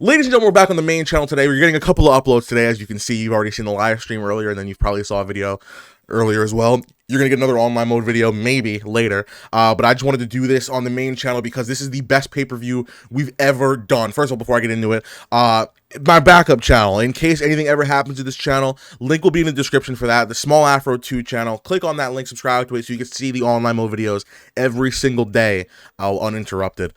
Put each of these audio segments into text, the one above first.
Ladies and gentlemen, we're back on the main channel today. We're getting a couple of uploads today. As you can see, you've already seen the live stream earlier, and then you've probably saw a video earlier as well. You're going to get another online mode video maybe later, but I just wanted to do this on the main channel because this is the best pay-per-view we've ever done. First of all, before I get into it, my backup channel, in case anything ever happens to this channel, link will be in the description for that, the Smallafro 2 channel. Click on that link, subscribe to it so you can see the online mode videos every single day, uninterrupted,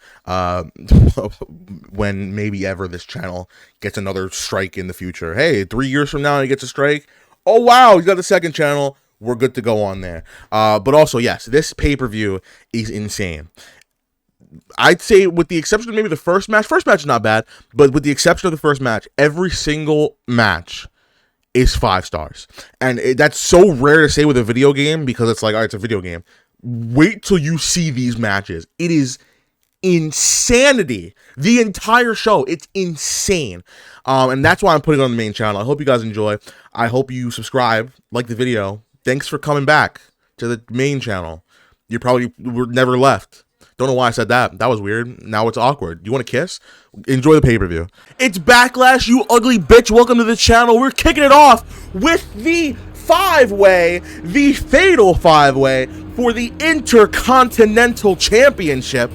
when maybe ever this channel gets another strike in the future. Hey, 3 years from now he gets a strike. Oh wow, he's got the second channel. We're good to go on there. But also, yes, this pay-per-view is insane. I'd say with the exception of maybe the first match is not bad, but with the exception of the first match, every single match is 5 stars. And that's so rare to say with a video game because it's like, all right, it's a video game. Wait till you see these matches. It is insanity. The entire show, it's insane. And that's why I'm putting it on the main channel. I hope you guys enjoy. I hope you subscribe, like the video. Thanks for coming back to the main channel. You probably were never left. Don't know why I said that. That was weird. Now it's awkward. You want to kiss? Enjoy the pay-per-view. It's Backlash, you ugly bitch. Welcome to the channel. We're kicking it off with the 5-way, the fatal 5-way for the Intercontinental Championship.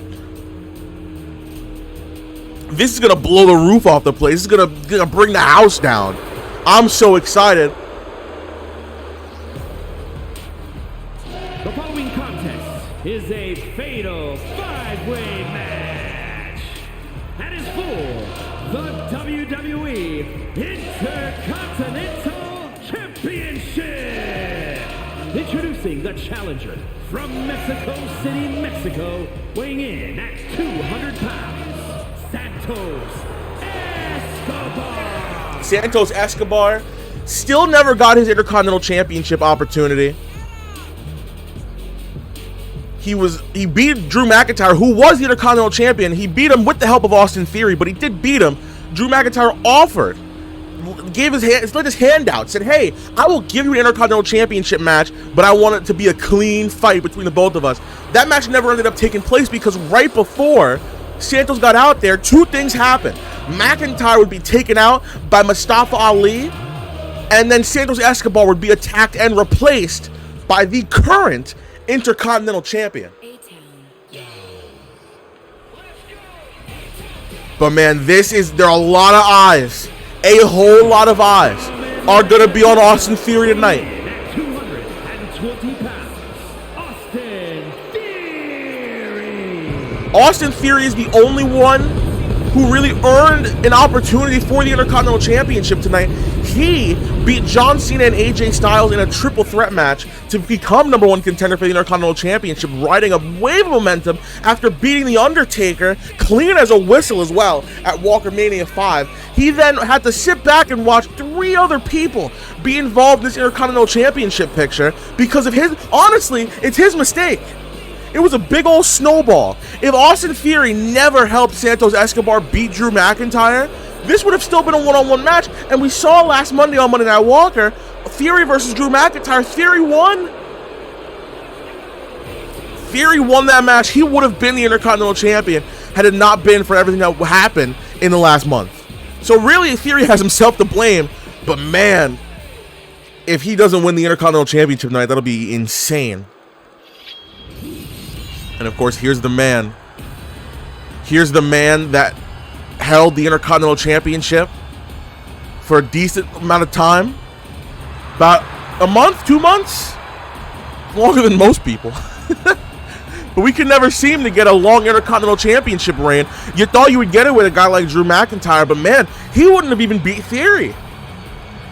This is going to blow the roof off the place. This is going to bring the house down. I'm so excited. The following contest is a fatal 5-way match. That is for the WWE Intercontinental Championship. Introducing the challenger from Mexico City, Mexico, weighing in at 200 pounds, Santos Escobar. Santos Escobar still never got his Intercontinental Championship opportunity. He beat Drew McIntyre, who was the Intercontinental Champion. He beat him with the help of Austin Theory, but he did beat him. Drew McIntyre offered, gave his hand, let his hand out, said, hey, I will give you an Intercontinental Championship match, but I want it to be a clean fight between the both of us. That match never ended up taking place because right before Santos got out there, 2 things happened. McIntyre would be taken out by Mustafa Ali, and then Santos Escobar would be attacked and replaced by the current Intercontinental Champion. But man, there are a lot of eyes, a whole lot of eyes are gonna be on Austin Theory tonight. 220 pounds, Austin Theory. Austin Theory is the only one who really earned an opportunity for the Intercontinental Championship tonight. He beat John Cena and AJ Styles in a triple threat match to become #1 contender for the Intercontinental Championship, riding a wave of momentum after beating The Undertaker clean as a whistle as well at Walker Mania 5. He then had to sit back and watch 3 other people be involved in this Intercontinental Championship picture because of his, honestly, it's his mistake. It was a big old snowball. If Austin Theory never helped Santos Escobar beat Drew McIntyre, this would have still been a one-on-one match. And we saw last Monday on Monday Night Walker, Theory versus Drew McIntyre. Theory won. Theory won that match. He would have been the Intercontinental Champion had it not been for everything that happened in the last month. So really, Theory has himself to blame. But man, if he doesn't win the Intercontinental Championship tonight, that'll be insane. And of course, here's the man. Here's the man that held the Intercontinental Championship for a decent amount of time. About a month, 2 months? Longer than most people. But we could never seem to get a long Intercontinental Championship reign. You thought you would get it with a guy like Drew McIntyre, but man, he wouldn't have even beat Theory.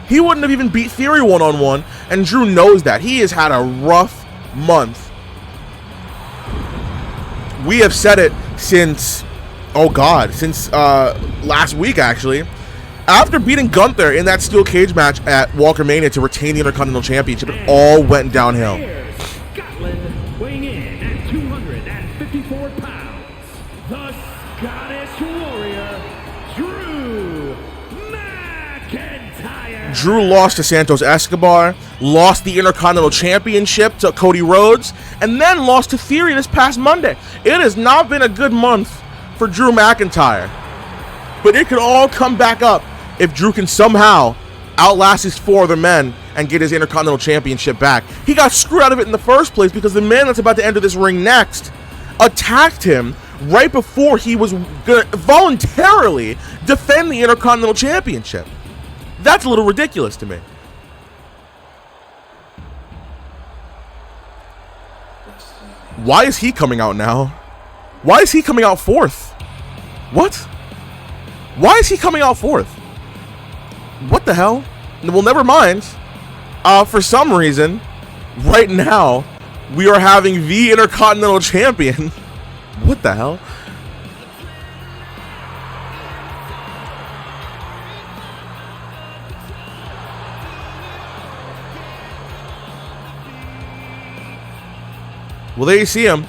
He wouldn't have even beat Theory one-on-one, and Drew knows that. He has had a rough month. We have said it since, oh God, since last week actually. After beating Gunther in that steel cage match at Walker Mania to retain the Intercontinental Championship, it all went downhill. Scotland, weighing in at 254 pounds, the Scottish Warrior, Drew McIntyre. Drew lost to Santos Escobar, lost the Intercontinental Championship to Cody Rhodes, and then lost to Theory this past Monday. It has not been a good month for Drew McIntyre. But it could all come back up if Drew can somehow outlast his 4 other men and get his Intercontinental Championship back. He got screwed out of it in the first place because the man that's about to enter this ring next attacked him right before he was gonna voluntarily defend the Intercontinental Championship. That's a little ridiculous to me. Why is he coming out now? Why is he coming out 4th? What? Why is he coming out 4th? What the hell? Well, never mind. For some reason, right now, we are having the Intercontinental Champion. What the hell? Well, there you see him.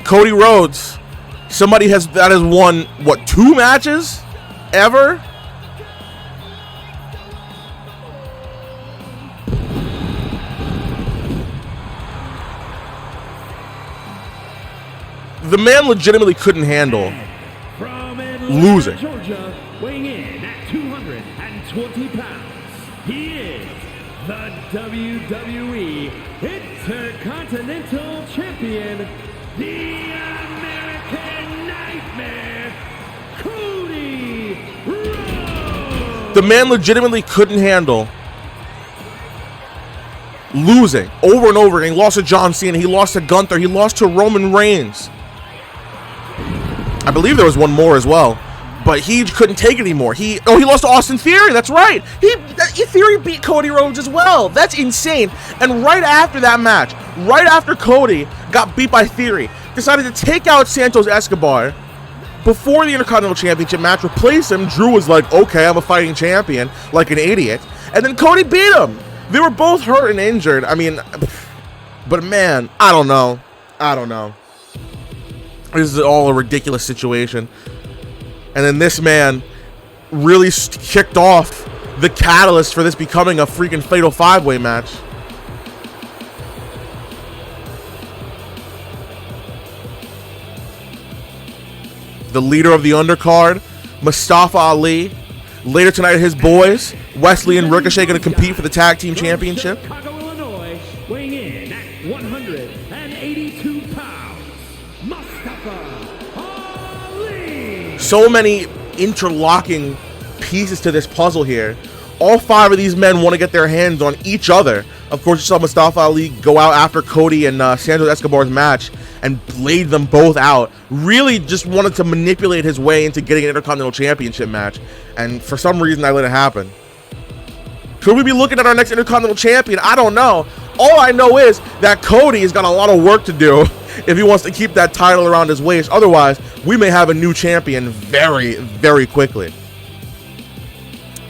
Cody Rhodes. Somebody that has won, what, 2 matches ever? The man legitimately couldn't handle losing. Georgia, weighing in at 220 pounds, he is the WWE Intercontinental Champion, the American Nightmare, Cody Rhodes. The man legitimately couldn't handle losing over and over again. He lost to John Cena, he lost to Gunther, he lost to Roman Reigns. I believe there was one more as well, but he couldn't take it anymore. He lost to Austin Theory. That's right. Theory beat Cody Rhodes as well. That's insane. And right after that match, right after Cody got beat by Theory, decided to take out Santos Escobar before the Intercontinental Championship match, replace him. Drew was like, okay, I'm a fighting champion, like an idiot. And then Cody beat him. They were both hurt and injured. I mean, but man, I don't know. This is all a ridiculous situation. And then this man really kicked off the catalyst for this becoming a freaking fatal 5-way match. The leader of the undercard, Mustafa Ali. Later tonight, his boys, Wesley and Ricochet, going to compete for the tag team championship. Chicago, Illinois, weighing in at 182 pounds, Mustafa Ali. So many interlocking pieces to this puzzle here. All 5 of these men want to get their hands on each other. Of course, you saw Mustafa Ali go out after Cody and Santos Escobar's match and blade them both out. Really just wanted to manipulate his way into getting an Intercontinental Championship match. And for some reason, I let it happen. Could we be looking at our next Intercontinental Champion? I don't know. All I know is that Cody has got a lot of work to do if he wants to keep that title around his waist. Otherwise, we may have a new champion very, very quickly.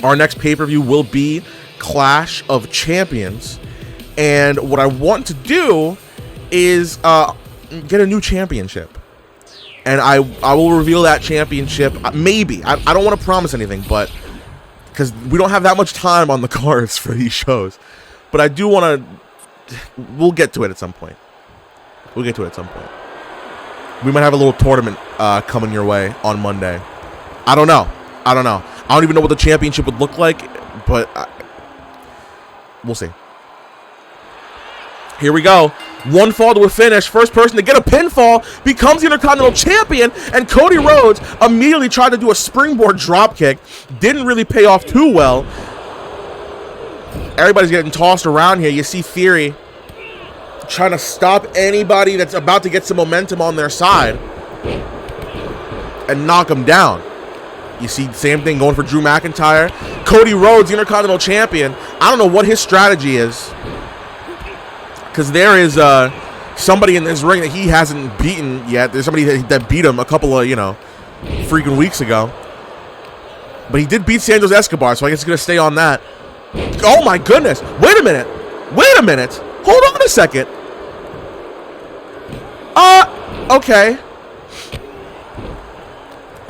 Our next pay-per-view will be Clash of Champions. And what I want to do is get a new championship. And I will reveal that championship, maybe. I don't want to promise anything, but because we don't have that much time on the cards for these shows. But I do want to, we'll get to it at some point. We might have a little tournament coming your way on Monday. I don't know. I don't even know what the championship would look like, but we'll see. Here we go. One fall to a finish. First person to get a pinfall becomes the Intercontinental Champion, and Cody Rhodes immediately tried to do a springboard dropkick. Didn't really pay off too well. Everybody's getting tossed around here. You see Theory trying to stop anybody that's about to get some momentum on their side and knock them down. You see the same thing going for Drew McIntyre. Cody Rhodes, the Intercontinental Champion. I don't know what his strategy is, because there is somebody in this ring that he hasn't beaten yet. There's somebody that beat him a couple of, freaking weeks ago. But he did beat Santos Escobar, so I guess he's going to stay on that. Oh my goodness. Wait a minute. Hold on a second. Okay.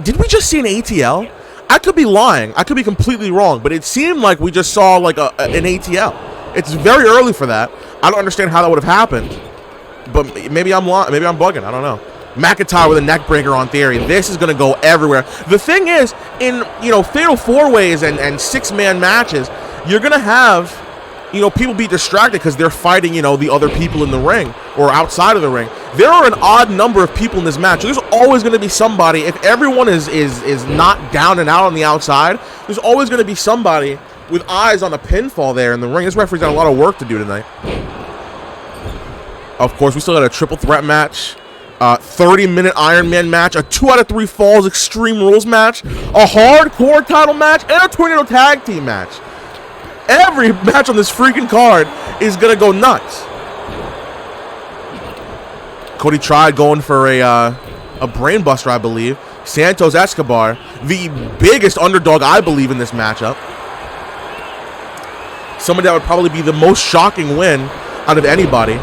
Did we just see an ATL? I could be lying. I could be completely wrong, but it seemed like we just saw like an ATL. It's very early for that. I don't understand how that would have happened, but maybe I'm lying. Maybe I'm bugging. I don't know. McIntyre with a neck breaker on Theory. This is going to go everywhere. The thing is, in, fatal 4-ways and 6-man matches, you're going to have, people be distracted because they're fighting, the other people in the ring or outside of the ring. There are an odd number of people in this match. There's always going to be somebody. If everyone is not down and out on the outside, there's always going to be somebody with eyes on a pinfall there in the ring. This referee's got a lot of work to do tonight. Of course, we still got a triple threat match. 30-minute Iron Man match, a 2 out of 3 falls Extreme Rules match, a hardcore title match, and a Tornado Tag Team match. Every match on this freaking card is gonna go nuts. Cody tried going for a brainbuster, I believe. Santos Escobar, the biggest underdog, I believe, in this matchup. Somebody that would probably be the most shocking win out of anybody.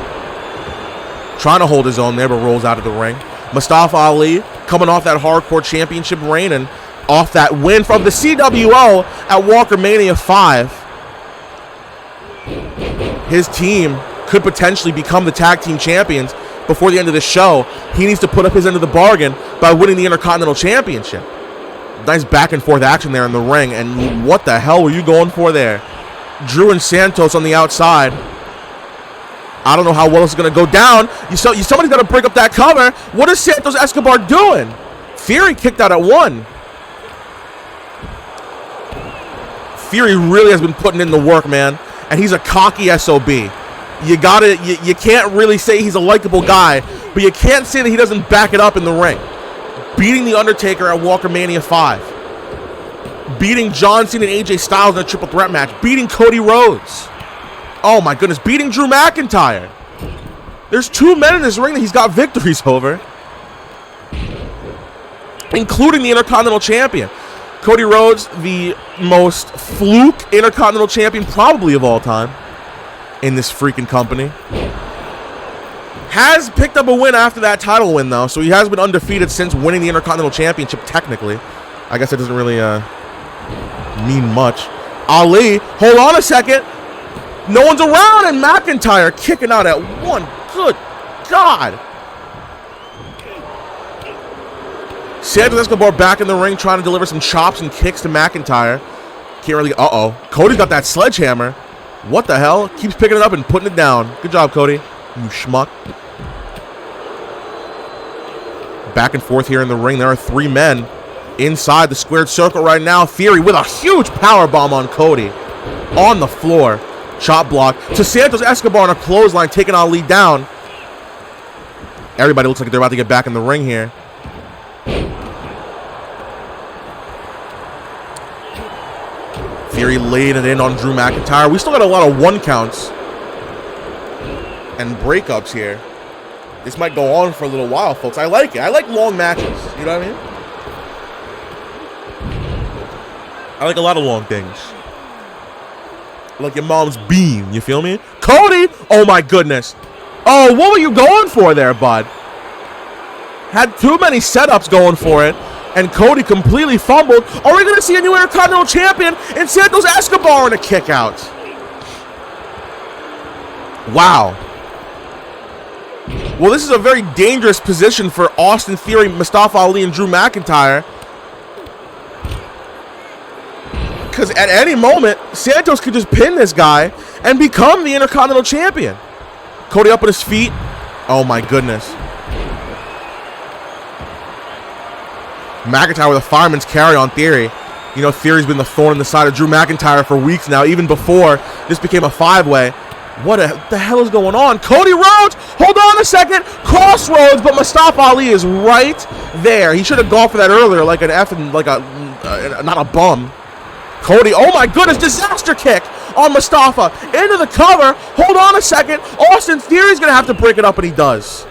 Trying to hold his own there, but rolls out of the ring. Mustafa Ali coming off that hardcore championship reign and off that win from the CWO at Walker Mania 5. His team could potentially become the tag team champions before the end of the show. He needs to put up his end of the bargain by winning the Intercontinental Championship. Nice back and forth action there in the ring. And what the hell were you going for there? Drew and Santos on the outside. I don't know how well it's going to go down. Somebody's got to break up that cover. What is Santos Escobar doing? Theory kicked out at 1. Theory really has been putting in the work, man. And he's a cocky SOB. You can't really say he's a likable guy, but you can't say that he doesn't back it up in the ring. Beating The Undertaker at Walker Mania 5. Beating John Cena and AJ Styles in a triple threat match. Beating Cody Rhodes. Oh my goodness, beating Drew McIntyre. There's 2 men in this ring that he's got victories over, including the Intercontinental Champion. Cody Rhodes, the most fluke Intercontinental Champion probably of all time in this freaking company. Has picked up a win after that title win, though, so he has been undefeated since winning the Intercontinental Championship, technically. I guess that doesn't really mean much. Ali, hold on a second. No one's around, and McIntyre kicking out at 1. Good God. Santos Escobar back in the ring trying to deliver some chops and kicks to McIntyre. Can't really... Uh-oh. Cody's got that sledgehammer. What the hell? Keeps picking it up and putting it down. Good job, Cody. You schmuck. Back and forth here in the ring. There are 3 men inside the squared circle right now. Theory with a huge powerbomb on Cody. On the floor. Chop block to Santos Escobar on a clothesline, taking Ali down. Everybody looks like they're about to get back in the ring here. Theory laid it in on Drew McIntyre. We still got a lot of 1 counts and breakups here. This might go on for a little while, folks. I like it. I like long matches. You know what I mean? I like a lot of long things. Like your mom's bean, you feel me? Cody! Oh my goodness. Oh, what were you going for there, bud? Had too many setups going for it, and Cody completely fumbled. Are we going to see a new Intercontinental Champion and Santos Escobar in a kick out? Wow. Well, this is a very dangerous position for Austin Theory, Mustafa Ali, and Drew McIntyre. Because at any moment, Santos could just pin this guy and become the Intercontinental Champion. Cody up on his feet. Oh my goodness. McIntyre with a fireman's carry on Theory. You know, Theory's been the thorn in the side of Drew McIntyre for weeks now, even before this became a 5-way. What the hell is going on? Cody Rhodes, hold on a second. Crossroads, but Mustafa Ali is right there. He should have gone for that earlier, like an effing, like a, not a bum. Cody, oh my goodness, disaster kick on Mustafa. Into the cover. Hold on a second. Austin Theory's going to have to break it up, and he does.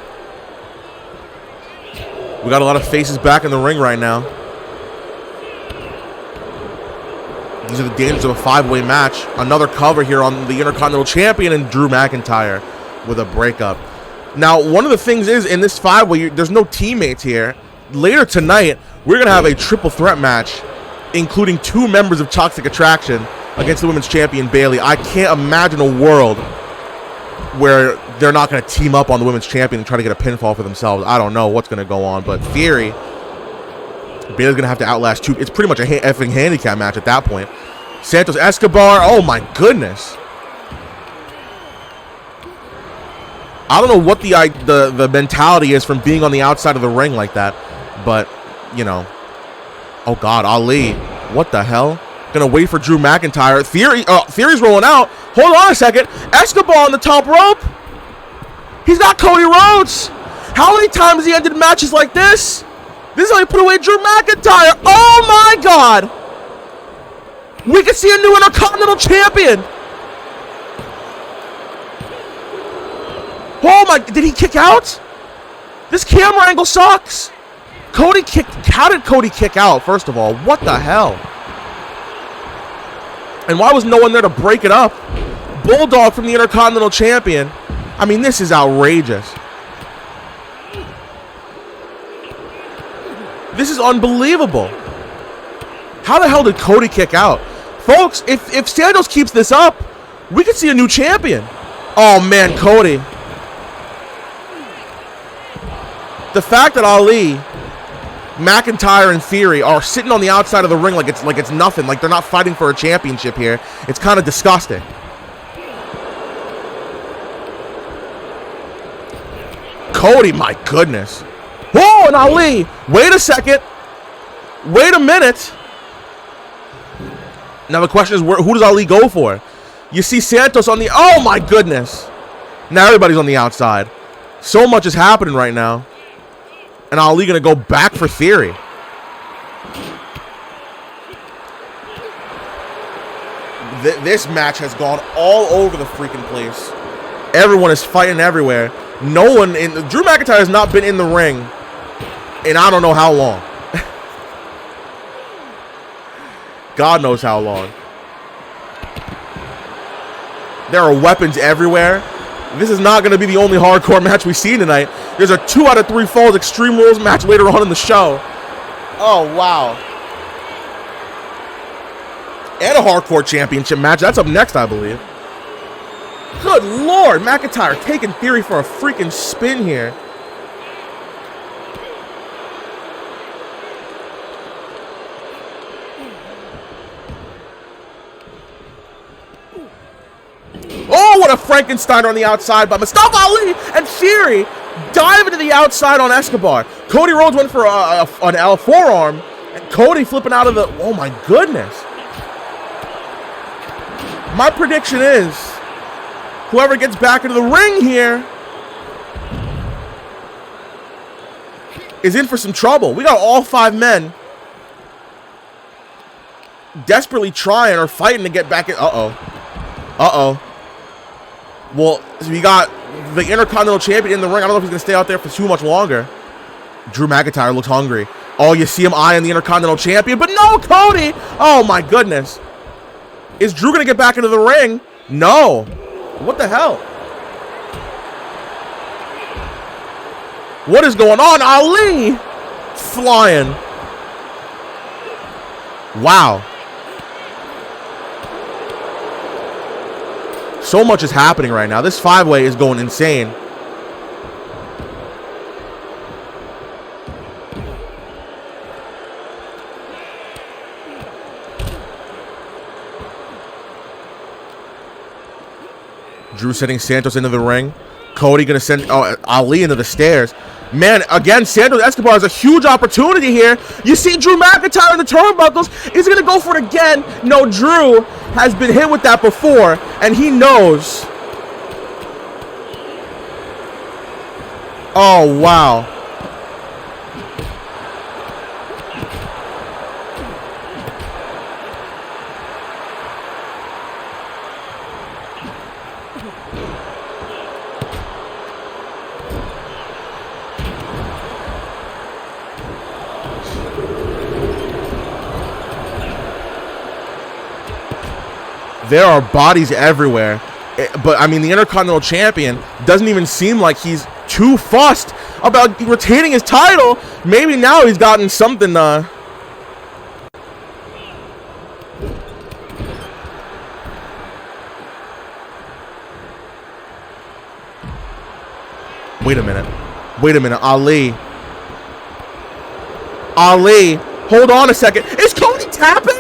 We got a lot of faces back in the ring right now. These are the dangers of a 5-way match. Another cover here on the Intercontinental Champion and Drew McIntyre with a breakup. Now, one of the things is, in this 5-way, there's no teammates here. Later tonight, we're going to have a triple threat match, including 2 members of Toxic Attraction against the Women's Champion, Bayley. I can't imagine a world where they're not going to team up on the women's champion and try to get a pinfall for themselves. I don't know what's going to go on, but Theory, Bayley's going to have to outlast two. It's pretty much a effing handicap match at that point. Santos Escobar, oh my goodness. I don't know what the mentality is from being on the outside of the ring like that, but, you know. Oh, God, Ali. What the hell? Gonna wait for Drew McIntyre. Theory's rolling out. Hold on a second. Escobar on the top rope. He's got Cody Rhodes. How many times has he ended matches like this? This is how he put away Drew McIntyre. Oh, my God. We could see a new Intercontinental Champion. Oh, my. Did he kick out? This camera angle sucks. Cody kicked. How did Cody kick out, first of all? What the hell? And why was no one there to break it up? Bulldog from the Intercontinental Champion. I mean, this is outrageous. This is unbelievable. How the hell did Cody kick out? Folks, if Santos keeps this up, we could see a new champion. Oh, man, Cody. The fact that Ali, McIntyre, and Theory are sitting on the outside of the ring like it's nothing, like they're not fighting for a championship here. It's kind of disgusting. Cody, my goodness. Oh, and Ali. Wait a second. Wait a minute. Now the question is, who does Ali go for? You see Santos on the... Oh, my goodness. Now everybody's on the outside. So much is happening right now. And Ali going to go back for Theory. This match has gone all over the freaking place. Everyone is fighting everywhere. No one in... Drew McIntyre has not been in the ring in I don't know how long. God knows how long. There are weapons everywhere. This is not going to be the only hardcore match we see tonight. There's a 2 out of 3 falls Extreme Rules match later on in the show. Oh, wow. And a hardcore championship match. That's up next, I believe. Good Lord. McIntyre taking Theory for a freaking spin here. Oh, what a Frankensteiner on the outside by Mustafa Ali, and Theory diving to the outside on Escobar. Cody Rhodes went for an L forearm, and Cody flipping out of the... Oh, my goodness. My prediction is whoever gets back into the ring here is in for some trouble. We got all 5 men desperately trying or fighting to get back in. Uh-oh. Uh-oh. Well, we got the Intercontinental Champion in the ring. I don't know if he's going to stay out there for too much longer. Drew McIntyre looks hungry. Oh, you see him eyeing the Intercontinental Champion, but no, Cody! Oh, my goodness. Is Drew going to get back into the ring? No. What the hell? What is going on? Ali flying. Wow. So much is happening right now. This 5-way is going insane. Drew sending Santos into the ring. Cody going to send Ali into the stairs. Man, again, Santos Escobar has a huge opportunity here. You see Drew McIntyre in the turnbuckles. He's going to go for it again. No, Drew has been hit with that before, and he knows. Oh, wow. There are bodies everywhere. But, I mean, the Intercontinental Champion doesn't even seem like he's too fussed about retaining his title. Maybe now he's gotten something... Wait a minute. Wait a minute. Ali. Ali. Hold on a second. Is Cody tapping?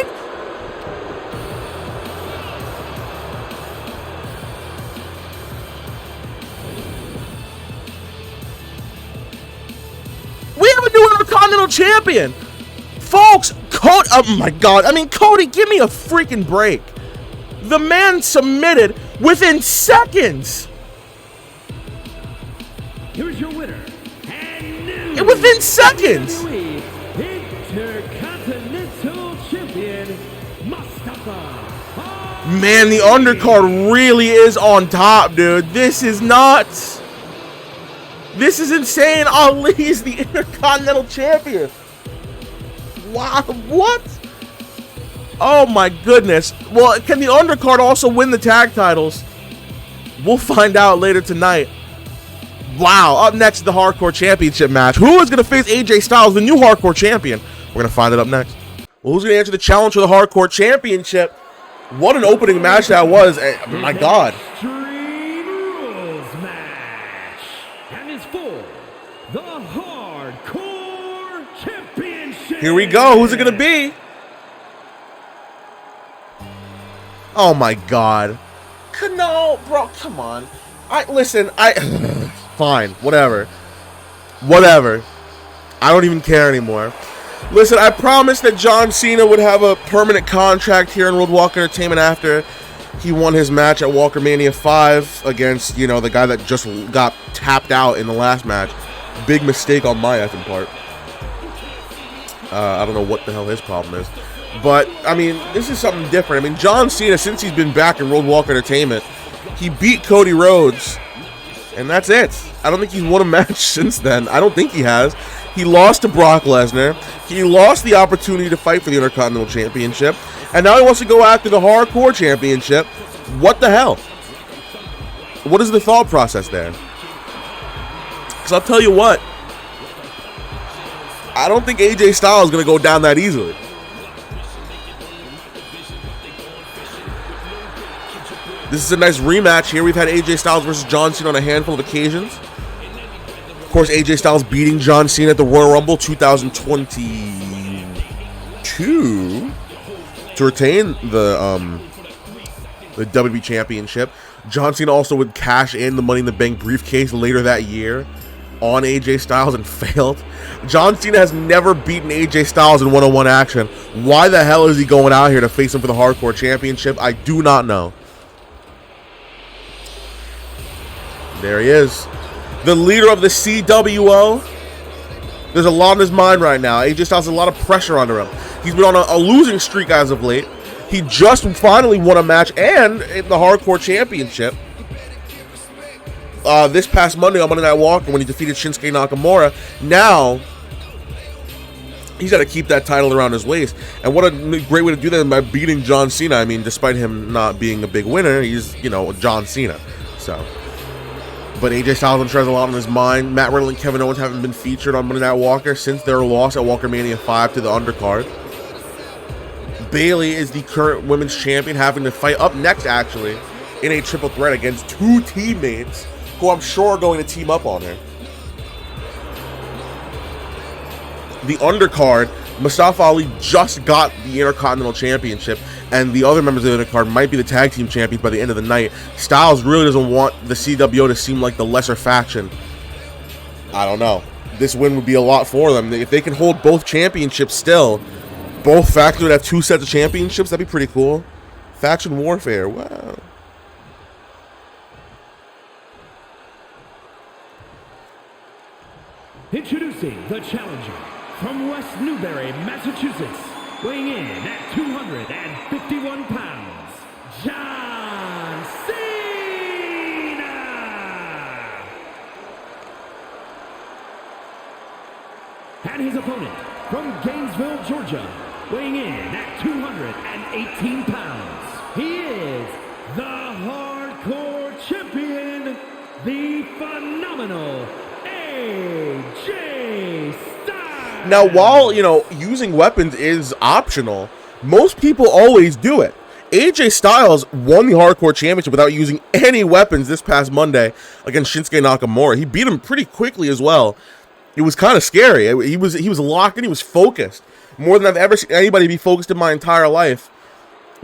We have a new Intercontinental Champion. Folks, Cody. Oh my God. I mean, Cody, give me a freaking break. The man submitted within seconds. Here's your winner. And within seconds. WWE Intercontinental Champion, Mustafa. Man, the undercard really is on top, dude. This is nuts. This is insane. Ali is the Intercontinental Champion. Wow, what? Oh my goodness. Well, can the undercard also win the tag titles? We'll find out later tonight. Wow, up next, the Hardcore Championship match. Who is going to face AJ Styles, the new Hardcore Champion? We're going to find it up next. Well, who's going to answer the challenge for the Hardcore Championship? What an opening match that was. My God. Extreme Rules match. And it's for the Hardcore Championship. Here we go. Who's it going to be? Oh, my God. No, bro, come on. Listen, fine, whatever. Whatever. I don't even care anymore. Listen, I promised that John Cena would have a permanent contract here in World Walker Entertainment after he won his match at Walker Mania 5 against, you know, the guy that just got tapped out in the last match. Big mistake on my effing part. I don't know what the hell his problem is. But, I mean, this is something different. I mean, John Cena, since he's been back in World Walker Entertainment, he beat Cody Rhodes, and that's it. I don't think he's won a match since then. I don't think he has. He lost to Brock Lesnar. He lost the opportunity to fight for the Intercontinental Championship, and now he wants to go after the Hardcore Championship. What the hell? What is the thought process there? Because I'll tell you what, I don't think AJ Styles is going to go down that easily. This is a nice rematch here. We've had AJ Styles versus John Cena on a handful of occasions. Of course, AJ Styles beating John Cena at the Royal Rumble 2022 to retain the WWE Championship. John Cena also would cash in the Money in the Bank briefcase later that year on AJ Styles and failed. John Cena has never beaten AJ Styles in one-on-one action. Why the hell is he going out here to face him for the Hardcore Championship? I do not know. There he is. The leader of the CWO. There's a lot on his mind right now. AJ Styles has a lot of pressure under him. He's been on a losing streak as of late. He just finally won a match and in the Hardcore Championship. This past Monday on Monday Night Walker when he defeated Shinsuke Nakamura. Now, he's got to keep that title around his waist. And what a great way to do that by beating John Cena. I mean, despite him not being a big winner, he's, you know, John Cena. So... But AJ Styles has a lot on his mind. Matt Riddle and Kevin Owens haven't been featured on Monday Night Walker since their loss at Walker Mania 5 to the undercard. Bayley is the current women's champion, having to fight up next, actually, in a triple threat against two teammates who I'm sure are going to team up on her. The undercard, Mustafa Ali just got the Intercontinental Championship, and the other members of the undercard might be the tag team champions by the end of the night. Styles really doesn't want the CWO to seem like the lesser faction. I don't know. This win would be a lot for them. If they can hold both championships still, both factions would have two sets of championships. That'd be pretty cool. Faction warfare. Wow. Introducing the challenger from West Newbury, Massachusetts, weighing in at 251 pounds, John Cena! And his opponent from Gainesville, Georgia, weighing in at 218 pounds, he is the Hardcore Champion, the phenomenal AJ Styles. Now, while, you know, using weapons is optional, most people always do it. AJ Styles won the Hardcore Championship without using any weapons this past Monday against Shinsuke Nakamura. He beat him pretty quickly as well. It was kind of scary. He was locked in. He was focused. More than I've ever seen anybody be focused in my entire life.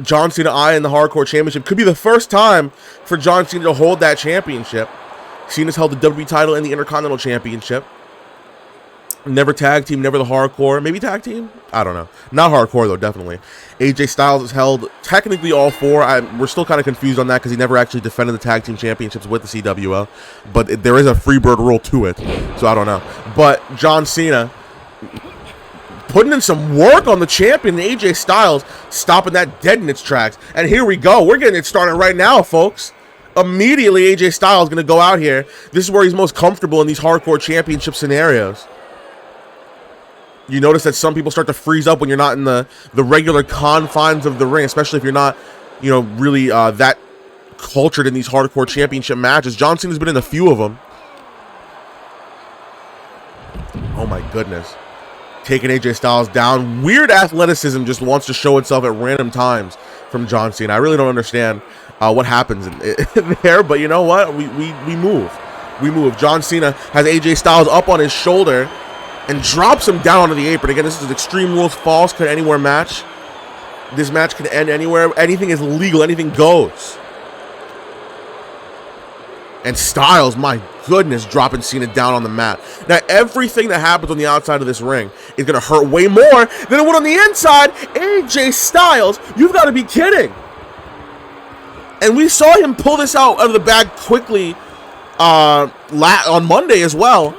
John Cena in the Hardcore Championship. Could be the first time for John Cena to hold that championship. Cena's held the WWE title and the Intercontinental Championship. Never tag team, never the Hardcore. Maybe tag team? I don't know. Not Hardcore, though, definitely. AJ Styles has held technically all four. We're still kind of confused on that because he never actually defended the tag team championships with the CWO. But there is a freebird rule to it, so I don't know. But John Cena putting in some work on the champion, AJ Styles, stopping that dead in its tracks. And here we go. We're getting it started right now, folks. Immediately, AJ Styles is going to go out here. This is where he's most comfortable in these Hardcore Championship scenarios. You notice that some people start to freeze up when you're not in the regular confines of the ring, especially if you're not, really that cultured in these Hardcore Championship matches. John Cena's been in a few of them. Oh my goodness. Taking AJ Styles down. Weird athleticism just wants to show itself at random times from John Cena. I really don't understand what happens in there, but you know what? We move. We move. John Cena has AJ Styles up on his shoulder and drops him down onto the apron. Again, this is an Extreme Rules Falls Count Anywhere match. This match can end anywhere. Anything is legal. Anything goes. And Styles, my goodness, dropping Cena down on the mat. Now, everything that happens on the outside of this ring is going to hurt way more than it would on the inside. AJ Styles, you've got to be kidding. And we saw him pull this out of the bag quickly on Monday as well.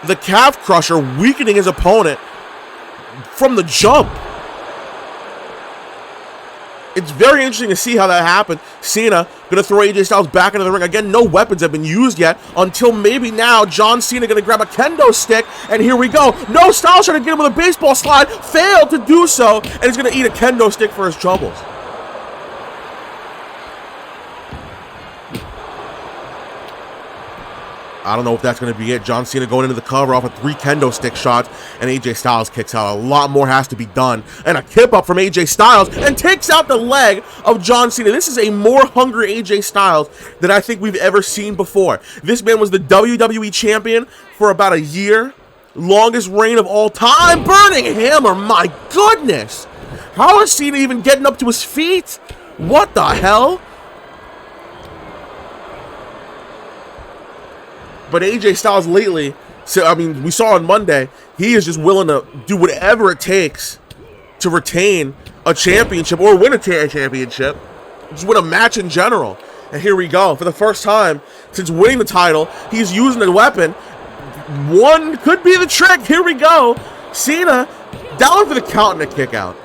The calf crusher weakening his opponent from the jump. It's very interesting to see how that happened. Cena going to throw AJ Styles back into the ring. Again, no weapons have been used yet until maybe now. John Cena going to grab a kendo stick, and here we go. No, Styles trying to get him with a baseball slide. Failed to do so, and he's going to eat a kendo stick for his troubles. I don't know if that's going to be it. John Cena going into the cover off of 3 kendo stick shots, and AJ Styles kicks out. A lot more has to be done. And a kip up from AJ Styles, and takes out the leg of John Cena. This is a more hungry AJ Styles than I think we've ever seen before. This man was the WWE champion for about a year. Longest reign of all time. Burning hammer, my goodness. How is Cena even getting up to his feet? What the hell? But AJ Styles lately, we saw on Monday, he is just willing to do whatever it takes to retain a championship or win a championship. Just win a match in general. And here we go. For the first time since winning the title, he's using the weapon. One could be the trick. Here we go. Cena down for the count and a kick out.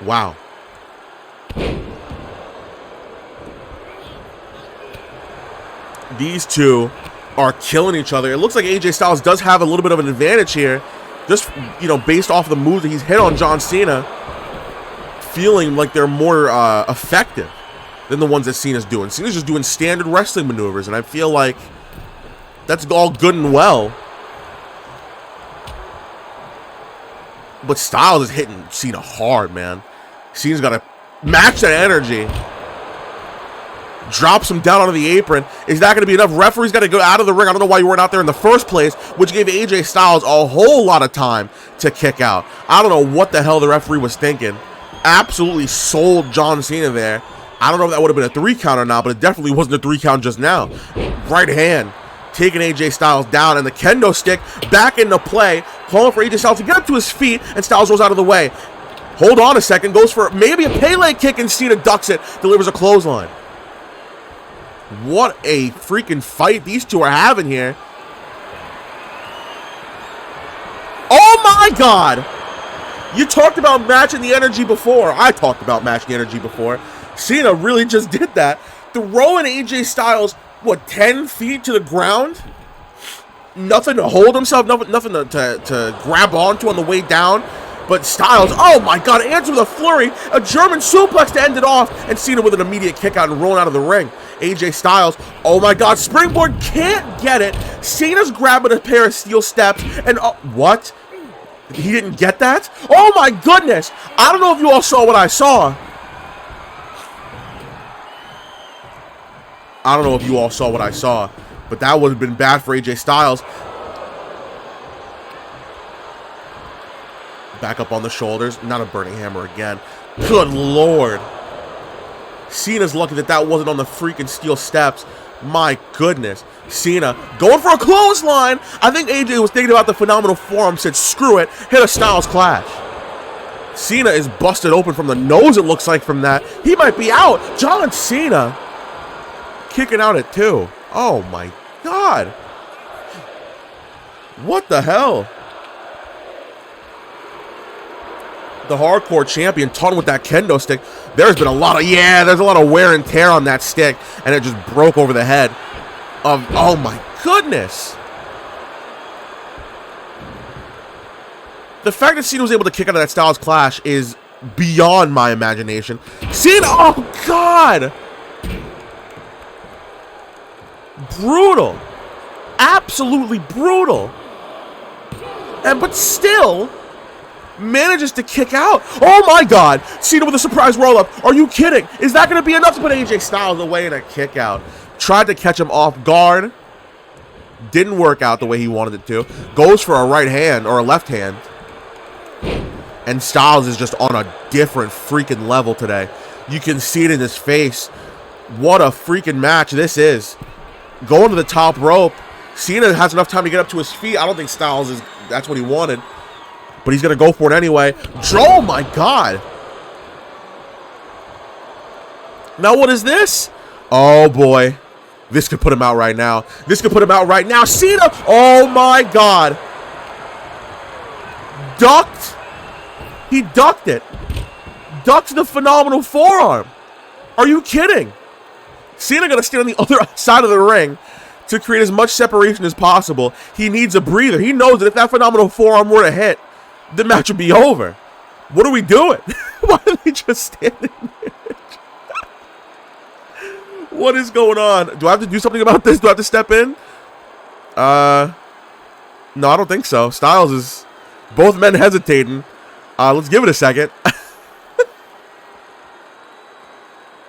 Wow. These two are killing each other. It looks like AJ Styles does have a little bit of an advantage here. Just, based off the moves that he's hit on John Cena. Feeling like they're more effective than the ones that Cena's doing. Cena's just doing standard wrestling maneuvers, and I feel like that's all good and well. But Styles is hitting Cena hard, man. Cena's got to match that energy. Drops him down onto the apron. Is that going to be enough? Referee's got to go out of the ring. I don't know why you weren't out there in the first place, which gave AJ Styles a whole lot of time to kick out. I don't know what the hell the referee was thinking. Absolutely sold John Cena there. I don't know if that would have been a 3 count or not, but it definitely wasn't a 3 count just now. Right hand taking AJ Styles down, and the kendo stick back into play, calling for AJ Styles to get up to his feet, and Styles rolls out of the way. Hold on a second, goes for maybe a Pele kick, and Cena ducks it, delivers a clothesline. What a freaking fight these two are having here. Oh my God! You talked about matching the energy before. I talked about matching the energy before. Cena really just did that. Throwing AJ Styles, 10 feet to the ground? Nothing to hold himself, nothing to grab onto on the way down. But Styles, oh my God, answer with a flurry, a German suplex to end it off, and Cena with an immediate kick out and rolling out of the ring. AJ Styles, oh my God, springboard, can't get it. Cena's grabbing a pair of steel steps, and what? He didn't get that? Oh my goodness! I don't know if you all saw what I saw. I don't know if you all saw what I saw, but that would have been bad for AJ Styles. Back up on the shoulders. Not a burning hammer again. Good Lord. Cena's lucky that that wasn't on the freaking steel steps. My goodness. Cena going for a clothesline. I think AJ was thinking about the phenomenal forearm, said screw it, hit a Styles Clash. Cena is busted open from the nose, it looks like, from that. He might be out. John Cena kicking out at 2. Oh my God. What the hell? The hardcore champion taunting with that kendo stick. There's been a lot of wear and tear on that stick, and it just broke over the head of, oh my goodness. The fact that Cena was able to kick out of that Styles Clash is beyond my imagination. Cena, oh God. Brutal. Absolutely brutal. But still manages to kick out. Oh my God. Cena with a surprise roll-up. Are you kidding? Is that going to be enough to put AJ Styles away in a kick out? Tried to catch him off guard. Didn't work out the way he wanted it to. Goes for a right hand or a left hand. And Styles is just on a different freaking level today. You can see it in his face. What a freaking match this is. Going to the top rope. Cena has enough time to get up to his feet. I don't think Styles is, that's what he wanted. But he's going to go for it anyway. Oh my God. Now what is this? Oh boy. This could put him out right now. This could put him out right now. Cena. Oh my God. Ducked. He ducked it. Ducked the phenomenal forearm. Are you kidding? Cena got to stand on the other side of the ring to create as much separation as possible. He needs a breather. He knows that if that phenomenal forearm were to hit, the match would be over. What are we doing? Why are they just standing there? What is going on? Do I have to do something about this? Do I have to step in? No, I don't think so. Styles is both men hesitating. Let's give it a second.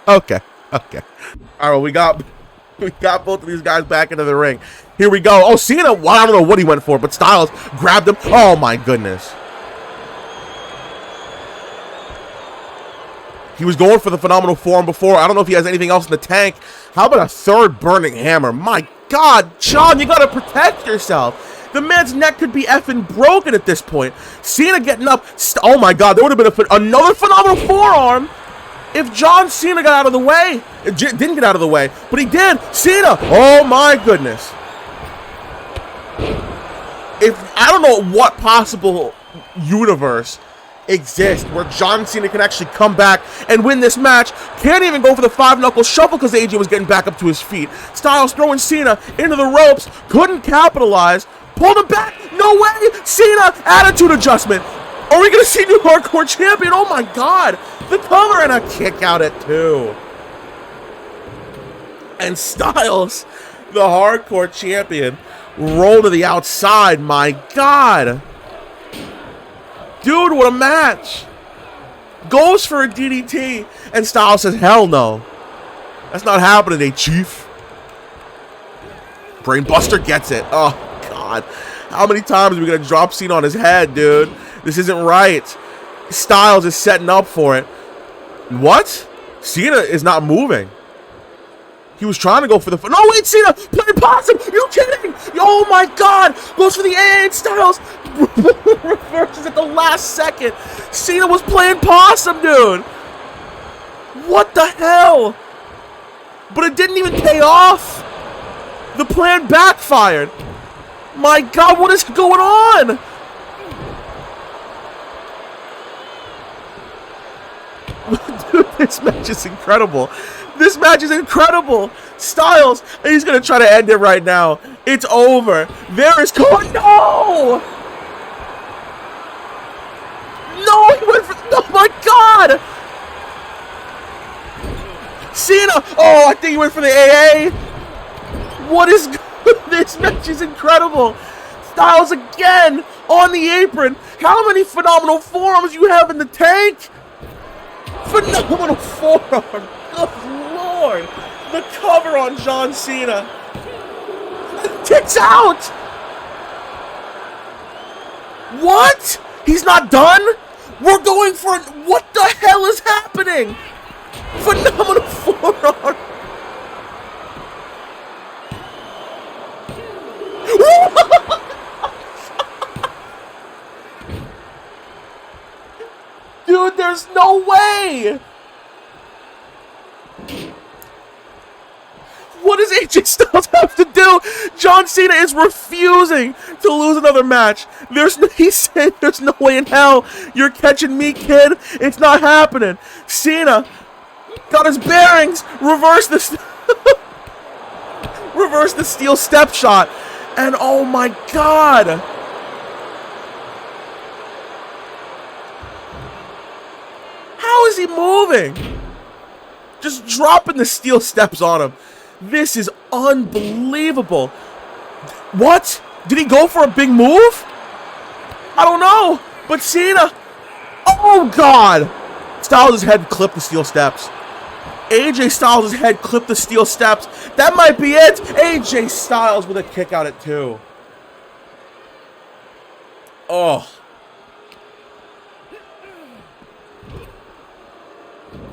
Okay. All right, well, we got both of these guys back into the ring. Here we go. Oh, Cena, well, I don't know what he went for, but Styles grabbed him. Oh my goodness. He was going for the phenomenal forearm before. I don't know if he has anything else in the tank. How about a third burning hammer? My God, John, you gotta protect yourself. The man's neck could be effing broken at this point. Cena getting up. Oh my God, there would have been another phenomenal forearm if John Cena got out of the way. It didn't get out of the way, but he did. Cena, oh my goodness. I don't know what possible universe exists where John Cena can actually come back and win this match. Can't even go for the 5-knuckle shuffle because AJ was getting back up to his feet. Styles throwing Cena into the ropes. Couldn't capitalize. Pulled him back. No way. Cena, attitude adjustment. Are we going to see new hardcore champion? Oh my God. The cover and a kick out at 2. And Styles, the hardcore champion, roll to the outside. My God. Dude, what a match. Goes for a DDT. And Styles says, hell no. That's not happening, Chief. Brainbuster gets it. Oh, God. How many times are we going to drop Cena on his head, dude? This isn't right. Styles is setting up for it. What? Cena is not moving. He was trying to go for the... No, wait, Cena! Playing possum! Are you kidding? Oh, my God! Goes for the AA and Styles reverses at the last second. Cena was playing possum, dude! What the hell? But it didn't even pay off! The plan backfired! My God, what is going on? Dude, this match is incredible. This match is incredible. Styles, and he's going to try to end it right now. It's over. There is Cody. No! No, he went for... Oh, my God! Cena! Oh, I think he went for the AA. What is... This match is incredible. Styles again on the apron. How many phenomenal forearms you have in the tank? Phenomenal forearm. Good Lord. The cover on John Cena. Kicks out. What? He's not done? We're going for it. What the hell is happening? Phenomenal forearm. Dude, there's no way. What does AJ Styles have to do? John Cena is refusing to lose another match. He said there's no way in hell you're catching me, kid. It's not happening. Cena got his bearings. Reverse the steel step shot. And oh my God. How is he moving? Just dropping the steel steps on him. This is unbelievable. What? Did he go for a big move? I don't know. But Cena. Oh, God. Styles' head clipped the steel steps. AJ Styles' head clipped the steel steps. That might be it. AJ Styles with a kick out at 2. Oh.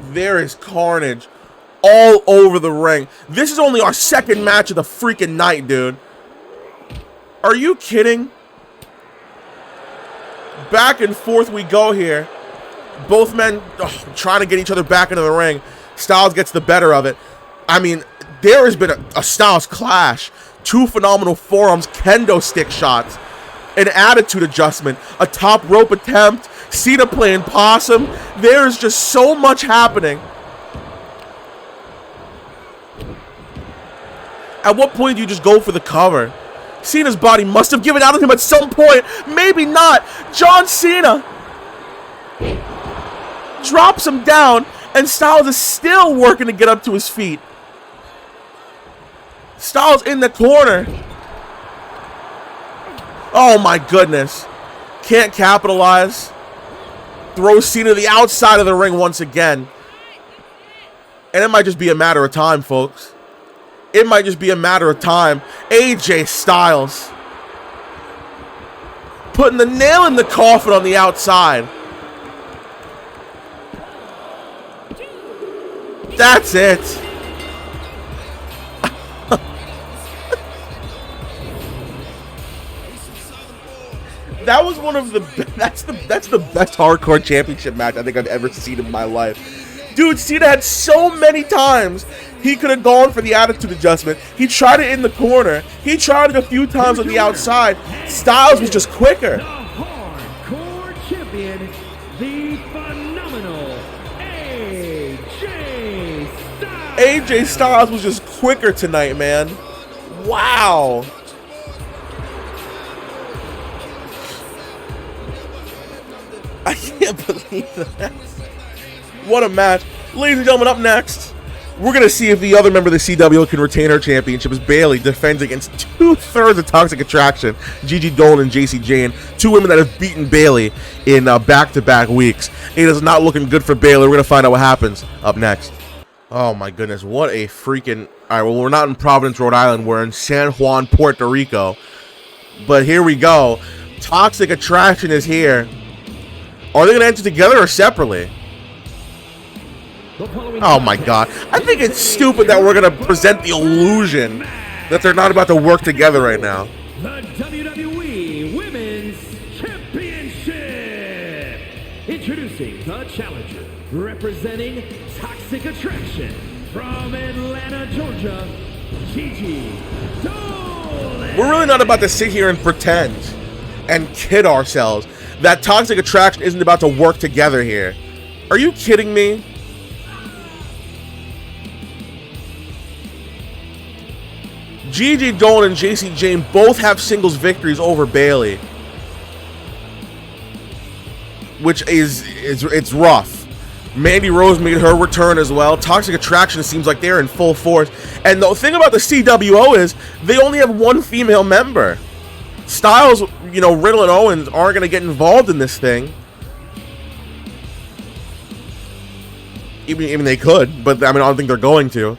There is carnage all over the ring. This is only our second match of the freaking night, dude. Are you kidding? Back and forth we go here. Both men trying to get each other back into the ring. Styles gets the better of it. I mean, there has been a Styles clash. 2 phenomenal forearms, kendo stick shots, an attitude adjustment, a top rope attempt, Cena playing possum. There is just so much happening. At what point do you just go for the cover? Cena's body must have given out on him at some point. Maybe not. John Cena drops him down, and Styles is still working to get up to his feet. Styles in the corner. Oh my goodness. Can't capitalize. Throws Cena to the outside of the ring once again. And it might just be a matter of time, folks. It might just be a matter of time. AJ Styles putting the nail in the coffin on the outside. That's it. That was one of the that's the best hardcore championship match I think I've ever seen in my life. Dude, Cena had so many times he could have gone for the attitude adjustment. He tried it in the corner. He tried it a few times on the outside. Styles was just quicker. The hardcore champion, the phenomenal AJ Styles. AJ Styles was just quicker tonight, man. Wow. I can't believe that. What a match. Ladies and gentlemen, up next, we're going to see if the other member of the CW can retain her championship as Bayley defends against 2/3 of Toxic Attraction, Gigi Dolan and JC Jane, 2 women that have beaten Bayley in back-to-back weeks. It is not looking good for Bayley. We're going to find out what happens up next. Oh my goodness, what a freaking... Alright, well, we're not in Providence, Rhode Island. We're in San Juan, Puerto Rico. But here we go. Toxic Attraction is here. Are they going to enter together or separately? Oh my god. I think it's stupid that we're going to present the illusion that they're not about to work together right now. The WWE Women's Championship. Introducing the challenger, representing Toxic Attraction from Atlanta, Georgia, Gigi Dolan. We're really not about to sit here and pretend and kid ourselves that Toxic Attraction isn't about to work together here. Are you kidding me? Gigi Dolan and JC Jane both have singles victories over Bayley, which is it's rough. Mandy Rose made her return as well. Toxic Attraction seems like they're in full force. And the thing about the CWO is they only have 1 female member. Styles, you know, Riddle and Owens aren't going to get involved in this thing. Even they could, but I mean, I don't think they're going to.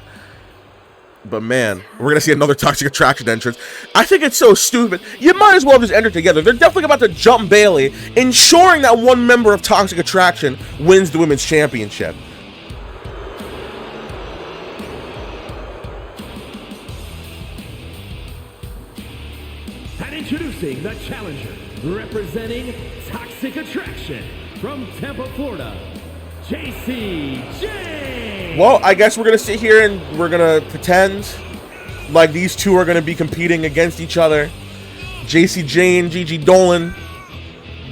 But man, we're going to see another Toxic Attraction entrance. I think it's so stupid. You might as well just enter together. They're definitely about to jump Bayley, ensuring that one member of Toxic Attraction wins the Women's Championship. And introducing the challenger, representing Toxic Attraction from Tampa, Florida, JCJ. Well, I guess we're going to sit here and we're going to pretend like these two are going to be competing against each other. JCJ and Gigi Dolan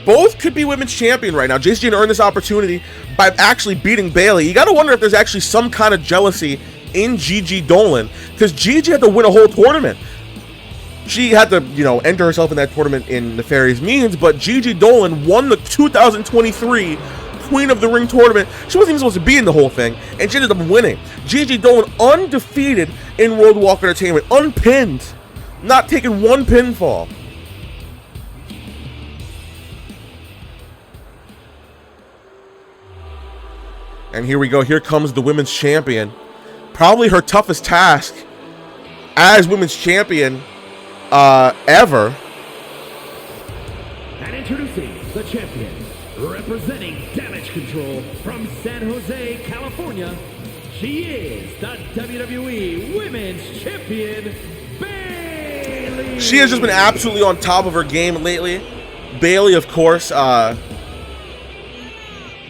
both could be women's champion right now. JCJ earned this opportunity by actually beating Bayley. You got to wonder if there's actually some kind of jealousy in Gigi Dolan, because Gigi had to win a whole tournament. She had to, you know, enter herself in that tournament in nefarious means, but Gigi Dolan won the 2023 Queen of the Ring tournament. She wasn't even supposed to be in the whole thing, and she ended up winning. Gigi Dolan undefeated in World Walk Entertainment, unpinned, not taking one pinfall. And here we go. Here comes the women's champion. Probably her toughest task as women's champion ever. And introducing the champion, representing Damage Control from San Jose, California, she is the WWE Women's Champion, Bayley. She has just been absolutely on top of her game lately. Bayley, of course,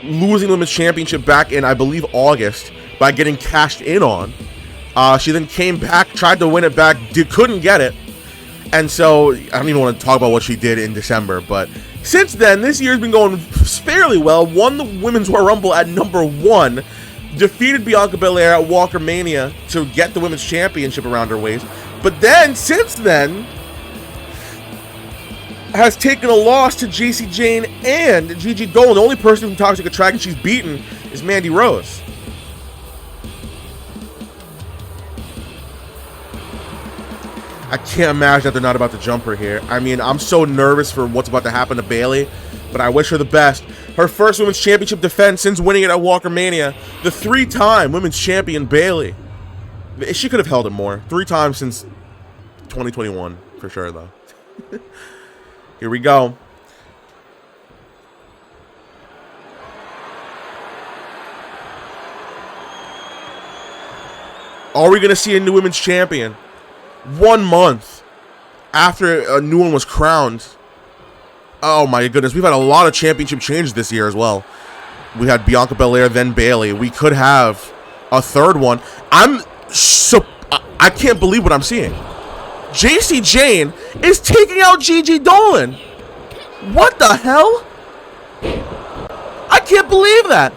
losing the Women's Championship back in, I believe, August by getting cashed in on. She then came back, tried to win it back, couldn't get it. And so, I don't even want to talk about what she did in December, but since then, this year's been going fairly well. Won the Women's Royal Rumble at #1, defeated Bianca Belair at Walker Mania to get the Women's Championship around her waist. But then, since then, has taken a loss to JC Jane and Gigi Dolan. The only person from Toxic Attraction she's beaten is Mandy Rose. I can't imagine that they're not about to jump her here. I mean, I'm so nervous for what's about to happen to Bayley, but I wish her the best. Her first Women's Championship defense since winning it at Walker Mania. The 3-time Women's Champion Bayley. She could have held it more. 3 times since 2021, for sure, though. Here we go. Are we going to see a new Women's Champion 1 month after a new one was crowned? Oh my goodness, we've had a lot of championship changes this year as well. We had Bianca Belair, then Bayley. We could have a third one. I can't believe what I'm seeing. JC Jane is taking out Gigi Dolan. What the hell? I can't believe that.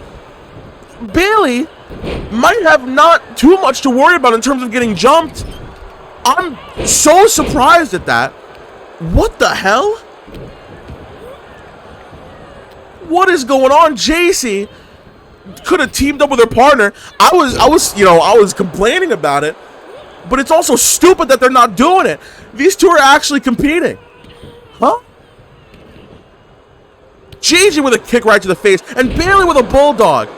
Bayley might have not too much to worry about in terms of getting jumped. I'm so surprised at that. What the hell? What is going on? JC could have teamed up with her partner. I was complaining about it, but it's also stupid that they're not doing it. These two are actually competing. Huh? Gigi with a kick right to the face, and Bayley with a bulldog.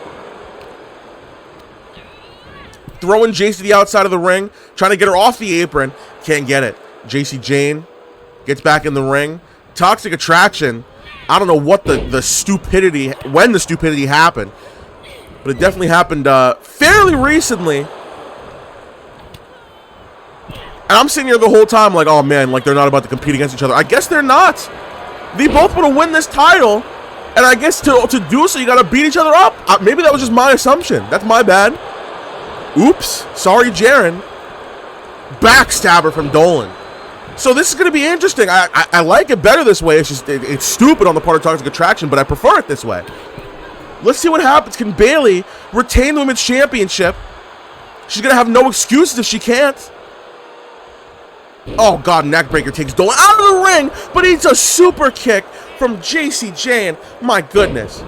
Throwing JC to the outside of the ring, trying to get her off the apron. Can't get it. JC Jane gets back in the ring. Toxic Attraction. I don't know what the stupidity, when the stupidity happened, but it definitely happened fairly recently. And I'm sitting here the whole time like, oh man, like they're not about to compete against each other. I guess they're not. They both want to win this title, and I guess to do so, you got to beat each other up. Maybe that was just my assumption. That's my bad. Oops. Sorry, Jaren. Backstabber from Dolan. So this is going to be interesting. I like it better this way. It's just it's stupid on the part of Toxic Attraction, but I prefer it this way. Let's see what happens. Can Bayley retain the Women's Championship? She's going to have no excuses if she can't. Oh, God, neckbreaker takes Dolan out of the ring, but it's a super kick from JC Jane. My goodness.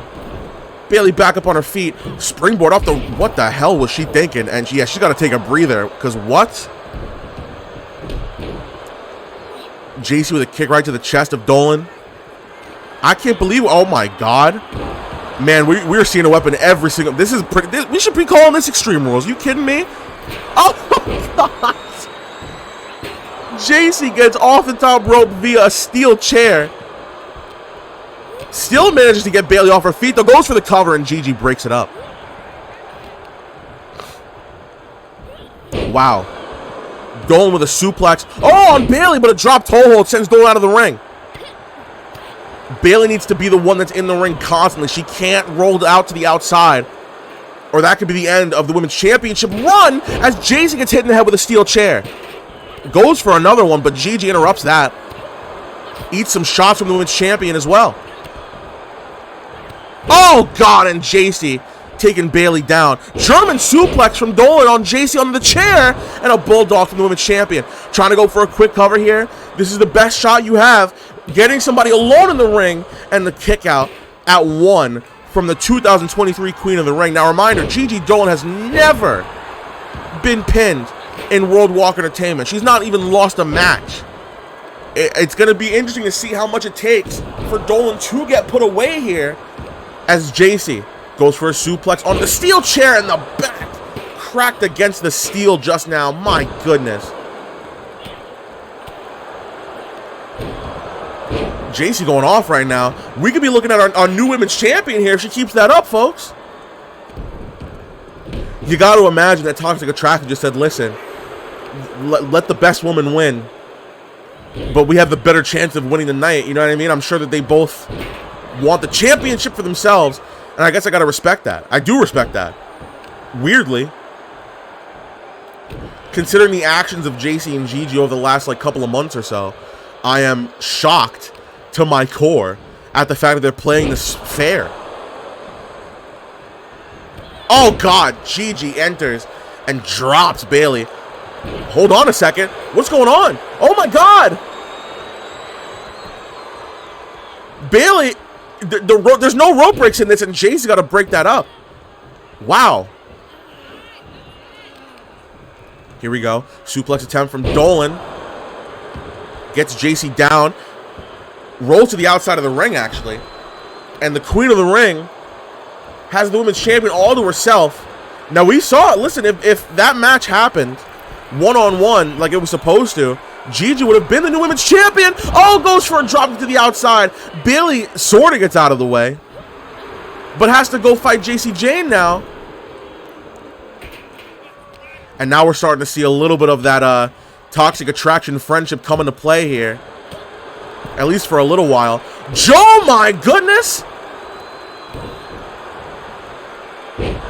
Bayley back up on her feet. Springboard off the... What the hell was she thinking? And she's got to take a breather, because what? JC with a kick right to the chest of Dolan. I can't believe, oh my God. Man, we're seeing a weapon every single, this is pretty, we should be calling this Extreme Rules. You kidding me? Oh my God. JC gets off the top rope via a steel chair. Still manages to get Bayley off her feet, though. Goes for the cover, and Gigi breaks it up. Wow. Dolan with a suplex. Oh, on Bayley, but a drop toe hold sends Dolan out of the ring. Bayley needs to be the one that's in the ring constantly. She can't roll out to the outside, or that could be the end of the Women's Championship run as JC gets hit in the head with a steel chair. Goes for another one, but Gigi interrupts that. Eats some shots from the Women's Champion as well. Oh, God, and JC taking Bayley down. German suplex from Dolan on JC on the chair, and a bulldog from the Women's Champion. Trying to go for a quick cover here. This is the best shot you have. Getting somebody alone in the ring, and the kick out at 1 from the 2023 Queen of the Ring. Now, reminder, Gigi Dolan has never been pinned in World Walk Entertainment. She's not even lost a match. It's going to be interesting to see how much it takes for Dolan to get put away here, as JC goes for a suplex on the steel chair in the back. Cracked against the steel just now. My goodness. JC going off right now. We could be looking at our new Women's Champion here if she keeps that up, folks. You got to imagine that Toxic Attraction just said, listen, let the best woman win, but we have the better chance of winning the night. You know what I mean? I'm sure that they both want the championship for themselves, and I guess I got to respect that. I do respect that. Weirdly, considering the actions of JC and Gigi over the last couple of months or so, I am shocked to my core at the fact that they're playing this fair. Oh, God. Gigi enters and drops Bayley. Hold on a second. What's going on? Oh, my God. Bayley, there's no rope breaks in this, and JC got to break that up. Wow. Here we go. Suplex attempt from Dolan. Gets JC down. Rolls to the outside of the ring, actually. And the Queen of the Ring has the Women's Champion all to herself. Now, we saw it. Listen, if that match happened one-on-one like it was supposed to, Gigi would have been the new Women's Champion. Oh, goes for a drop to the outside. Bayley sort of gets out of the way, but has to go fight JC Jane now. And now we're starting to see a little bit of that Toxic Attraction friendship come into play here. At least for a little while. Oh my goodness!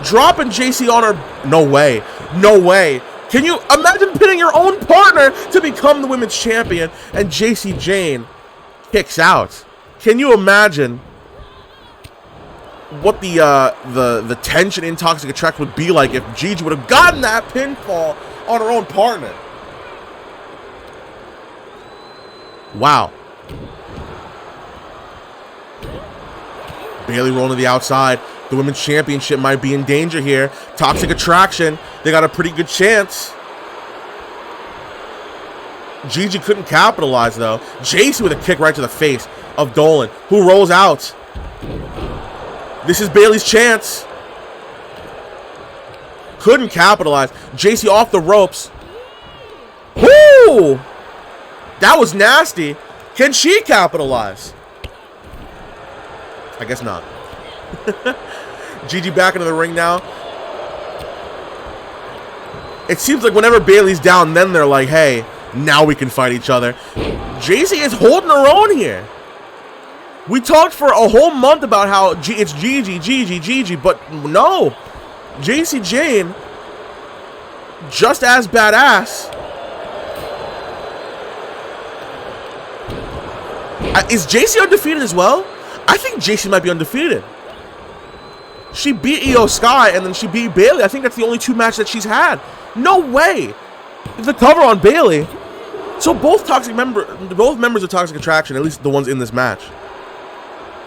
Dropping JC on her. No way. No way. Can you imagine pinning your own partner to become the Women's Champion and JC Jane kicks out? Can you imagine what the tension in Toxic Attraction would be like if Gigi would have gotten that pinfall on her own partner? Wow. Bayley rolling to the outside. The Women's Championship might be in danger here. Toxic Attraction, they got a pretty good chance. Gigi couldn't capitalize, though. JC with a kick right to the face of Dolan, who rolls out. This is Bayley's chance. Couldn't capitalize. JC off the ropes. Whoo! That was nasty. Can she capitalize? I guess not. Gigi back into the ring now. It seems like whenever Bayley's down, then they're like, hey, now we can fight each other. JC is holding her own here. We talked for a whole month about how it's Gigi, but no. JC Jane, just as badass. Is JC undefeated as well? I think JC might be undefeated. She beat Io Sky and then she beat Bayley. I think that's the only two matches that she's had. No way. The cover on Bayley. So both members of Toxic Attraction, at least the ones in this match,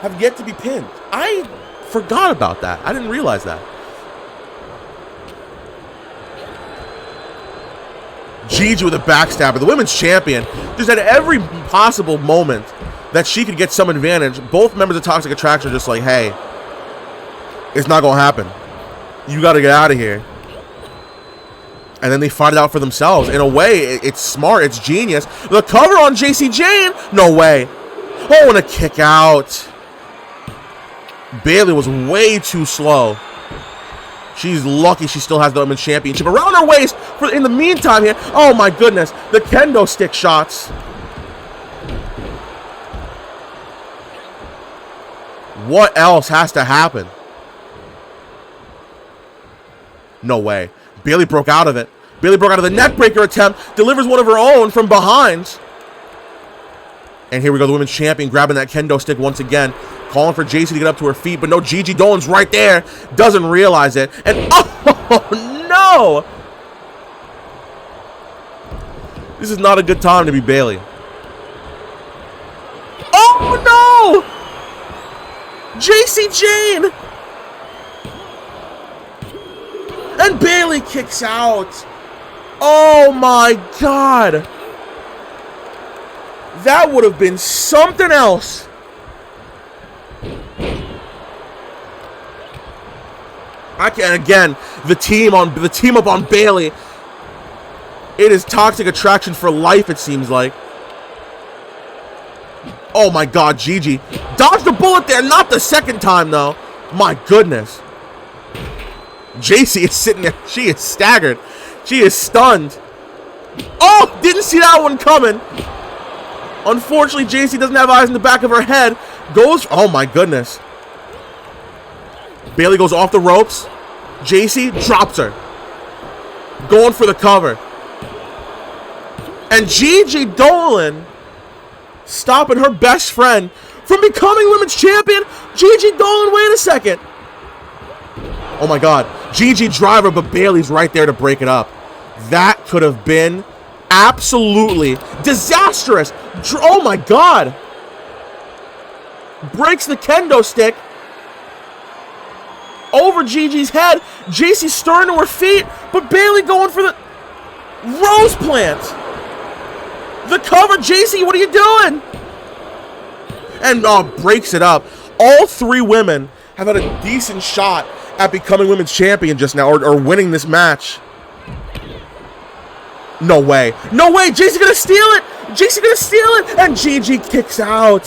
have yet to be pinned. I forgot about that. I didn't realize that. Gigi with a backstabber. The women's champion just had every possible moment that she could get some advantage. Both members of Toxic Attraction are just like, hey, it's not going to happen. You got to get out of here. And then they fight it out for themselves. In a way, it's smart. It's genius. The cover on JC Jane? No way. Oh, and a kick out. Bayley was way too slow. She's lucky she still has the Women's Championship around her waist in the meantime here. Oh, my goodness. The kendo stick shots. What else has to happen? No way. Bayley broke out of it. Bayley broke out of the neckbreaker attempt. Delivers one of her own from behind. And here we go. The Women's Champion grabbing that kendo stick once again. Calling for JC to get up to her feet. But no, Gigi Dolan's right there. Doesn't realize it. And oh, no. This is not a good time to be Bayley. Oh, no. JC Jane. And Bayley kicks out. Oh my God. That would have been something else. Again, the team up on Bayley. It is Toxic Attraction for life, it seems like. Oh my God, Gigi. Dodged the bullet there, not the second time though. My goodness. JC is sitting there. She is staggered. She is stunned. Oh, didn't see that one coming. Unfortunately, JC doesn't have eyes in the back of her head. Oh my goodness. Bayley goes off the ropes. JC drops her. Going for the cover. And Gigi Dolan stopping her best friend from becoming Women's Champion. Gigi Dolan, wait a second. Oh my God. Gigi driver, but Bayley's right there to break it up. That could have been absolutely disastrous. Oh my God. Breaks the kendo stick over Gigi's head. JC stirring to her feet, but Bayley going for the rose plant. The cover. JC, what are you doing? And breaks it up. All three women have had a decent shot at becoming Women's Champion just now, or winning this match. No way. No way. JC gonna steal it. JC gonna steal it. And Gigi kicks out.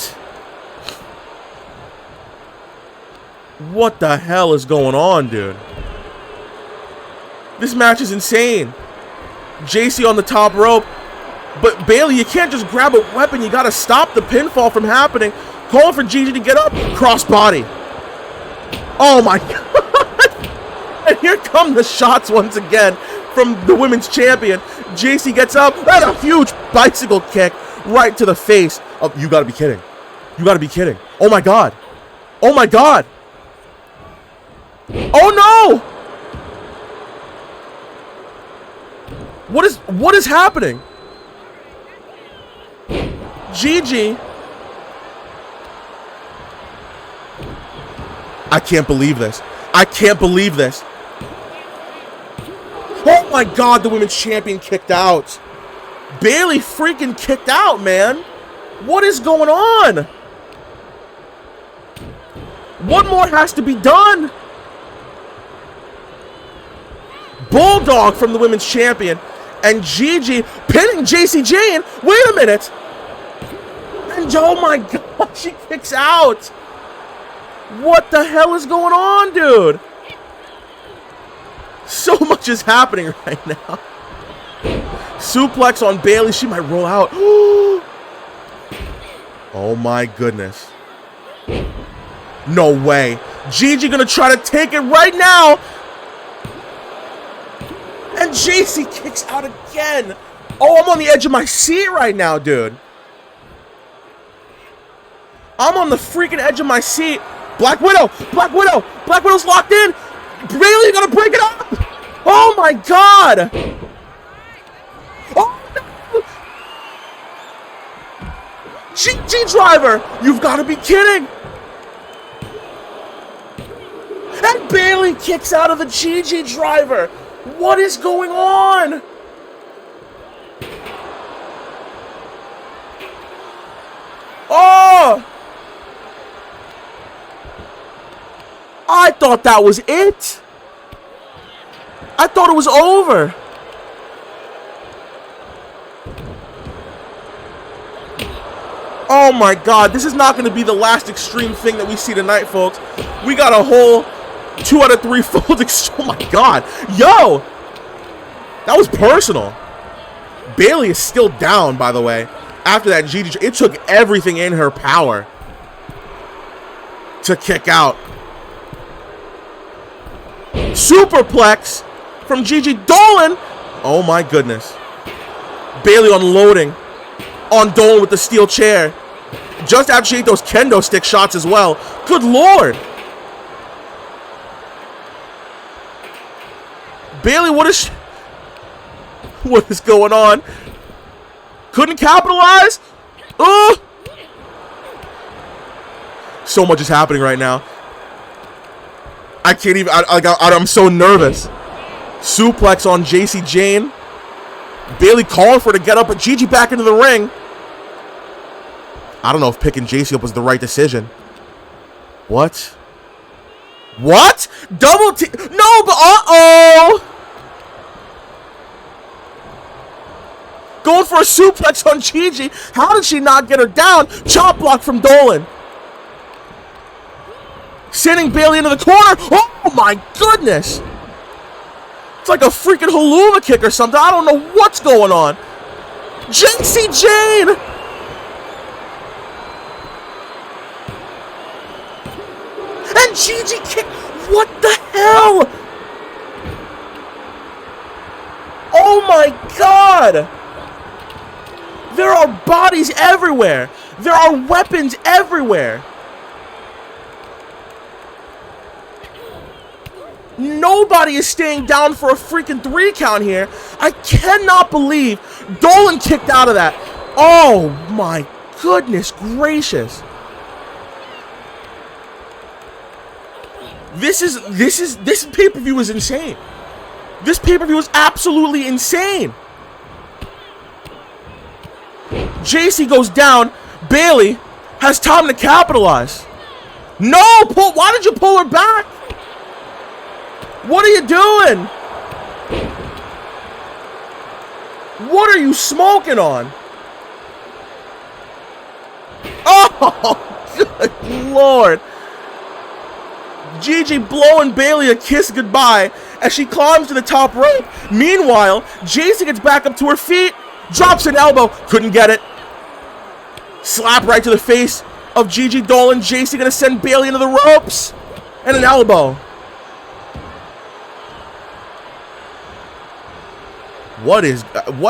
What the hell is going on, dude? This match is insane. JC on the top rope. But Bayley, you can't just grab a weapon. You gotta stop the pinfall from happening. Calling for Gigi to get up. Crossbody. Oh my God. And here come the shots once again from the Women's Champion. JC gets up, and a huge bicycle kick right to the face. Oh, you gotta be kidding. You gotta be kidding. Oh my God. Oh my God. Oh no! What is happening? Gigi. I can't believe this. I can't believe this. Oh my God, the Women's Champion kicked out. Bayley freaking kicked out, man. What is going on? What more has to be done? Bulldog from the Women's Champion. And Gigi pinning JC Jane. Wait a minute. And oh my God, she kicks out. What the hell is going on, dude? So much is happening right now. Suplex on Bayley. She might roll out. Oh my goodness. No way. Gigi gonna try to take it right now. And JC kicks out again. Oh, I'm on the edge of my seat right now, dude. I'm on the freaking edge of my seat. Black Widow. Black Widow. Black Widow's locked in. Bayley gonna break it up. Oh my God. Oh no. GG driver. You've got to be kidding. And Bayley kicks out of the GG driver. What is going on? Oh! I thought that was it. I thought it was over. Oh my God, this is not going to be the last extreme thing that we see tonight, folks. We got a whole 2 out of 3 fold extreme. Oh my God. Yo! That was personal. Bayley is still down, by the way. After that, Gigi, it took everything in her power to kick out. Superplex from Gigi Dolan. Oh my goodness. Bayley unloading on Dolan with the steel chair. Just after she ate those kendo stick shots as well. Good Lord. Bayley, what is going on? Couldn't capitalize? So much is happening right now. I can't even, I'm so nervous. Suplex on JC Jane. Bayley calling for her to get up, but Gigi back into the ring. I don't know if picking JC up was the right decision. What? What? Double T? No, but uh-oh. Going for a suplex on Gigi. How did she not get her down? Chop block from Dolan. Sending Bayley into the corner. Oh my goodness. It's like a freaking haluma kick or something. I don't know what's going on. JC Jane. And Gigi kick. What the hell? Oh my God. There are bodies everywhere. There are weapons everywhere. Nobody is staying down for a freaking 3 count here. I cannot believe Dolan kicked out of that. Oh my goodness gracious. This pay-per-view is insane. This pay-per-view is absolutely insane. JC goes down. Bayley has time to capitalize. No, why did you pull her back? What are you doing? What are you smoking on? Oh, good Lord. Gigi blowing Bayley a kiss goodbye as she climbs to the top rope. Meanwhile, JC gets back up to her feet, drops an elbow, couldn't get it. Slap right to the face of Gigi Dolan. JC gonna send Bayley into the ropes. And an elbow. What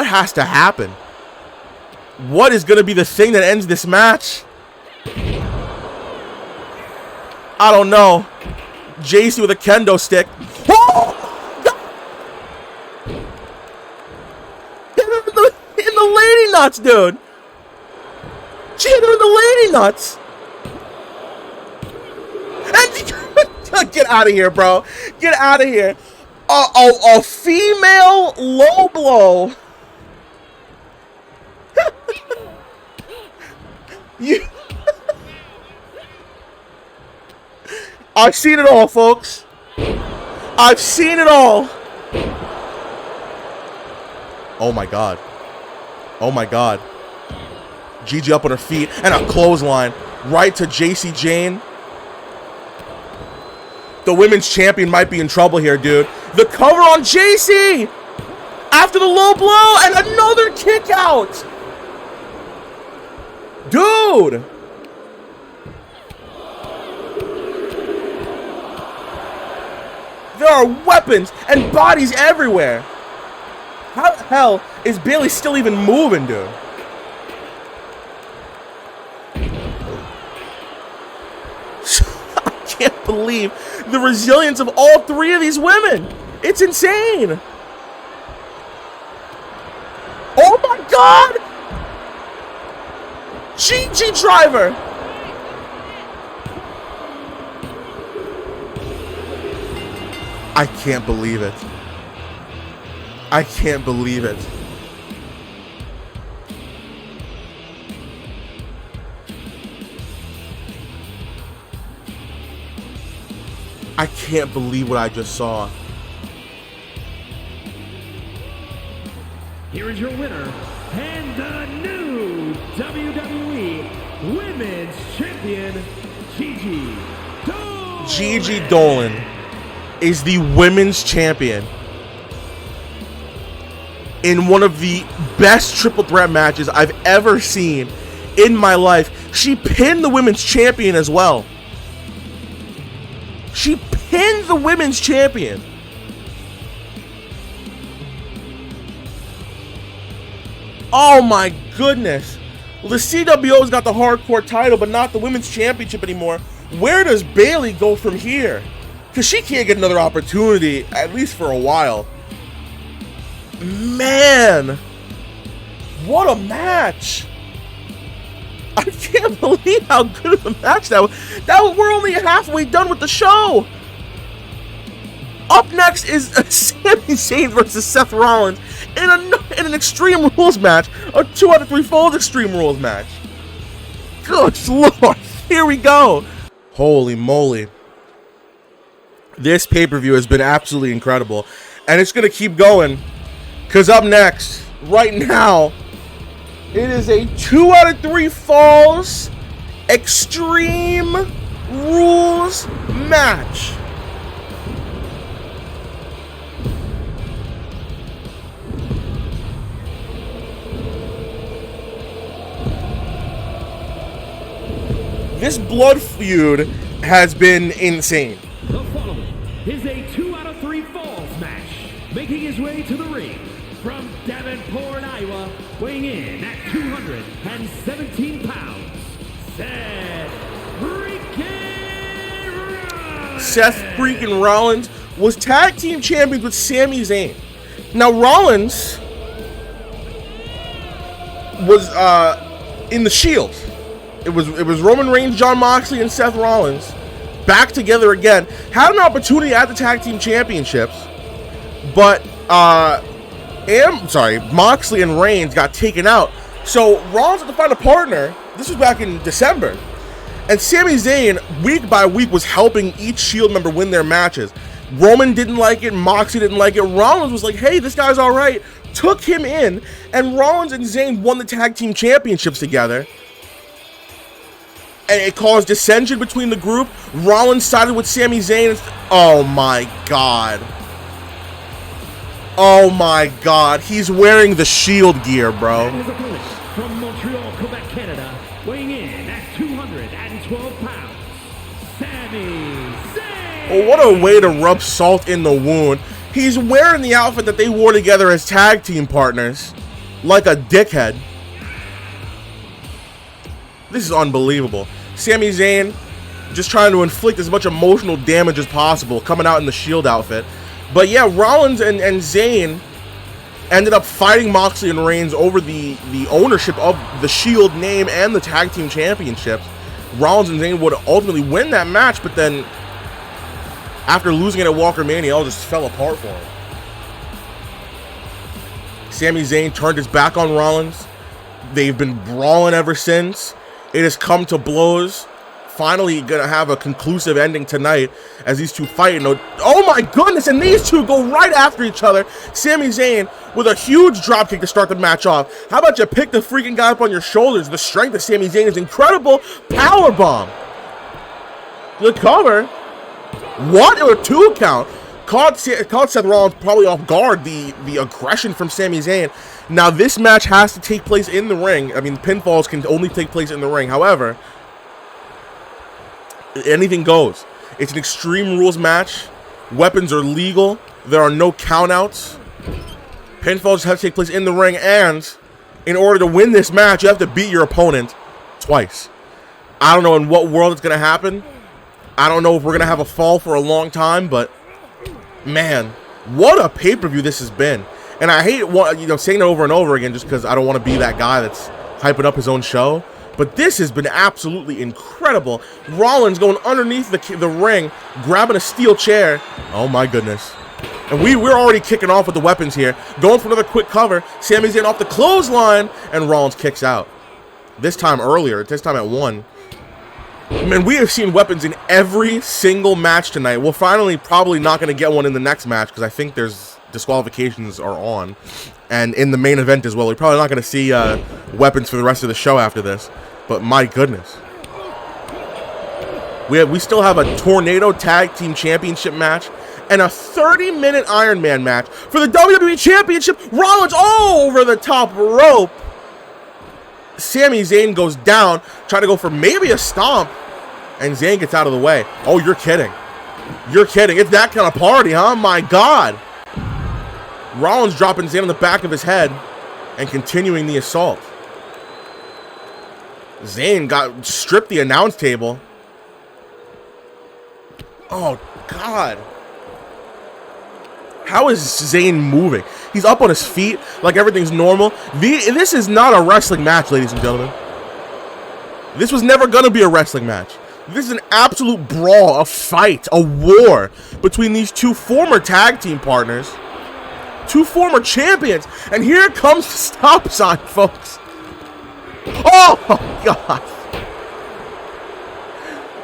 has to happen? What is gonna be the thing that ends this match? I don't know. JC with a kendo stick. Oh! In the lady nuts, dude. She hit her in the lady nuts. And get out of here, bro. Get out of here. A female low blow. I've seen it all, folks. I've seen it all. Oh my God. Oh my God. Gigi up on her feet and a clothesline right to JC Jane. The women's champion might be in trouble here, dude. The cover on JC after the low blow and another kick out. Dude. There are weapons and bodies everywhere. How the hell is Bayley still even moving, dude? I can't believe the resilience of all 3 of these women. It's insane. Oh my God! GG driver. I can't believe it. I can't believe it. I can't believe what I just saw. Here is your winner, and the new WWE Women's Champion, Gigi Dolan. Gigi Dolan is the women's champion in one of the best triple threat matches I've ever seen in my life. She pinned the women's champion as well. She pinned the women's champion. Oh my goodness. Well, the CWO's got the hardcore title, but not the women's championship anymore. Where does Bayley go from here? Because she can't get another opportunity, at least for a while. Man, what a match. I can't believe how good of a match that was. We're only halfway done with the show. Up next is Sami Zayn versus Seth Rollins in an Extreme Rules match, a 2 out of 3 Falls Extreme Rules match. Good Lord, here we go. Holy moly. This pay-per-view has been absolutely incredible, and it's going to keep going, because up next, right now, it is a 2 out of 3 Falls Extreme Rules match. This blood feud has been insane. The following is a 2 out of 3 Falls match. Making his way to the ring from Davenport, Iowa, weighing in at 217 pounds, Seth freaking Rollins was tag team champions with Sami Zayn. Now Rollins was in the Shield. It was Roman Reigns, Jon Moxley, and Seth Rollins back together again. Had an opportunity at the tag team championships, but Moxley and Reigns got taken out. So Rollins had to find a partner. This was back in December. And Sami Zayn, week by week, was helping each Shield member win their matches. Roman didn't like it. Moxley didn't like it. Rollins was like, hey, this guy's all right. Took him in, and Rollins and Zayn won the tag team championships together. And it caused dissension between the group. Rollins sided with Sami Zayn. Oh my God. Oh my God. He's wearing the Shield gear, bro. And his opponent from Montreal, Quebec, Canada, weighing in at 212 pounds, Sami Zayn. Well, what a way to rub salt in the wound. He's wearing the outfit that they wore together as tag team partners. Like a dickhead. This is unbelievable. Sami Zayn just trying to inflict as much emotional damage as possible, coming out in the Shield outfit. But yeah, Rollins and Zayn ended up fighting Moxley and Reigns over the ownership of the Shield name and the tag team championships. Rollins and Zayn would ultimately win that match, but then after losing it at Walker Mania, it all just fell apart for him. Sami Zayn turned his back on Rollins. They've been brawling ever since. It has come to blows. Finally gonna have a conclusive ending tonight as these two fight. Oh my goodness, and these two go right after each other. Sami Zayn with a huge dropkick to start the match off. How about you pick the freaking guy up on your shoulders? The strength of Sami Zayn is incredible. Powerbomb. The cover. What? It was a 2 count. Caught Seth Rollins probably off guard, the aggression from Sami Zayn. Now, this match has to take place in the ring. I mean, pinfalls can only take place in the ring. However, anything goes. It's an Extreme Rules match. Weapons are legal. There are no countouts. Pinfalls have to take place in the ring, and in order to win this match, you have to beat your opponent twice. I don't know in what world it's going to happen. I don't know if we're going to have a fall for a long time, but man, what a pay-per-view this has been. And I hate saying it over and over again just because I don't want to be that guy that's hyping up his own show. But this has been absolutely incredible. Rollins going underneath the ring, grabbing a steel chair. Oh my goodness. And we're already kicking off with the weapons here. Going for another quick cover. Sami Zayn off the clothesline, and Rollins kicks out. This time earlier, this time at 1. Man, we have seen weapons in every single match tonight. We're finally probably not going to get one in the next match because I think there's disqualifications are on. And in the main event as well. We're probably not going to see weapons for the rest of the show after this. But my goodness. We still have a Tornado Tag Team Championship match and a 30-minute Iron Man match for the WWE Championship. Rollins over the top rope. Sami Zayn goes down, trying to go for maybe a stomp. And Zayn gets out of the way. Oh, you're kidding. You're kidding. It's that kind of party, huh? My God. Rollins dropping Zayn on the back of his head and continuing the assault. Zayn got stripped the announce table. Oh, God. How is Zayn moving? He's up on his feet like everything's normal. This is not a wrestling match, ladies and gentlemen. This was never going to be a wrestling match. This is an absolute brawl, a fight, a war between these two former tag team partners, two former champions, and here comes the stop sign, folks. Oh, my God.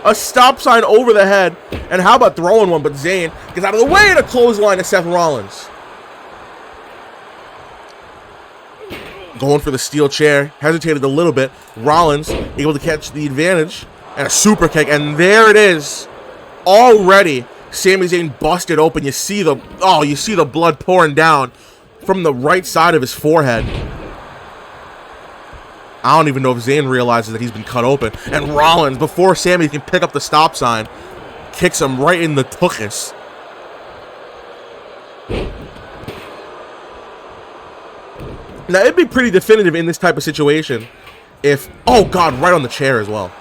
A stop sign over the head, and how about throwing one, but Zayn gets out of the way and a clothesline to Seth Rollins. Going for the steel chair, hesitated a little bit. Rollins able to catch the advantage. And a super kick, and there it is. Already, Sami Zayn busted open. You see the blood pouring down from the right side of his forehead. I don't even know if Zayn realizes that he's been cut open. And Rollins, before Sami can pick up the stop sign, kicks him right in the tuchus. Now, it'd be pretty definitive in this type of situation if... Oh, God, right on the chair as well.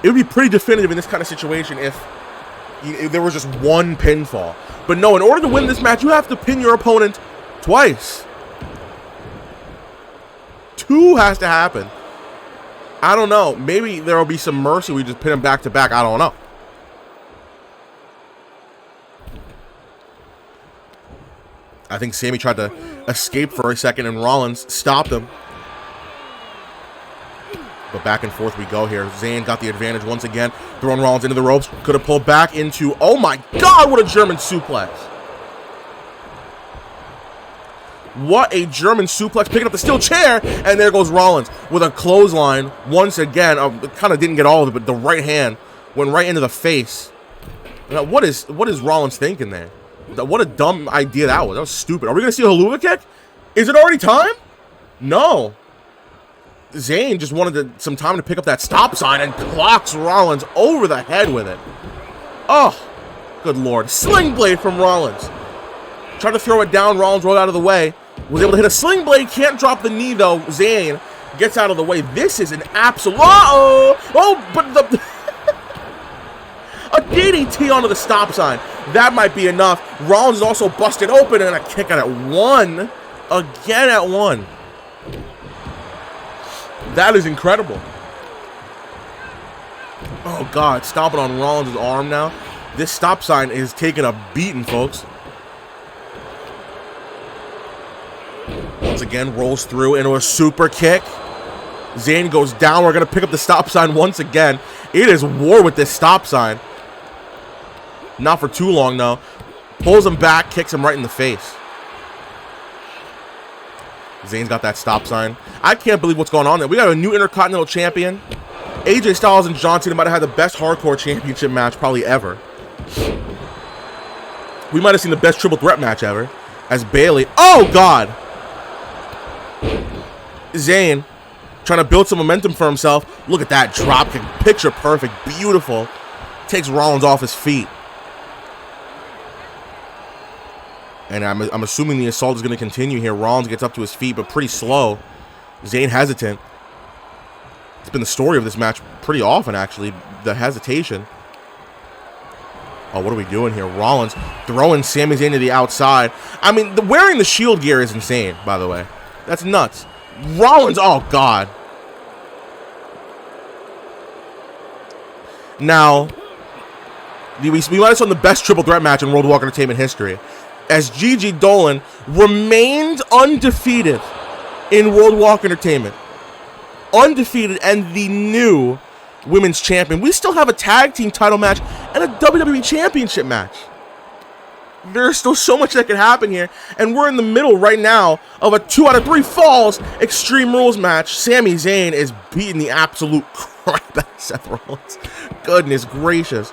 It would be pretty definitive in this kind of situation if there was just one pinfall. But no, in order to win this match, you have to pin your opponent twice. 2 has to happen. I don't know. Maybe there will be some mercy. We just pin him back to back. I don't know. I think Sami tried to escape for a second, and Rollins stopped him. But back and forth we go here. Zayn got the advantage once again. Throwing Rollins into the ropes. Could have pulled back into... Oh, my God, what a German suplex. What a German suplex. Picking up the steel chair. And there goes Rollins with a clothesline once again. Kind of didn't get all of it, but the right hand went right into the face. Now, what is Rollins thinking there? What a dumb idea that was. That was stupid. Are we going to see a Helluva Kick? Is it already time? No. Zayn just wanted some time to pick up that stop sign and clocks Rollins over the head with it. Oh, good Lord. Sling blade from Rollins. Tried to throw it down. Rollins rolled out of the way. Was able to hit a sling blade. Can't drop the knee, though. Zayn gets out of the way. This is an absolute... Oh, but the... A DDT onto the stop sign. That might be enough. Rollins is also busted open, and a kick out at 1. Again at 1. That is incredible. Oh, God. Stomping on Rollins' arm now. This stop sign is taking a beating, folks. Once again, rolls through into a super kick. Zayn goes down. We're going to pick up the stop sign once again. It is war with this stop sign. Not for too long, though. Pulls him back, kicks him right in the face. Zayn's got that stop sign. I can't believe what's going on there. We got a new Intercontinental Champion. AJ Styles and John Cena might have had the best hardcore championship match probably ever. We might have seen the best triple threat match ever. As Bayley... Oh, God! Zayn trying to build some momentum for himself. Look at that drop kick. Picture perfect. Beautiful. Takes Rollins off his feet. And I'm assuming the assault is going to continue here. Rollins gets up to his feet, but pretty slow. Zayn hesitant. It's been the story of this match pretty often, actually. The hesitation. Oh, what are we doing here? Rollins throwing Sami Zayn to the outside. I mean, wearing the Shield gear is insane, by the way. That's nuts. Rollins, oh, God. Now, we might have seen the best triple threat match in World Walk Entertainment history, as Gigi Dolan remained undefeated in World Walk Entertainment. Undefeated, and the new Women's Champion. We still have a tag team title match and a WWE Championship match. There's still so much that could happen here, and we're in the middle right now of a 2 out of 3 falls Extreme Rules match. Sami Zayn is beating the absolute crap out of Seth Rollins. Goodness gracious.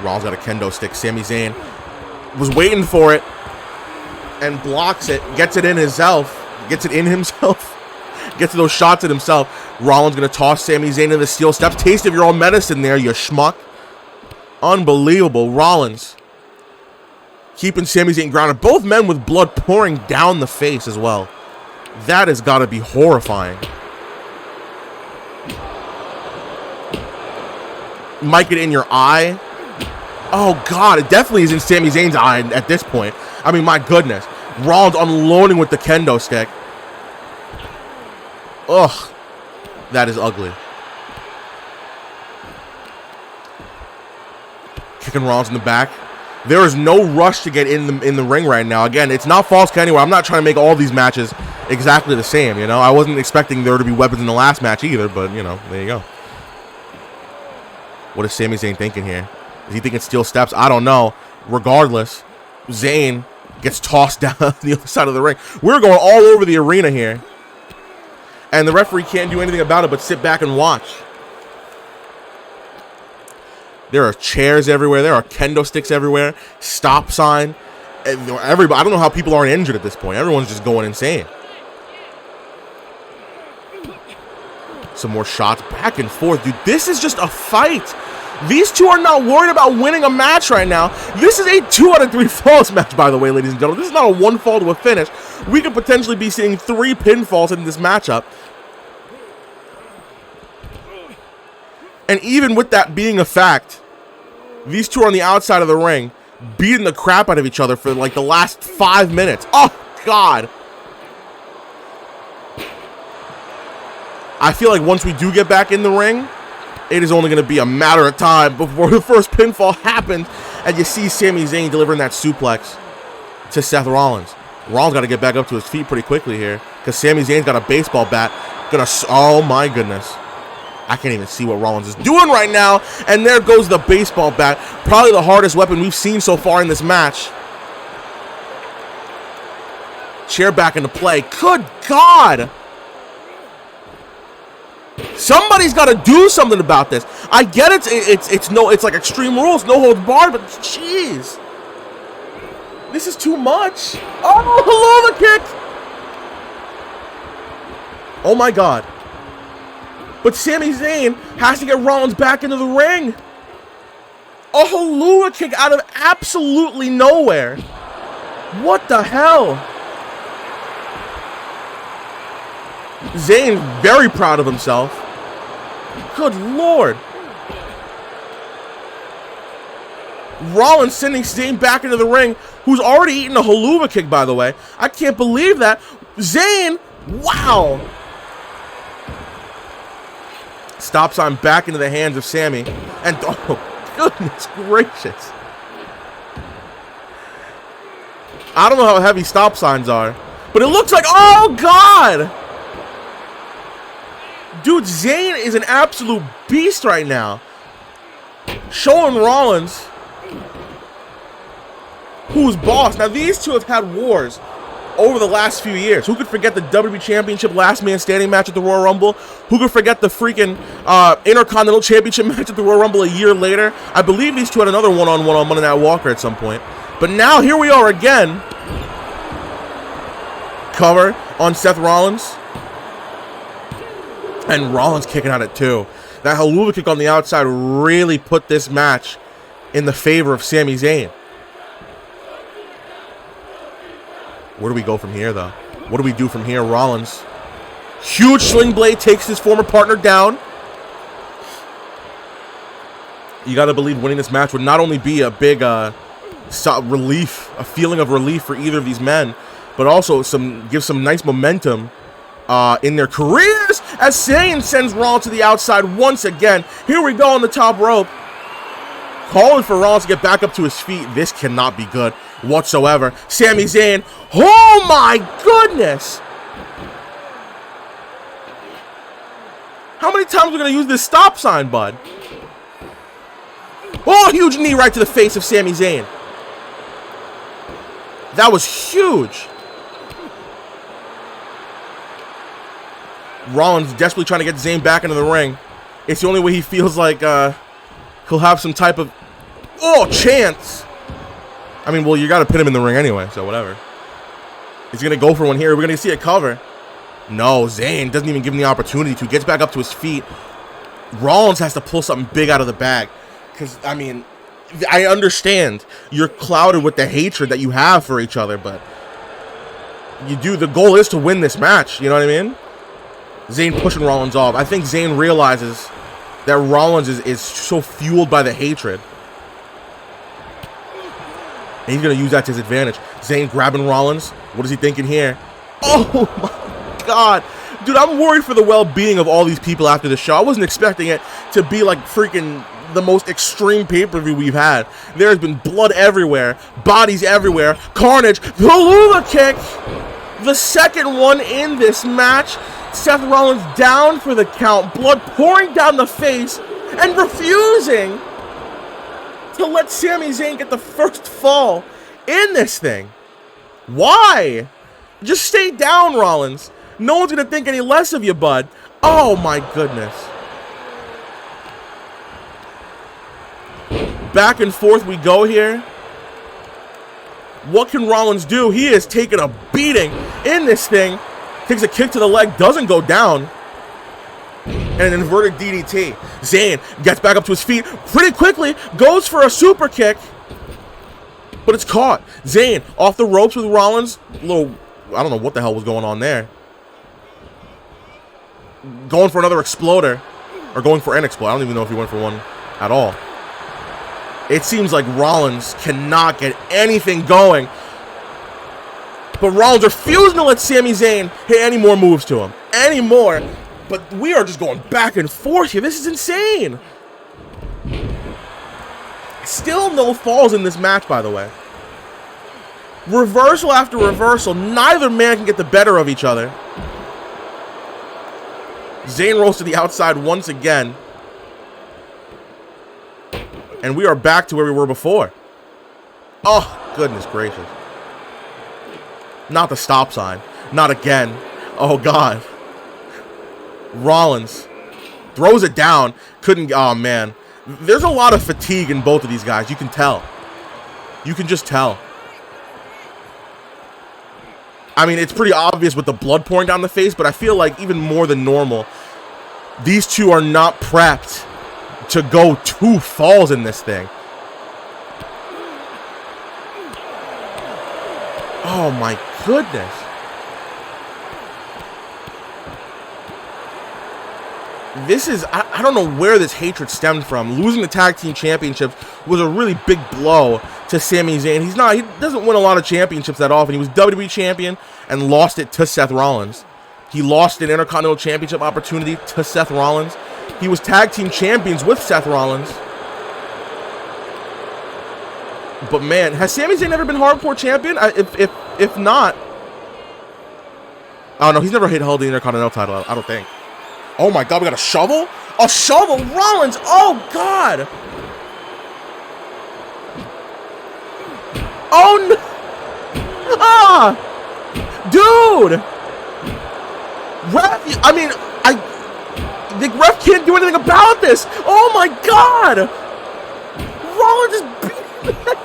Rollins got a kendo stick. Sami Zayn was waiting for it and blocks it, gets it in himself, gets to those shots at himself. Rollins gonna toss Sami Zayn into the steel steps. Taste of your own medicine there, you schmuck. Unbelievable. Rollins keeping Sami Zayn grounded. Both men with blood pouring down the face as well. That has got to be horrifying. Might get in your eye. Oh, God. It definitely is in Sami Zayn's eye at this point. I mean, my goodness. Rollins unloading with the kendo stick. Ugh. That is ugly. Kicking Rollins in the back. There is no rush to get in the ring right now. Again, it's not false count anywhere. I'm not trying to make all these matches exactly the same, you know. I wasn't expecting there to be weapons in the last match either, but, you know, there you go. What is Sami Zayn thinking here? Is he thinking steel steps? I don't know. Regardless, Zayn gets tossed down the other side of the ring. We're going all over the arena here. And the referee can't do anything about it but sit back and watch. There are chairs everywhere. There are kendo sticks everywhere. Stop sign. Everybody. I don't know how people aren't injured at this point. Everyone's just going insane. Some more shots back and forth. Dude, this is just a fight. These two are not worried about winning a match right now. This is a 2 out of 3 falls match, by the way, ladies and gentlemen. This is not a 1 fall to a finish. We could potentially be seeing 3 pinfalls in this matchup. And even with that being a fact, these two are on the outside of the ring, beating the crap out of each other for like the last 5 minutes. Oh, God. I feel like once we do get back in the ring, it is only going to be a matter of time before the first pinfall happens, and you see Sami Zayn delivering that suplex to Seth Rollins. Rollins got to get back up to his feet pretty quickly here, because Sami Zayn's got a baseball bat. Oh my goodness. I can't even see what Rollins is doing right now, and there goes the baseball bat. Probably the hardest weapon we've seen so far in this match. Chair back into play. Good God. Somebody's got to do something about this. I get it's like Extreme Rules, no holds barred, but jeez, this is too much. Oh, hello, the kick. Oh my God. But Sami Zayn has to get Rollins back into the ring. A Helluva kick out of absolutely nowhere. What the hell? Zayn very proud of himself. Good Lord. Rollins sending Zayn back into the ring, who's already eaten a Helluva kick, by the way. I can't believe that. Zayn, wow. Stop sign back into the hands of Sami. And, oh, goodness gracious. I don't know how heavy stop signs are, but it looks like, oh, God. Dude, Zayn is an absolute beast right now. Showing Rollins who's boss. Now, these two have had wars over the last few years. Who could forget the WWE Championship last man standing match at the Royal Rumble? Who could forget the freaking Intercontinental Championship match at the Royal Rumble a year later? I believe these two had another one-on-one on Monday Night Walker at some point. But now, here we are again. Cover on Seth Rollins. And Rollins kicking out at 2. That Helluva kick on the outside really put this match in the favor of Sami Zayn. Where do we go from here, though? What do we do from here? Rollins. Huge sling blade takes his former partner down. You got to believe winning this match would not only be a big relief, a feeling of relief for either of these men, but also give some nice momentum in their careers, as Zayn sends Rollins to the outside once again. Here we go on the top rope. Calling for Rollins to get back up to his feet. This cannot be good whatsoever. Sami Zayn. Oh my goodness. How many times are we going to use this stop sign, bud? Oh, huge knee right to the face of Sami Zayn. That was huge. Rollins desperately trying to get Zayn back into the ring. It's the only way he feels like he'll have some type of chance. I mean, well, you got to pin him in the ring anyway, so whatever. He's going to go for one here. We're going to see a cover. No, Zayn doesn't even give him the opportunity to. Gets back up to his feet. Rollins has to pull something big out of the bag. Because, I mean, I understand you're clouded with the hatred that you have for each other, but the goal is to win this match. You know what I mean? Zayn pushing Rollins off. I think Zayn realizes that Rollins is so fueled by the hatred. And he's going to use that to his advantage. Zayn grabbing Rollins. What is he thinking here? Oh, my God. Dude, I'm worried for the well-being of all these people after the show. I wasn't expecting it to be like freaking the most extreme pay-per-view we've had. There's been blood everywhere. Bodies everywhere. Carnage. The Lula kick. The second one in this match. Seth Rollins down for the count. Blood pouring down the face. And refusing to let Sami Zayn get the first fall in this thing. Why? Just stay down, Rollins. No one's going to think any less of you, bud. Oh, my goodness. Back and forth we go here. What can Rollins do? He is taking a beating in this thing. Takes a kick to the leg. Doesn't go down. And an inverted DDT. Zayn gets back up to his feet pretty quickly. Goes for a super kick. But it's caught. Zayn off the ropes with Rollins. I don't know what the hell was going on there. Going for another exploder. Or going for an exploder. I don't even know if he went for one at all. It seems like Rollins cannot get anything going. But Rollins refusing to let Sami Zayn hit any more moves to him. Any more. But we are just going back and forth here. This is insane. Still no falls in this match, by the way. Reversal after reversal. Neither man can get the better of each other. Zayn rolls to the outside once again. And we are back to where we were before. Oh, goodness gracious. Not the stop sign. Not again. Oh, God. Rollins throws it down. Couldn't. Oh, man. There's a lot of fatigue in both of these guys. You can tell. You can just tell. I mean, it's pretty obvious with the blood pouring down the face, but I feel like even more than normal, these two are not prepped to go 2 falls in this thing. Oh my goodness. This is, I don't know where this hatred stemmed from. Losing the tag team championships was a really big blow to Sami Zayn. He doesn't win a lot of championships that often. He was WWE champion and lost it to Seth Rollins. He lost an Intercontinental Championship opportunity to Seth Rollins. He was tag team champions with Seth Rollins. But man, has Sami Zayn ever been hardcore champion? If not, oh no, he's never held the Intercontinental title. I don't think. Oh my God, we got a shovel? A shovel, Rollins! Oh God! Oh no! Ah! Dude! Ref, I mean, the ref can't do anything about this. Oh my God! Rollins is beating.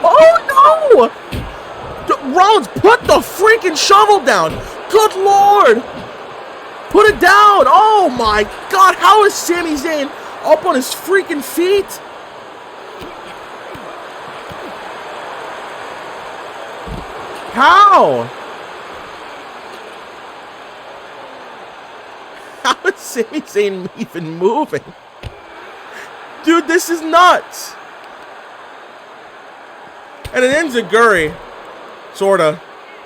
Oh no! Rollins, put the freaking shovel down. Good Lord! Put it down. Oh my God! How is Sami Zayn up on his freaking feet? How? How is Sami Zayn even moving? Dude, this is nuts. And an enziguri, sorta,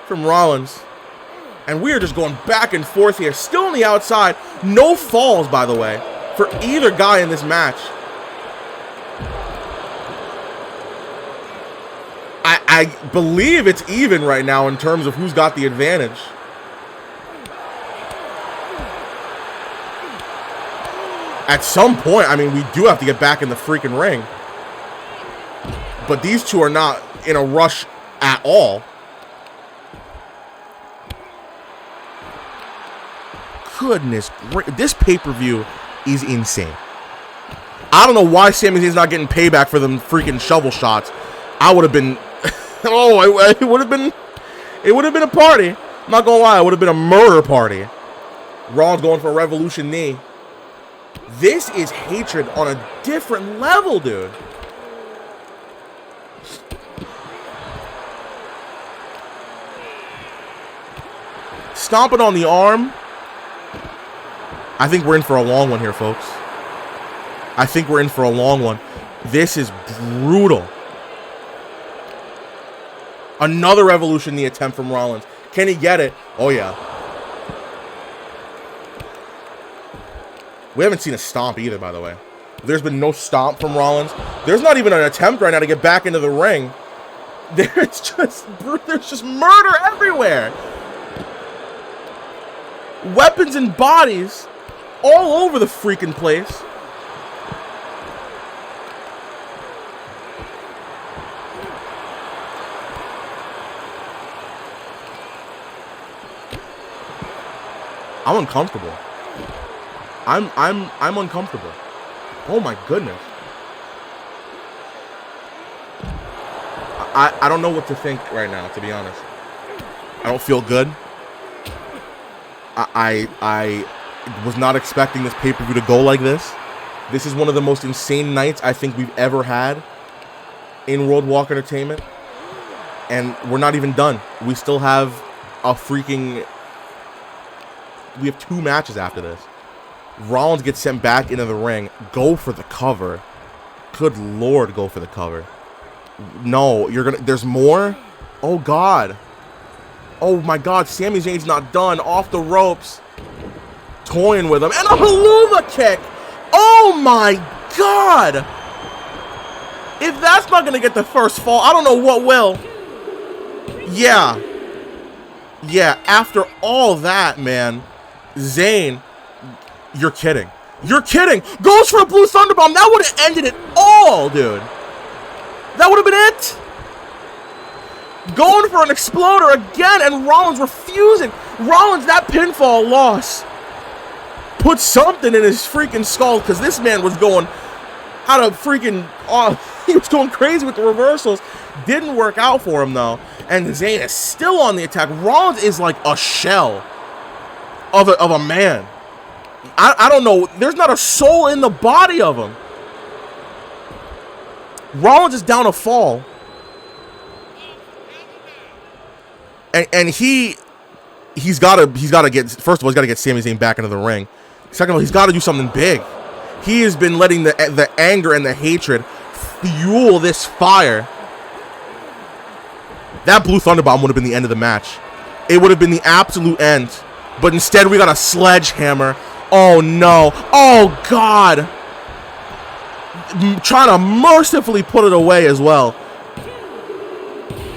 from Rollins. And we are just going back and forth here. Still on the outside. No falls, by the way, for either guy in this match. I believe it's even right now in terms of who's got the advantage. At some point, I mean, we do have to get back in the freaking ring. But these two are not in a rush at all. Goodness, this pay-per-view is insane. I don't know why Sami Zayn's not getting payback for them freaking shovel shots. I would have been, it would have been a party. I'm not gonna lie, it would have been a murder party. Rollins going for a Revolution knee. This is hatred on a different level, dude. Stomping on the arm. I think we're in for a long one here, folks. I think we're in for a long one. This is brutal. Another Revolution knee attempt from Rollins. Can he get it? Oh, yeah. We haven't seen a stomp either, by the way. There's been no stomp from Rollins. There's not even an attempt right now to get back into the ring. There's just murder everywhere. Weapons and bodies all over the freaking place. I'm uncomfortable. I'm uncomfortable. Oh my goodness. I don't know what to think right now, to be honest. I don't feel good. I was not expecting this pay-per-view to go like this. This is one of the most insane nights I think we've ever had in World Walk Entertainment. And we're not even done. We still have a freaking... We have 2 matches after this. Rollins gets sent back into the ring. Go for the cover. Good Lord, go for the cover. No, you're gonna... There's more? Oh, God. Oh, my God. Sami Zayn's not done. Off the ropes. Toying with him. And a haluva kick. Oh, my God. If that's not gonna get the first fall, I don't know what will. Yeah. Yeah, after all that, man. Zayn, you're kidding. You're kidding. Goes for a blue thunderbomb. That would have ended it all, dude. That would have been it. Going for an exploder again, and Rollins refusing. Rollins, that pinfall loss put something in his freaking skull, because this man was going out of freaking... he was going crazy with the reversals. Didn't work out for him, though. And Zayn is still on the attack. Rollins is like a shell of a man. I don't know. There's not a soul in the body of him. Rollins is down a fall. And he's got to get, first of all, he's got to get Sami Zayn back into the ring. Second of all, he's got to do something big. He has been letting the anger and the hatred fuel this fire. That blue thunderbomb would have been the end of the match. It would have been the absolute end. But instead, we got a sledgehammer. Oh, no. Oh, God. Trying to mercifully put it away as well.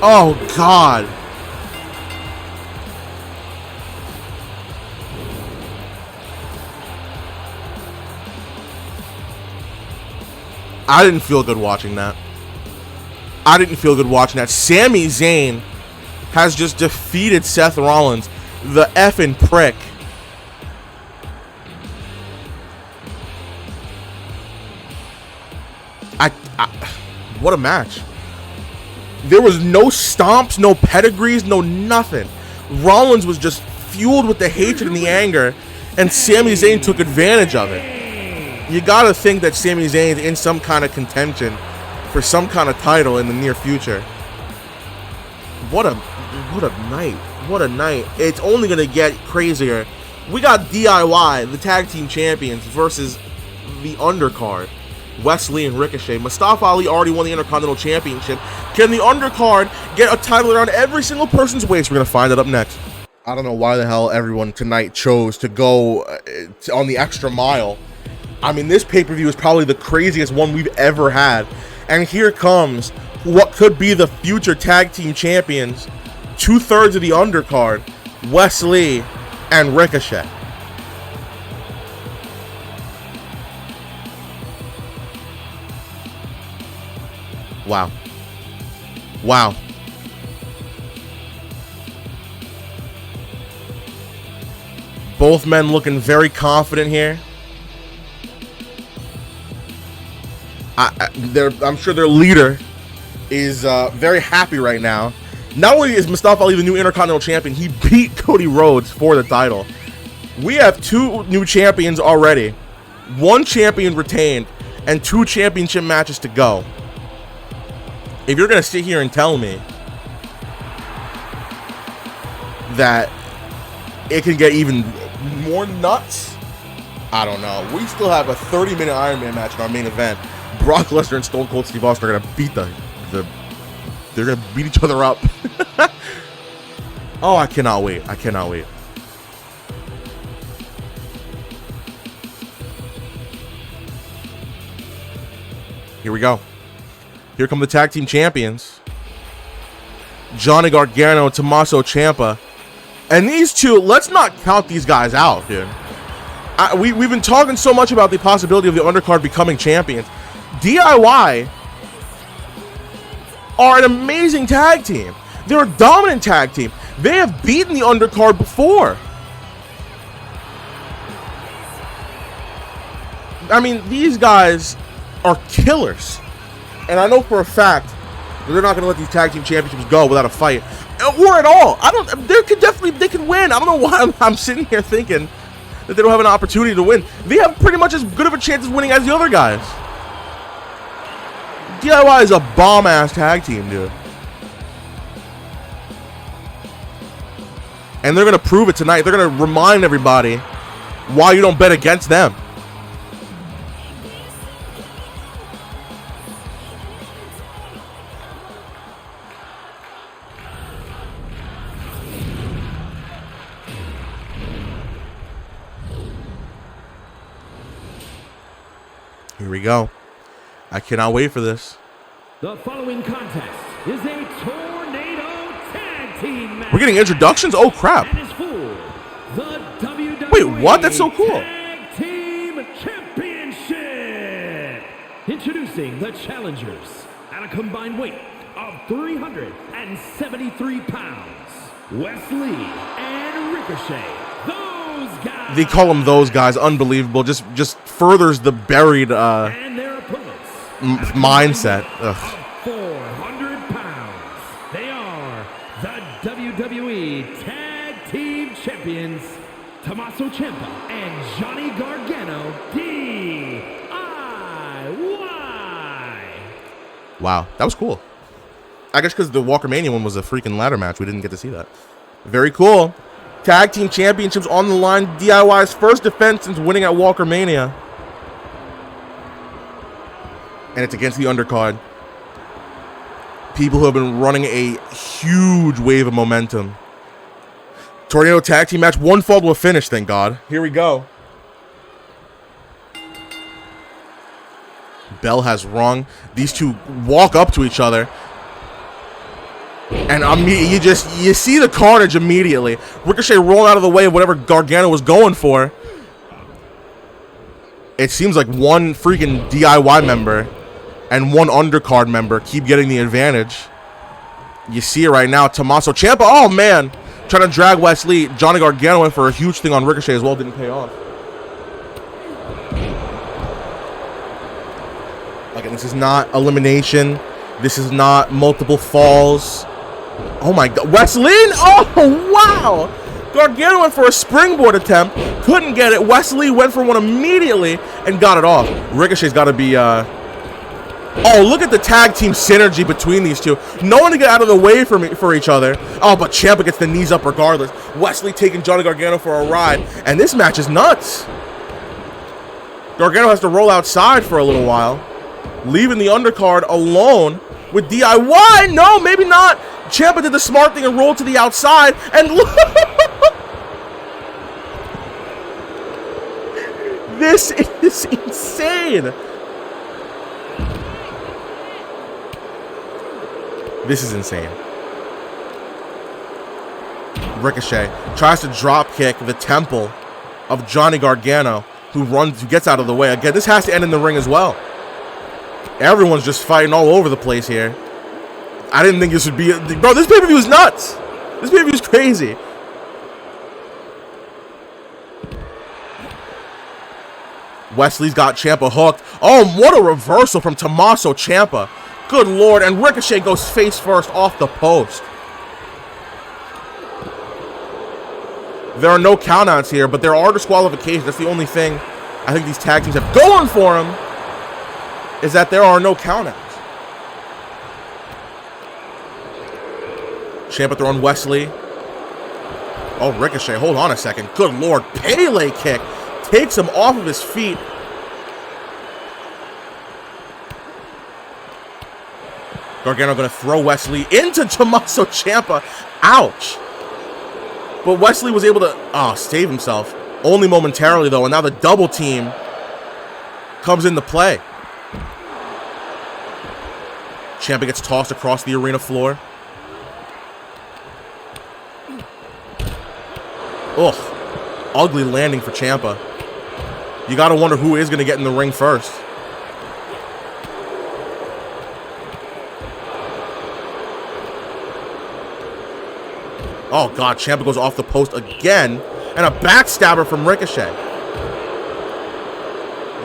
Oh, God. I didn't feel good watching that. I didn't feel good watching that. Sami Zayn has just defeated Seth Rollins, the effing prick. What a match. There was no stomps, no pedigrees, no nothing. Rollins was just fueled with the hatred and the anger, and Sami Zayn took advantage of it. You gotta think that Sami Zayn's in some kind of contention for some kind of title in the near future. What a night. What a night. It's only gonna get crazier. We got DIY, the tag team champions, versus the undercard. Wesley and Ricochet. Mustafa Ali already won the Intercontinental Championship. Can the undercard get a title around every single person's waist? We're gonna find it up next. I don't know why the hell everyone tonight chose to go on the extra mile. I mean, this pay-per-view is probably the craziest one we've ever had. And here comes what could be the future tag team champions. 2/3 of the undercard, Wesley and Ricochet. Wow. Wow. Both men looking very confident here. I'm sure their leader is very happy right now. Not only is Mustafa Ali the new Intercontinental Champion, he beat Cody Rhodes for the title. We have 2 new champions already. 1 champion retained and 2 championship matches to go. If you're going to sit here and tell me that it can get even more nuts, I don't know. We still have a 30-minute Iron Man match in our main event. Brock Lesnar and Stone Cold Steve Austin are going to beat they're going to beat each other up. Oh, I cannot wait. I cannot wait. Here we go. Here come the tag team champions. Johnny Gargano and Tommaso Ciampa. And these two, let's not count these guys out, dude. We've been talking so much about the possibility of the undercard becoming champions. DIY are an amazing tag team. They're a dominant tag team. They have beaten the undercard before. I mean, these guys are killers. And I know for a fact that they're not going to let these tag team championships go without a fight. Or at all. They could win. I don't know why I'm sitting here thinking that they don't have an opportunity to win. They have pretty much as good of a chance of winning as the other guys. DIY is a bomb-ass tag team, dude. And they're going to prove it tonight. They're going to remind everybody why you don't bet against them. Here we go. I cannot wait for this. The following contest is a tornado tag team match. We're getting introductions? Oh, crap. And is for the WWE Wait, what? That's so cool. Tag Team Championship. Introducing the challengers at a combined weight of 373 pounds. Wesley and Ricochet. Those guys. They call them those guys. Unbelievable. Just furthers the buried and their opponents mindset. Ugh. 400 pounds. They are the WWE Tag Team Champions, Tommaso Ciampa and Johnny Gargano, DIY. Wow, that was cool. I guess because the Walker Mania one was a freaking ladder match, we didn't get to see that. Very cool. Tag Team Championships on the line. DIY's first defense since winning at Walker Mania. And it's against the undercard. People who have been running a huge wave of momentum. Tornado tag team match. 1 fall to a finish, thank God. Here we go. Bell has rung. These two walk up to each other. And you see the carnage immediately. Ricochet roll out of the way of whatever Gargano was going for. It seems like one freaking DIY member and one undercard member keep getting the advantage. You see it right now. Tommaso Ciampa, oh man, trying to drag Wesley. Johnny Gargano went for a huge thing on Ricochet as well. Didn't pay off. Again, this is not elimination. This is not multiple falls. Oh my God, Wesley! Oh wow! Gargano went for a springboard attempt, couldn't get it. Wesley went for one immediately and got it off. Ricochet's got to be. Oh, look at the tag team synergy between these two. No one to get out of the way for each other. Oh, but Ciampa gets the knees up regardless. Wesley taking Johnny Gargano for a ride, and this match is nuts. Gargano has to roll outside for a little while, leaving the undercard alone with DIY. No, maybe not. Ciampa did the smart thing and rolled to the outside, and look. This is insane. This is insane. Ricochet tries to drop kick the temple of Johnny Gargano, who gets out of the way. Again, this has to end in the ring as well. Everyone's just fighting all over the place here. I didn't think this would be... Bro, this pay-per-view is nuts. This pay-per-view is crazy. Wesley's got Ciampa hooked. Oh, what a reversal from Tommaso Ciampa. Good Lord. And Ricochet goes face first off the post. There are no countouts here, but there are disqualifications. That's the only thing I think these tag teams have going for them, is that there are no countouts. Ciampa throwing Wesley. Oh, Ricochet. Hold on a second. Good Lord. Pele kick. Takes him off of his feet. Gargano going to throw Wesley into Tommaso Ciampa. Ouch. But Wesley was able to save himself. Only momentarily, though. And now the double team comes into play. Ciampa gets tossed across the arena floor. Ugh. Ugly landing for Ciampa. You got to wonder who is going to get in the ring first. Oh, God. Ciampa goes off the post again. And a backstabber from Ricochet.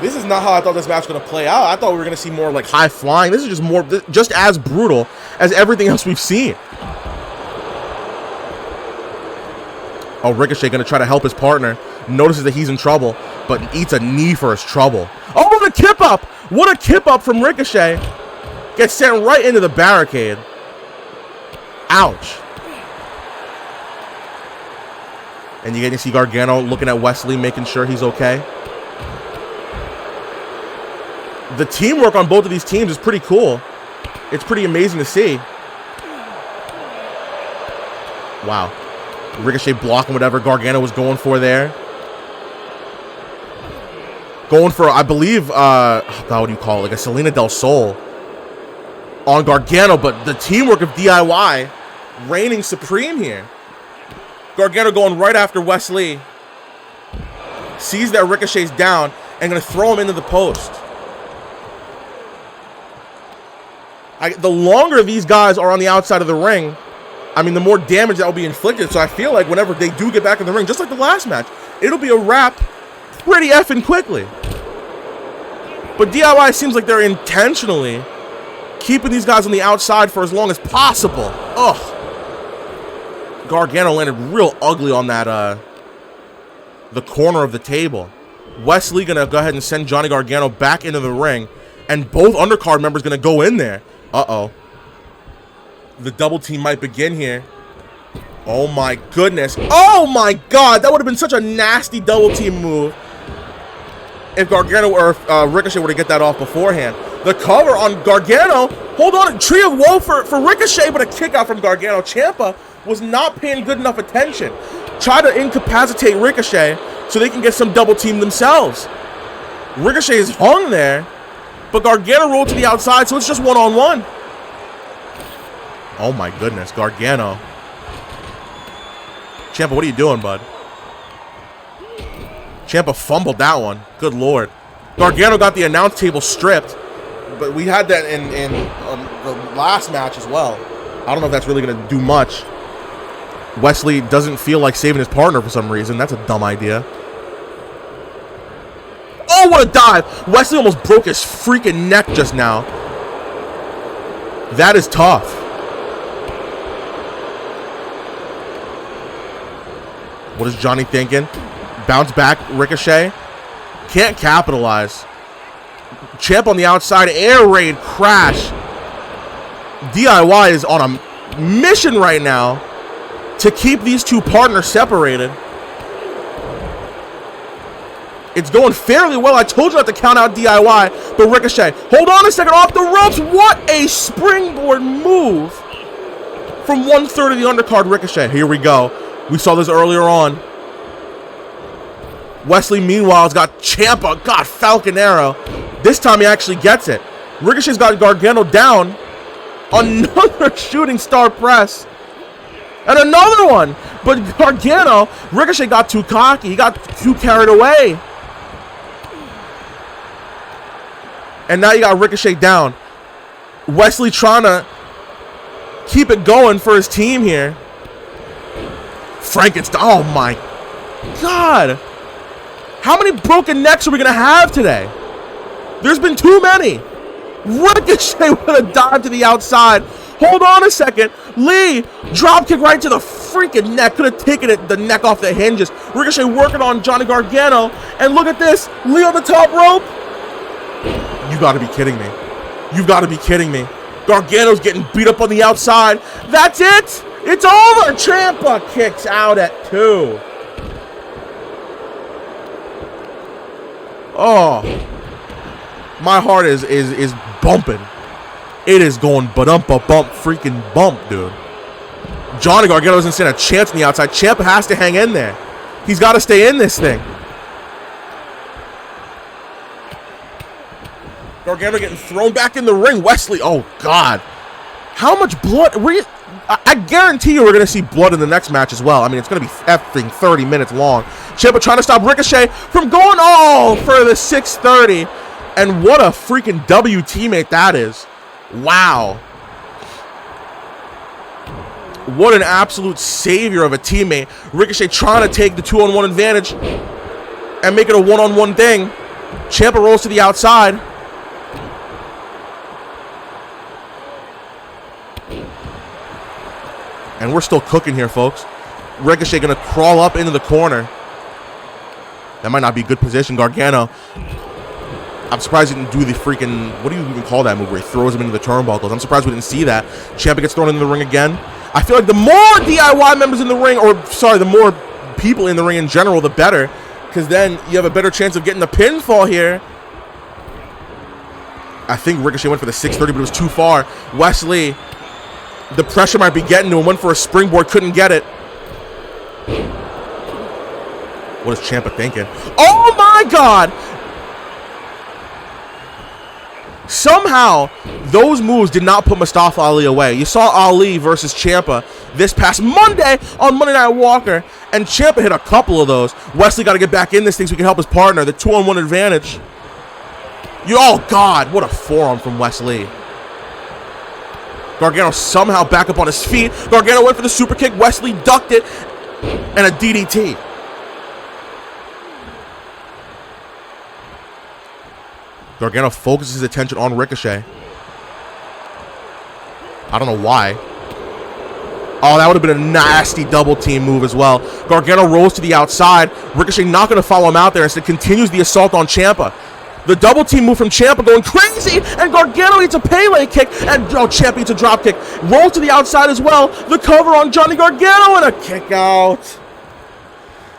This is not how I thought this match was going to play out. I thought we were going to see more like high flying. This is just as brutal as everything else we've seen. Oh, Ricochet going to try to help his partner. Notices that he's in trouble, but eats a knee for his trouble. Oh, what a kip up! What a kip up from Ricochet. Gets sent right into the barricade. Ouch. And you get to see Gargano looking at Wesley, making sure he's okay. The teamwork on both of these teams is pretty cool. It's pretty amazing to see. Wow. Ricochet blocking whatever Gargano was going for there. Going for, I believe, God, what do you call it? Like a Selena del Sol on Gargano, but the teamwork of DIY reigning supreme here. Gargano going right after Wesley. Sees that Ricochet's down and going to throw him into the post. The longer these guys are on the outside of the ring, I mean, the more damage that will be inflicted. So I feel like whenever they do get back in the ring, just like the last match, it'll be a wrap pretty effing quickly. But DIY seems like they're intentionally keeping these guys on the outside for as long as possible. Ugh. Gargano landed real ugly on that, the corner of the table. Wesley gonna go ahead and send Johnny Gargano back into the ring, and both undercard members gonna go in there. Uh-oh. The double team might begin here. Oh my goodness. Oh my God, that would have been such a nasty double team move if Gargano or if, Ricochet were to get that off beforehand. The cover on Gargano. Hold on, Tree of Woe for Ricochet, but a kick out from Gargano. Ciampa was not paying good enough attention. Try to incapacitate Ricochet so they can get some double team themselves. Ricochet is hung there, but Gargano rolled to the outside, so it's just one-on-one. Oh my goodness, Gargano. Ciampa, what are you doing, bud? Ciampa fumbled that one. Good Lord. Gargano got the announce table stripped, but we had that in the last match as well. I don't know if that's really going to do much. Wesley doesn't feel like saving his partner for some reason. That's a dumb idea. Oh, what a dive! Wesley almost broke his freaking neck just now. That is tough. What is Johnny thinking? Bounce back, Ricochet. Can't capitalize. Ciampa on the outside, air raid, crash. DIY is on a mission right now to keep these two partners separated. It's going fairly well. I told you not to count out DIY, but Ricochet. Hold on a second, off the ropes. What a springboard move from 1/3 of the undercard Ricochet. Here we go. We saw this earlier on. Wesley, meanwhile, has got Ciampa. God, Falcon Arrow. This time he actually gets it. Ricochet's got Gargano down. Another shooting star press. And another one. But Gargano, Ricochet got too cocky. He got too carried away. And now you got Ricochet down. Wesley trying to keep it going for his team here. Frankenstein. Oh my God. How many broken necks are we going to have today? There's been too many. Ricochet with a dive to the outside. Hold on a second. Lee, drop kick right to the freaking neck. Could have taken the neck off the hinges. Ricochet working on Johnny Gargano. And look at this. Lee on the top rope. You got to be kidding me. You've got to be kidding me. Gargano's getting beat up on the outside. That's it. It's over. Ciampa kicks out at 2. Oh. My heart is bumping. It is going ba-dump-a-bump freaking bump, dude. Johnny Gargano doesn't stand a chance on the outside. Ciampa has to hang in there. He's got to stay in this thing. Gargano getting thrown back in the ring. Wesley, oh God. How much blood? I guarantee you we're going to see blood in the next match as well. I mean, it's going to be effing 30 minutes long. Ciampa trying to stop Ricochet from going all for the 630. And what a freaking W teammate that is. Wow. What an absolute savior of a teammate. Ricochet trying to take the 2-on-1 advantage and make it a 1-on-1 thing. Ciampa rolls to the outside. And we're still cooking here, folks. Ricochet going to crawl up into the corner. That might not be a good position. Gargano. I'm surprised he didn't do the freaking, what do you even call that move where he throws him into the turnbuckles? I'm surprised we didn't see that. Ciampa gets thrown into the ring again. I feel like the more DIY members in the ring, or sorry, the more people in the ring in general, the better. Because then you have a better chance of getting the pinfall here. I think Ricochet went for the 630, but it was too far. Wesley, the pressure might be getting to him. Went for a springboard, couldn't get it. What is Ciampa thinking? Oh my God! Somehow, those moves did not put Mustafa Ali away. You saw Ali versus Ciampa this past Monday on Monday Night Walker, and Ciampa hit a couple of those. Wesley got to get back in this thing so he can help his partner. The 2-on-1 advantage. Oh, God. What a forearm from Wesley. Gargano somehow back up on his feet. Gargano went for the super kick. Wesley ducked it. And a DDT. Gargano focuses his attention on Ricochet. I don't know why. Oh, that would have been a nasty double team move as well. Gargano rolls to the outside. Ricochet not going to follow him out there. Instead continues the assault on Ciampa. The double team move from Ciampa going crazy. And Gargano eats a Pele kick. And Ciampa eats a drop kick. Rolls to the outside as well. The cover on Johnny Gargano and a kick out.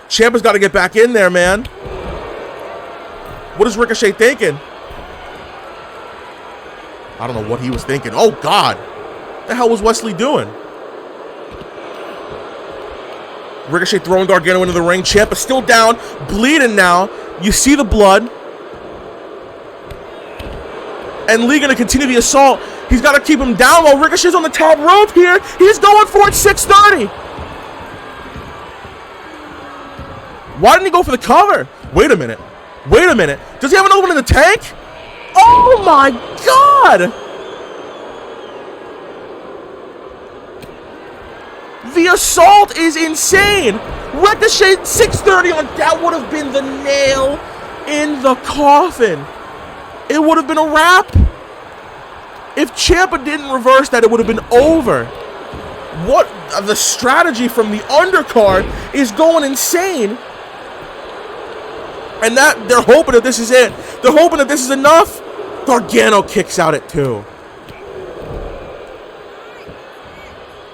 Ciampa's got to get back in there, man. What is Ricochet thinking? I don't know what he was thinking. Oh, God. What the hell was Wesley doing? Ricochet throwing Gargano into the ring. Ciampa still down. Bleeding now. You see the blood. And Lee going to continue the assault. He's got to keep him down while Ricochet's on the top rope here. He's going for it. 630. Why didn't he go for the cover? Wait a minute. Wait a minute. Does he have another one in the tank? Oh my God! The assault is insane! Ricochet 630 on that would have been the nail in the coffin. It would have been a wrap. If Ciampa didn't reverse that, it would have been over. What the strategy from the undercard is going insane. And that they're hoping that this is it. They're hoping that this is enough. Gargano kicks out at 2.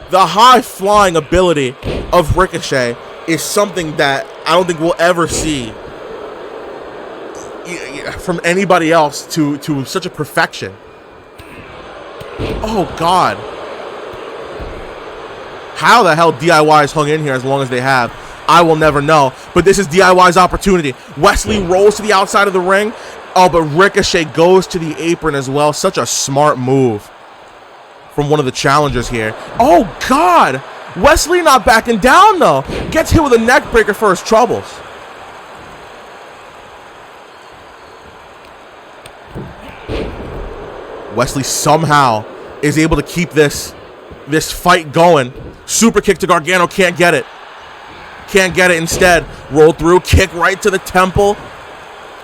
The high-flying ability of Ricochet is something that I don't think we'll ever see from anybody else to such a perfection. Oh, God. How the hell DIY has hung in here as long as they have, I will never know. But this is DIY's opportunity. Wesley rolls to the outside of the ring. Oh, but Ricochet goes to the apron as well. Such a smart move from one of the challengers here. Oh, God. Wesley not backing down, though. Gets hit with a neck breaker for his troubles. Wesley somehow is able to keep this fight going. Super kick to Gargano, can't get it. Can't get it instead. Roll through, kick right to the temple.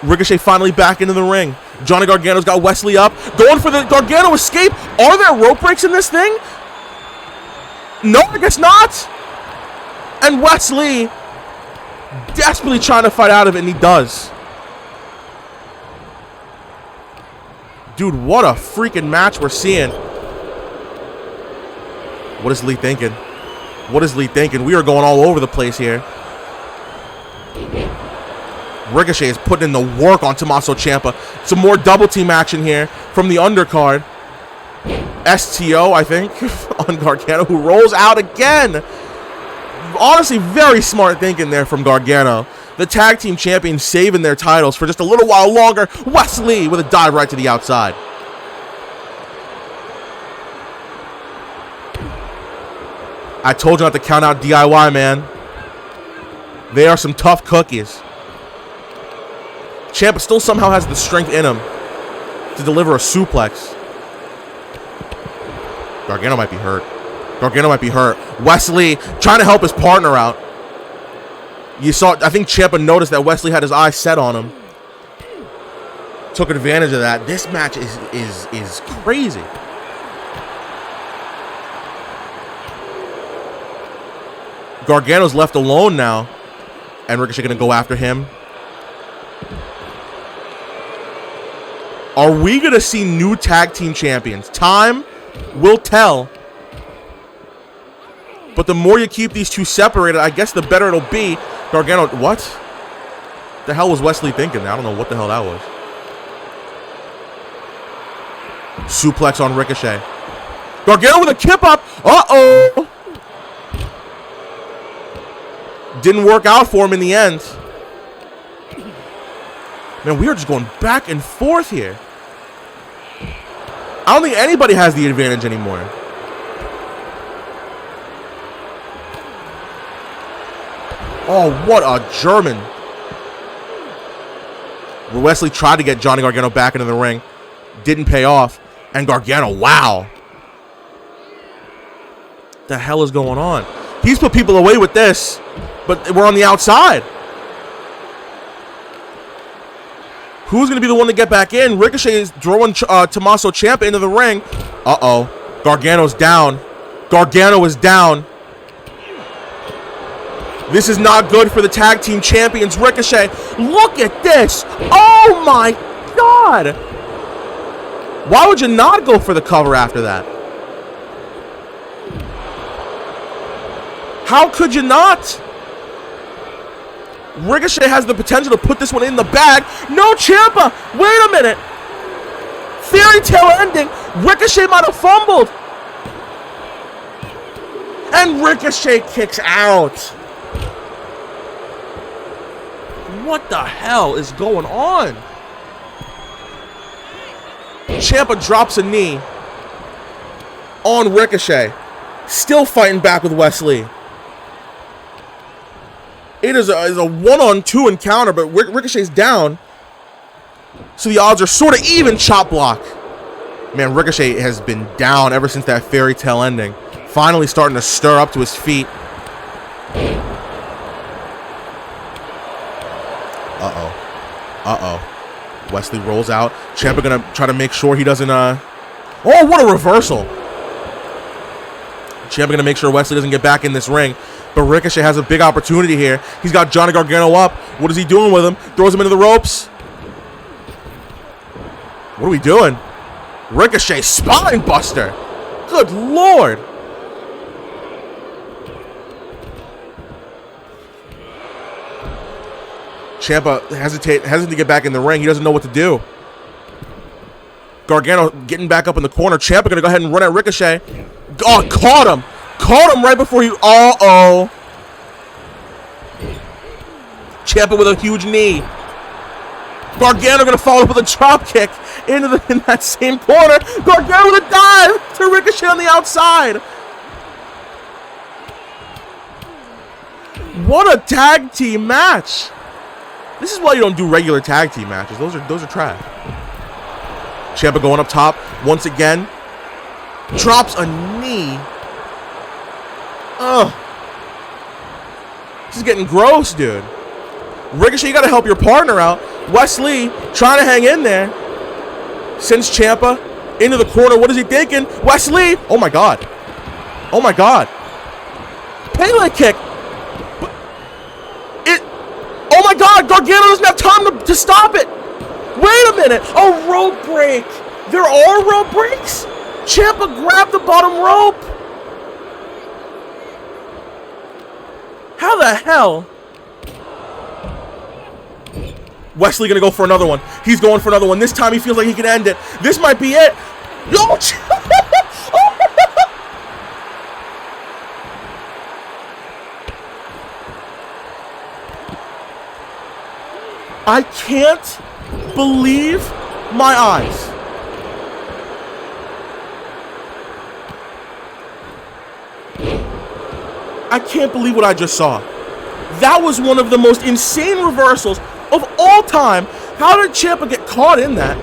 Ricochet finally back into the ring. Johnny Gargano's got Wesley up. Going for the Gargano escape. Are there rope breaks in this thing? No, I guess not. And Wesley desperately trying to fight out of it, and he does. Dude, what a freaking match we're seeing. What is Lee thinking? What is Lee thinking? We are going all over the place here. Ricochet is putting in the work on Tommaso Ciampa. Some more double team action here from the undercard. STO, I think, on Gargano, who rolls out again. Honestly, very smart thinking there from Gargano. The tag team champions saving their titles for just a little while longer. Wesley with a dive right to the outside. I told you not to count out DIY, man. They are some tough cookies. Ciampa still somehow has the strength in him to deliver a suplex. Gargano might be hurt. Gargano might be hurt. Wesley trying to help his partner out. You saw, I think Ciampa noticed that Wesley had his eyes set on him. Took advantage of that. This match is crazy. Gargano's left alone now. And Ricochet gonna go after him. Are we gonna see new tag team champions? Time will tell. But the more you keep these two separated, I guess the better it'll be. Gargano, what? The hell was Wesley thinking? I don't know what the hell that was. Suplex on Ricochet. Gargano with a kip up. Uh-oh. Didn't work out for him in the end. Man, we are just going back and forth here. I don't think anybody has the advantage anymore. Oh, what a German. Wesley tried to get Johnny Gargano back into the ring. Didn't pay off. And Gargano, wow. What the hell is going on? He's put people away with this, but we're on the outside. Who's going to be the one to get back in? Ricochet is throwing Tommaso Ciampa into the ring. Uh-oh. Gargano's down. Gargano is down. This is not good for the tag team champions. Ricochet, look at this. Oh, my God. Why would you not go for the cover after that? How could you not? Ricochet has the potential to put this one in the bag. No, Ciampa. Wait a minute. Fairy tale ending. Ricochet might have fumbled. And Ricochet kicks out. What the hell is going on? Ciampa drops a knee on Ricochet. Still fighting back with Wesley. It is a one-on-two encounter, but Ricochet's down. So the odds are sort of even. Chop block. Man, Ricochet has been down ever since that fairy tale ending. Finally starting to stir up to his feet. Uh-oh. Uh-oh. Wesley rolls out. Ciampa gonna try to make sure he doesn't, Oh, what a reversal. Ciampa gonna make sure Wesley doesn't get back in this ring. But Ricochet has a big opportunity here. He's got Johnny Gargano up. What is he doing with him? Throws him into the ropes. What are we doing? Ricochet spine buster. Good Lord. Ciampa hesitating to get back in the ring. He doesn't know what to do. Gargano getting back up in the corner. Ciampa gonna go ahead and run at Ricochet. Oh, caught him. Caught him right before he... Uh-oh. Ciampa with a huge knee. Gargano going to follow up with a drop kick in that same corner. Gargano with a dive to Ricochet on the outside. What a tag team match. This is why you don't do regular tag team matches. Those are trash. Ciampa going up top once again. Drops a knee. Ugh. This is getting gross, dude. Ricochet, you got to help your partner out. Wesley trying to hang in there. Sends Ciampa into the corner. What is he thinking? Wesley. Oh, my God. Oh, my God. Pele kick. Oh, my God. Gargano doesn't have time to stop it. Wait a minute. A rope break. There are rope breaks? Ciampa grabbed the bottom rope. How the hell? Wesley gonna go for another one. He's going for another one. This time he feels like he can end it. This might be it. Oh, I can't believe my eyes. I can't believe what I just saw. That was one of the most insane reversals of all time. How did Ciampa get caught in that?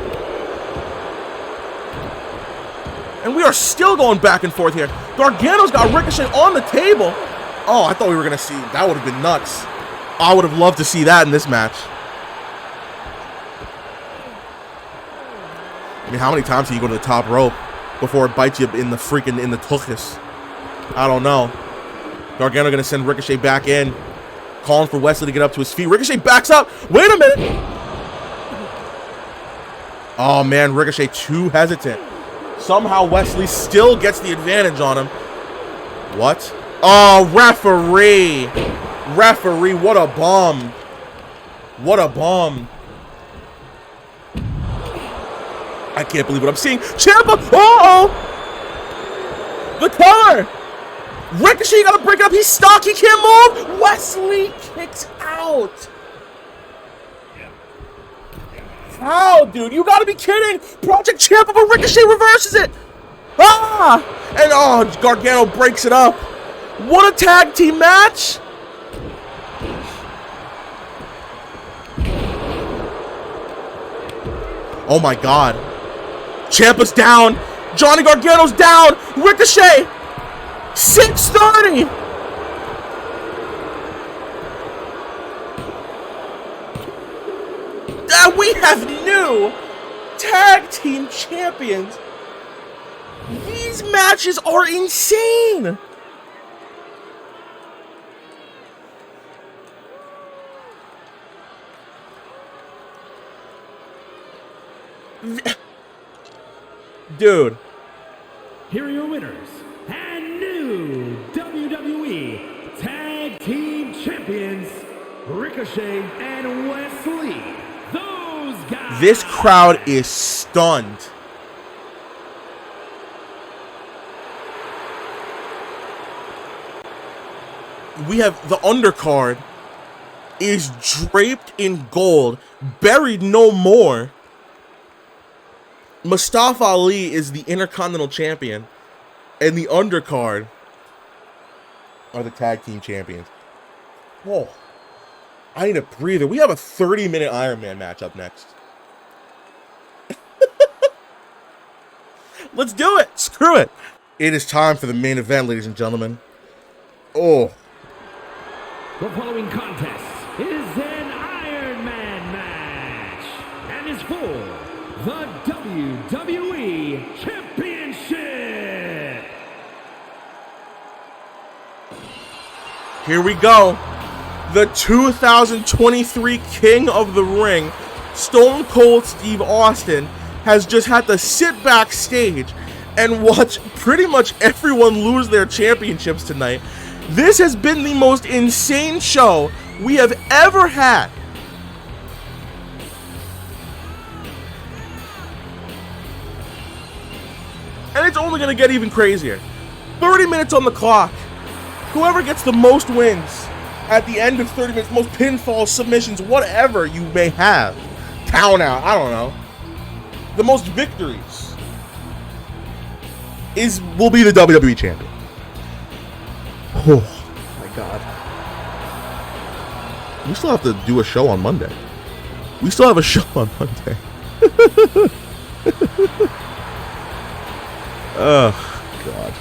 And we are still going back and forth here. Gargano's got Ricochet on the table. Oh, I thought we were going to see. That would have been nuts. I would have loved to see that in this match. I mean, how many times do you go to the top rope before it bites you in the tuchus? I don't know. Gargano going to send Ricochet back in. Calling for Wesley to get up to his feet. Ricochet backs up. Wait a minute. Oh, man. Ricochet too hesitant. Somehow Wesley still gets the advantage on him. What? Oh, referee. Referee, what a bomb. What a bomb. I can't believe what I'm seeing. Ciampa. Uh-oh. The cover. Ricochet, you gotta break it up. He's stuck. He can't move. Wesley kicks out. How, dude? You gotta be kidding. Project Ciampa, but Ricochet reverses it. Ah! And oh, Gargano breaks it up. What a tag team match. Oh my God. Ciampa's down. Johnny Gargano's down. Ricochet. 630. We have new tag team champions. These matches are insane. Dude. Here are your winners and new WWE Tag Team Champions, Ricochet and Wesley. Those guys. This crowd is stunned. We have the undercard is draped in gold, buried no more. Mustafa Ali is the Intercontinental Champion, and the undercard are the Tag Team Champions. Whoa. I need a breather. We have a 30-minute Iron Man match up next. Let's do it. Screw it. It is time for the main event, ladies and gentlemen. Oh. The following contest is an Iron Man match and is for the WWE Championship. Here we go. The 2023 King of the Ring, Stone Cold Steve Austin, has just had to sit backstage and watch pretty much everyone lose their championships tonight. This has been the most insane show we have ever had. And it's only going to get even crazier. 30 minutes on the clock. Whoever gets the most wins at the end of 30 minutes, most pinfalls, submissions, whatever you may have, count out, I don't know, the most victories will be the WWE champion. Oh my God. We still have to do a show on Monday. We still have a show on Monday. Oh, God.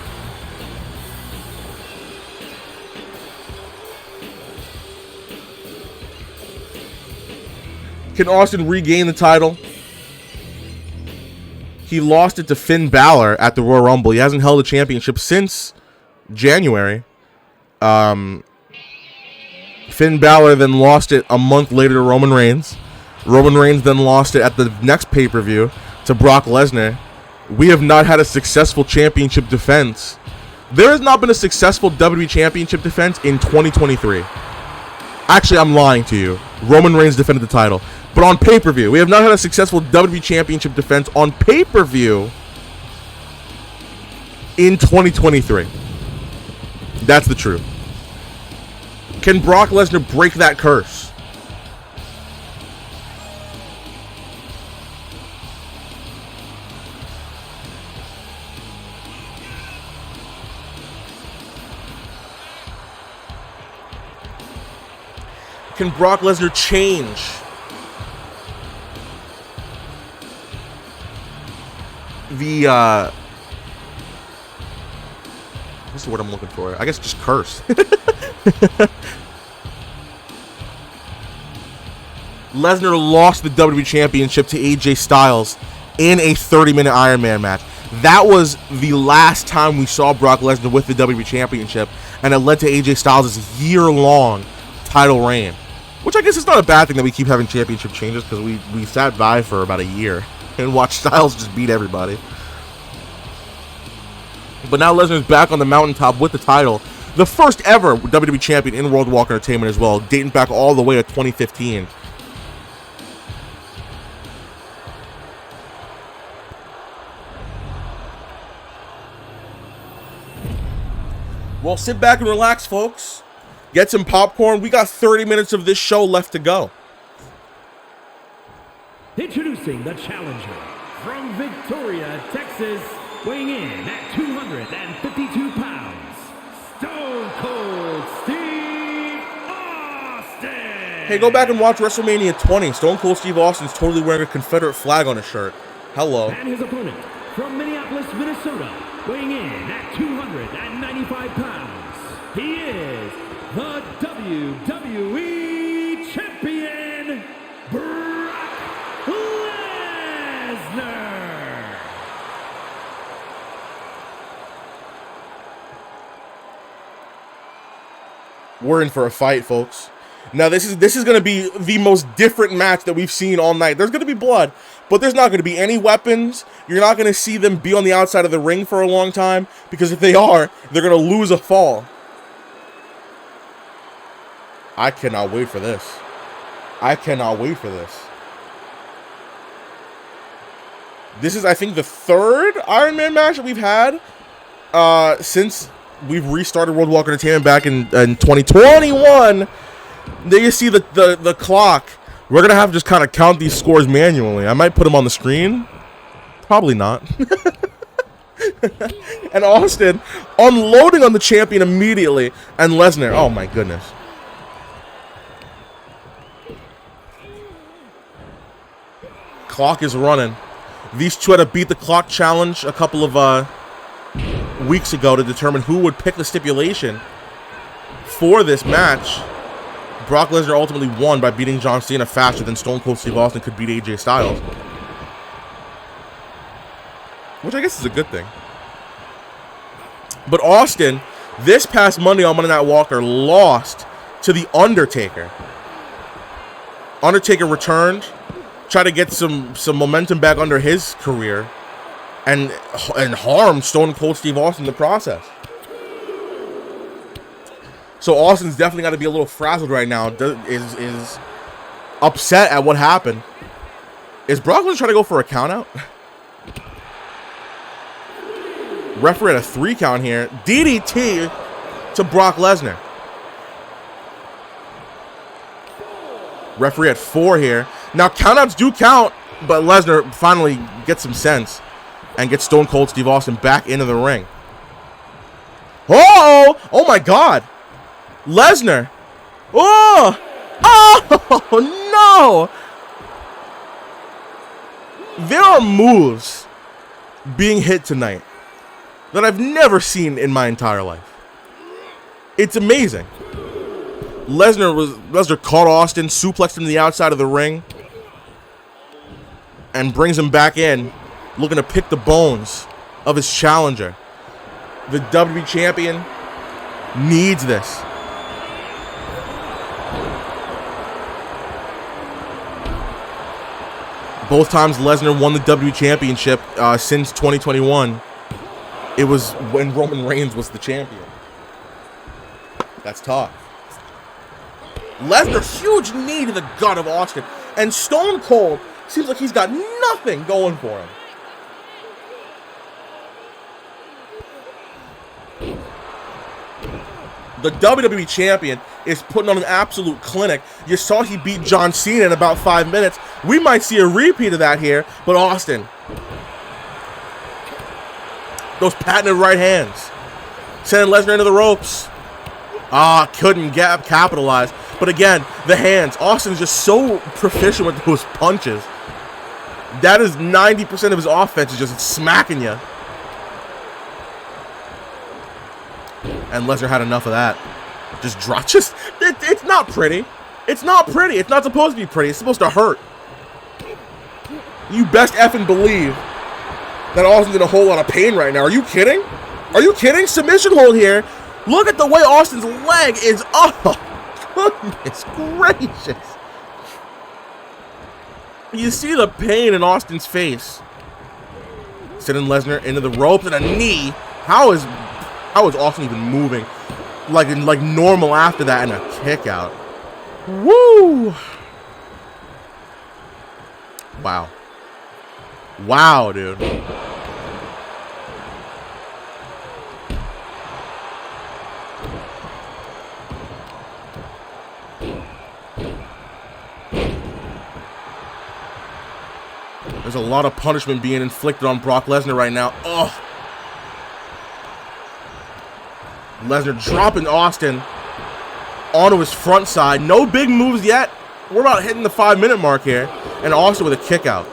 Can Austin regain the title? He lost it to Finn Balor at the Royal Rumble. He hasn't held a championship since January. Finn Balor then lost it a month later to Roman Reigns. Roman Reigns then lost it at the next pay-per-view to Brock Lesnar. We have not had a successful championship defense. There has not been a successful WWE championship defense in 2023. Actually, I'm lying to you. Roman Reigns defended the title. But on pay-per-view, we have not had a successful WWE championship defense on pay-per-view in 2023. That's the truth. Can Brock Lesnar break that curse? Can Brock Lesnar change the what's the word I'm looking for? I guess just curse. Lesnar lost the WWE Championship to AJ Styles in a 30-minute Iron Man match. That was the last time we saw Brock Lesnar with the WWE Championship, and it led to AJ Styles' year-long title reign. Which I guess is not a bad thing that we keep having championship changes, because we sat by for about a year and watched Styles just beat everybody. But now Lesnar's back on the mountaintop with the title. The first ever WWE champion in World Walk Entertainment as well, dating back all the way to 2015. Well, sit back and relax, folks. Get some popcorn. We got 30 minutes of this show left to go. Introducing the challenger from Victoria, Texas, weighing in at 252 pounds, Stone Cold Steve Austin. Hey, go back and watch WrestleMania 20. Stone Cold Steve Austin's totally wearing a Confederate flag on his shirt. Hello. And his opponent from Minneapolis, Minnesota, weighing in at 295 pounds, he is the WWE Champion, Brock Lesnar. We're in for a fight, folks. Now, this is going to be the most different match that we've seen all night. There's going to be blood, but there's not going to be any weapons. You're not going to see them be on the outside of the ring for a long time, because if they are, they're going to lose a fall. I cannot wait for this. I cannot wait for this. This is, I think, the third Iron Man match that we've had since we've restarted World Walk Entertainment back in 2021. There you see the clock. We're going to have to just kind of count these scores manually. I might put them on the screen. Probably not. And Austin unloading on the champion immediately. And Lesnar, oh my goodness. Clock is running. These two had to beat the clock challenge a couple of weeks ago to determine who would pick the stipulation for this match. Brock Lesnar ultimately won by beating John Cena faster than Stone Cold Steve Austin could beat AJ Styles. Which I guess is a good thing. But Austin, this past Monday on Monday Night Walker, lost to The Undertaker. Undertaker returned, tried to get some momentum back under his career, and harmed Stone Cold Steve Austin in the process. So Austin's definitely got to be a little frazzled right now. Is upset at what happened. Is Brock Lesnar trying to go for a countout? Referee at a 3 count here. DDT to Brock Lesnar. Referee at 4 here. Now countouts do count, but Lesnar finally gets some sense and gets Stone Cold Steve Austin back into the ring. Oh my God. Lesnar. Oh no. There are moves being hit tonight that I've never seen in my entire life. It's amazing. Lesnar caught Austin, suplexed him to the outside of the ring, and brings him back in, looking to pick the bones of his challenger. The WWE champion needs this. Both times Lesnar won the WWE championship since 2021, it was when Roman Reigns was the champion. That's tough. Lesnar, huge knee to the gut of Austin. And Stone Cold seems like he's got nothing going for him. The WWE champion is putting on an absolute clinic. You saw he beat John Cena in about 5 minutes. We might see a repeat of that here, but Austin, those patented right hands, sending Lesnar into the ropes. Couldn't capitalize. But again, the hands. Austin's just so proficient with those punches. That is 90% of his offense, is just smacking you. And Lesnar had enough of that. It's not pretty. It's not pretty. It's not supposed to be pretty. It's supposed to hurt. You best effing believe that Austin's in a whole lot of pain right now. Are you kidding? Are you kidding? Submission hold here. Look at the way Austin's leg is. Oh, goodness gracious. You see the pain in Austin's face. Sending Lesnar into the ropes and a knee. How is Austin even moving like normal after that, and a kick out? Woo! Wow. Wow, dude. There's a lot of punishment being inflicted on Brock Lesnar right now. Oh. Lesnar dropping Austin onto his front side. No big moves yet. We're about hitting the 5-minute mark here. And Austin with a kick out.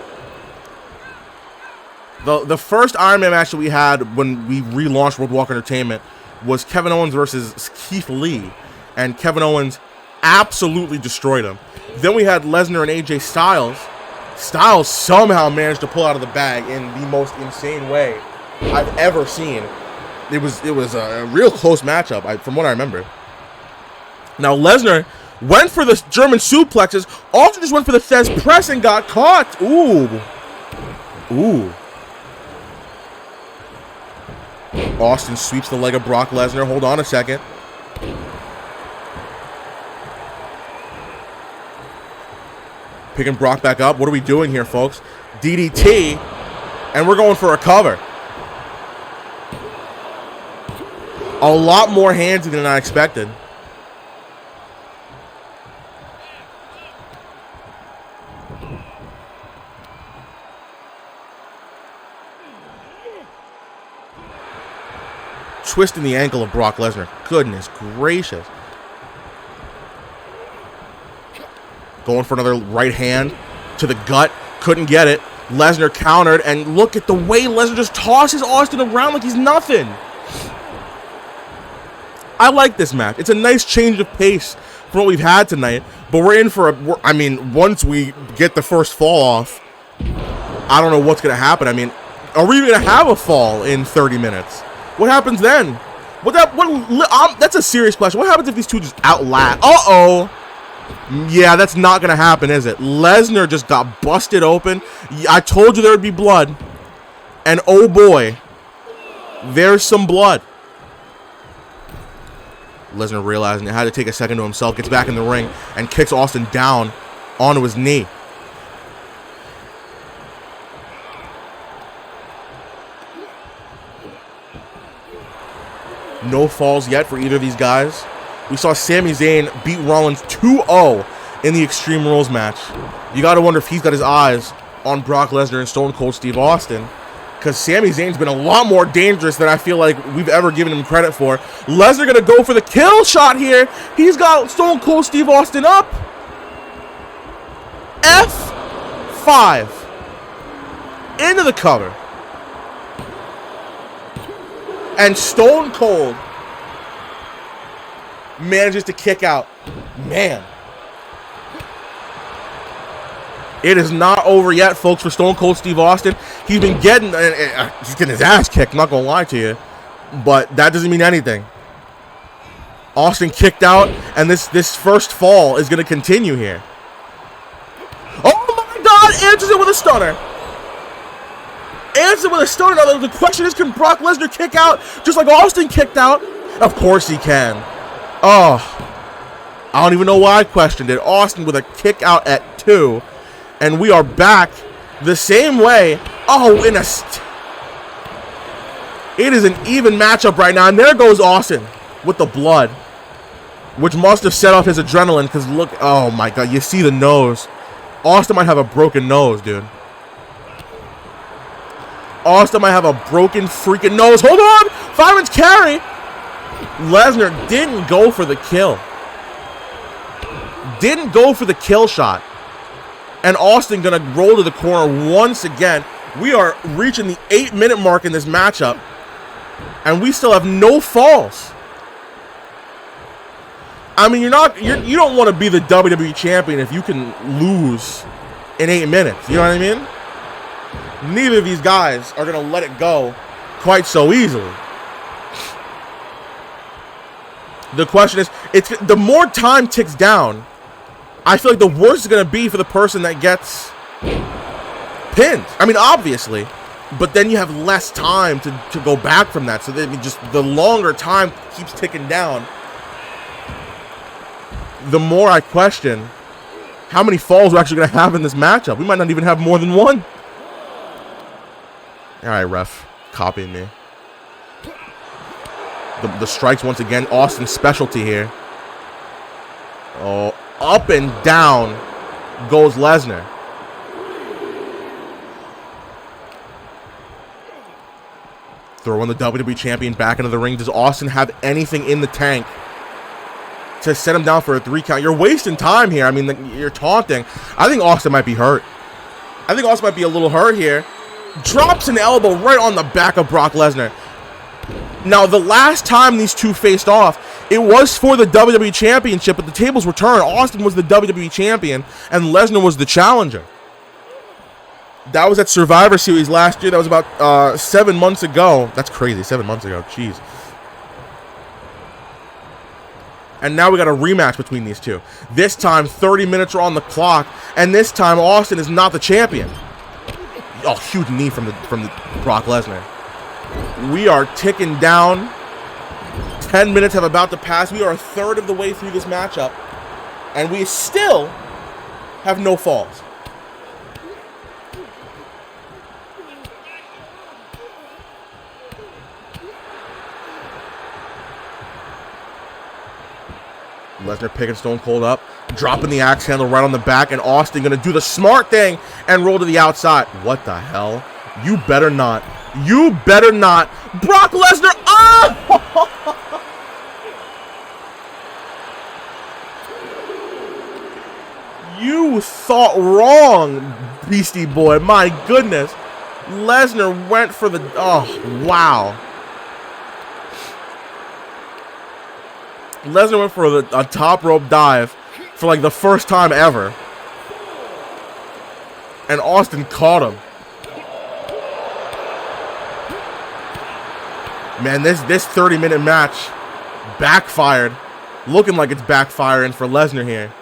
The first Iron Man match that we had when we relaunched World Walk Entertainment was Kevin Owens versus Keith Lee. And Kevin Owens absolutely destroyed him. Then we had Lesnar and AJ Styles. Styles somehow managed to pull out of the bag in the most insane way I've ever seen. It was a real close matchup, from what I remember. Now Lesnar went for the German suplexes. Also just went for the Thez press and got caught. Ooh. Austin sweeps the leg of Brock Lesnar. Hold on a second. Picking Brock back up. What are we doing here, folks? DDT. And we're going for a cover. A lot more handsy than I expected. Twisting the ankle of Brock Lesnar. Goodness gracious. Going for another right hand to the gut. Couldn't get it. Lesnar countered, and look at the way Lesnar just tosses Austin around like he's nothing. I like this match. It's a nice change of pace from what we've had tonight. But we're in for once we get the first fall off, I don't know what's going to happen. I mean, are we even going to have a fall in 30 minutes? What happens then? That's a serious question. What happens if these two just outlast? Uh-oh. Yeah, that's not going to happen, is it? Lesnar just got busted open. I told you there would be blood. And oh boy, there's some blood. Lesnar realizing it had to take a second to himself, gets back in the ring and kicks Austin down onto his knee. No falls yet for either of these guys. We saw Sami Zayn beat Rollins 2-0 in the Extreme Rules match. You got to wonder if he's got his eyes on Brock Lesnar and Stone Cold Steve Austin, because Sami Zayn's been a lot more dangerous than I feel like we've ever given him credit for. Lesnar going to go for the kill shot here. He's got Stone Cold Steve Austin up. F5. Into the cover. And Stone Cold manages to kick out. Man. It is not over yet, folks, for Stone Cold Steve Austin. He's been getting his ass kicked, I'm not going to lie to you. But that doesn't mean anything. Austin kicked out, and this first fall is going to continue here. Oh, my God. Answers it with a stunner. Answers it with a stunner. Now, the question is, can Brock Lesnar kick out just like Austin kicked out? Of course he can. Oh, I don't even know why I questioned it. Austin with a kick out at 2. And we are back the same way. Oh, it is an even matchup right now. And there goes Austin with the blood, which must have set off his adrenaline. Because look, oh my God, you see the nose. Austin might have a broken nose, dude. Austin might have a broken freaking nose. Hold on, fireman's carry. Lesnar didn't go for the kill. Didn't go for the kill shot. And Austin gonna roll to the corner once again. We are reaching the 8-minute mark in this matchup, and we still have no falls. I mean, you don't want to be the WWE champion if you can lose in 8 minutes. You know what I mean? Neither of these guys are gonna let it go quite so easily. The question is, the more time ticks down, I feel like the worse it's going to be for the person that gets pinned. I mean, obviously. But then you have less time to go back from that. So then just the longer time keeps ticking down, the more I question how many falls we're actually going to have in this matchup. We might not even have more than one. All right, ref. Copying me. The strikes once again. Austin's specialty here. Oh. Up and down goes Lesnar. Throwing the WWE champion back into the ring. Does Austin have anything in the tank to set him down for a 3 count? You're wasting time here. I mean, you're taunting. I think Austin might be hurt. I think Austin might be a little hurt here. Drops an elbow right on the back of Brock Lesnar. Now, the last time these two faced off, it was for the WWE Championship, but the tables were turned. Austin was the WWE Champion, and Lesnar was the challenger. That was at Survivor Series last year. That was about 7 months ago. That's crazy, 7 months ago. Jeez. And now we got a rematch between these two. This time, 30 minutes are on the clock, and this time, Austin is not the champion. Oh, huge knee from the Brock Lesnar. We are ticking down. 10 minutes have about to pass. We are a third of the way through this matchup, and we still have no falls. Lesnar picking Stone Cold up, dropping the axe handle right on the back, and Austin going to do the smart thing and roll to the outside. What the hell? You better not. You better not. Brock Lesnar. Oh! You thought wrong, Beastie Boy. My goodness. Lesnar went for the... Oh, wow. Lesnar went for a top rope dive for like the first time ever. And Austin caught him. Man, this 30-minute match backfired. Looking like it's backfiring for Lesnar here.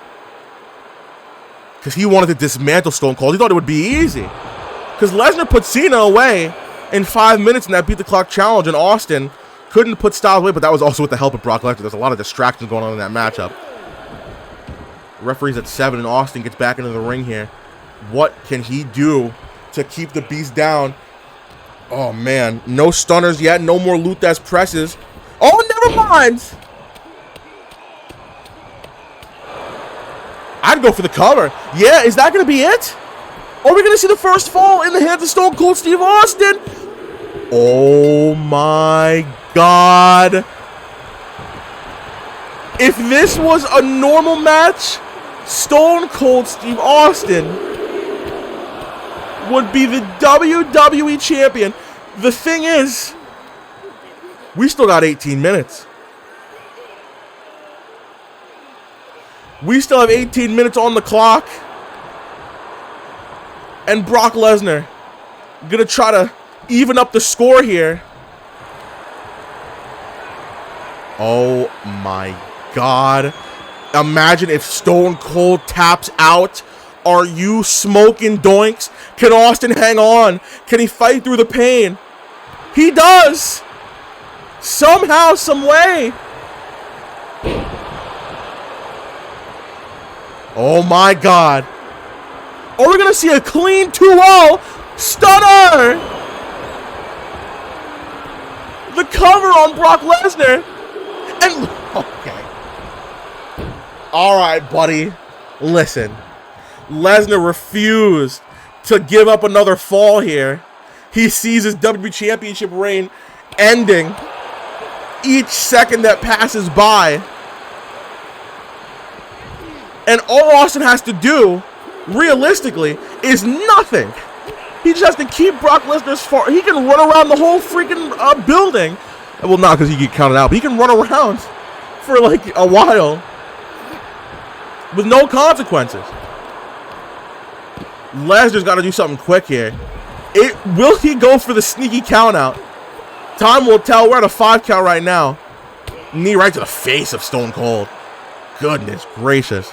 Because he wanted to dismantle Stone Cold. He thought it would be easy. Because Lesnar put Cena away in 5 minutes in that beat the clock challenge, and Austin couldn't put Styles away, but that was also with the help of Brock Lesnar. There's a lot of distractions going on in that matchup. Referee's at 7, and Austin gets back into the ring here. What can he do to keep the beast down? Oh, man. No stunners yet. No more Luthez presses. Oh, never mind. I'd go for the cover. Yeah, is that going to be it? Are we going to see the first fall in the hands of Stone Cold Steve Austin? Oh, my God. If this was a normal match, Stone Cold Steve Austin would be the WWE Champion. The thing is, We still got 18 minutes. We still have 18 minutes on the clock. And Brock Lesnar gonna try to even up the score here. Oh my God. Imagine if Stone Cold taps out. Are you smoking doinks? Can Austin hang on? Can he fight through the pain? He does. Somehow, some way. Oh my God. Are we gonna see a clean 2-0 stunner? The cover on Brock Lesnar. And okay. All right, buddy. Listen. Lesnar refused to give up another fall here. He sees his WWE Championship reign ending each second that passes by. And all Austin has to do, realistically, is nothing. He just has to keep Brock Lesnar's far. He can run around the whole freaking building. Well, not because he get counted out, but he can run around for like a while with no consequences. Lesnar's got to do something quick here. Will he go for the sneaky count out? Time will tell. We're at a 5 count right now. Knee right to the face of Stone Cold. Goodness gracious.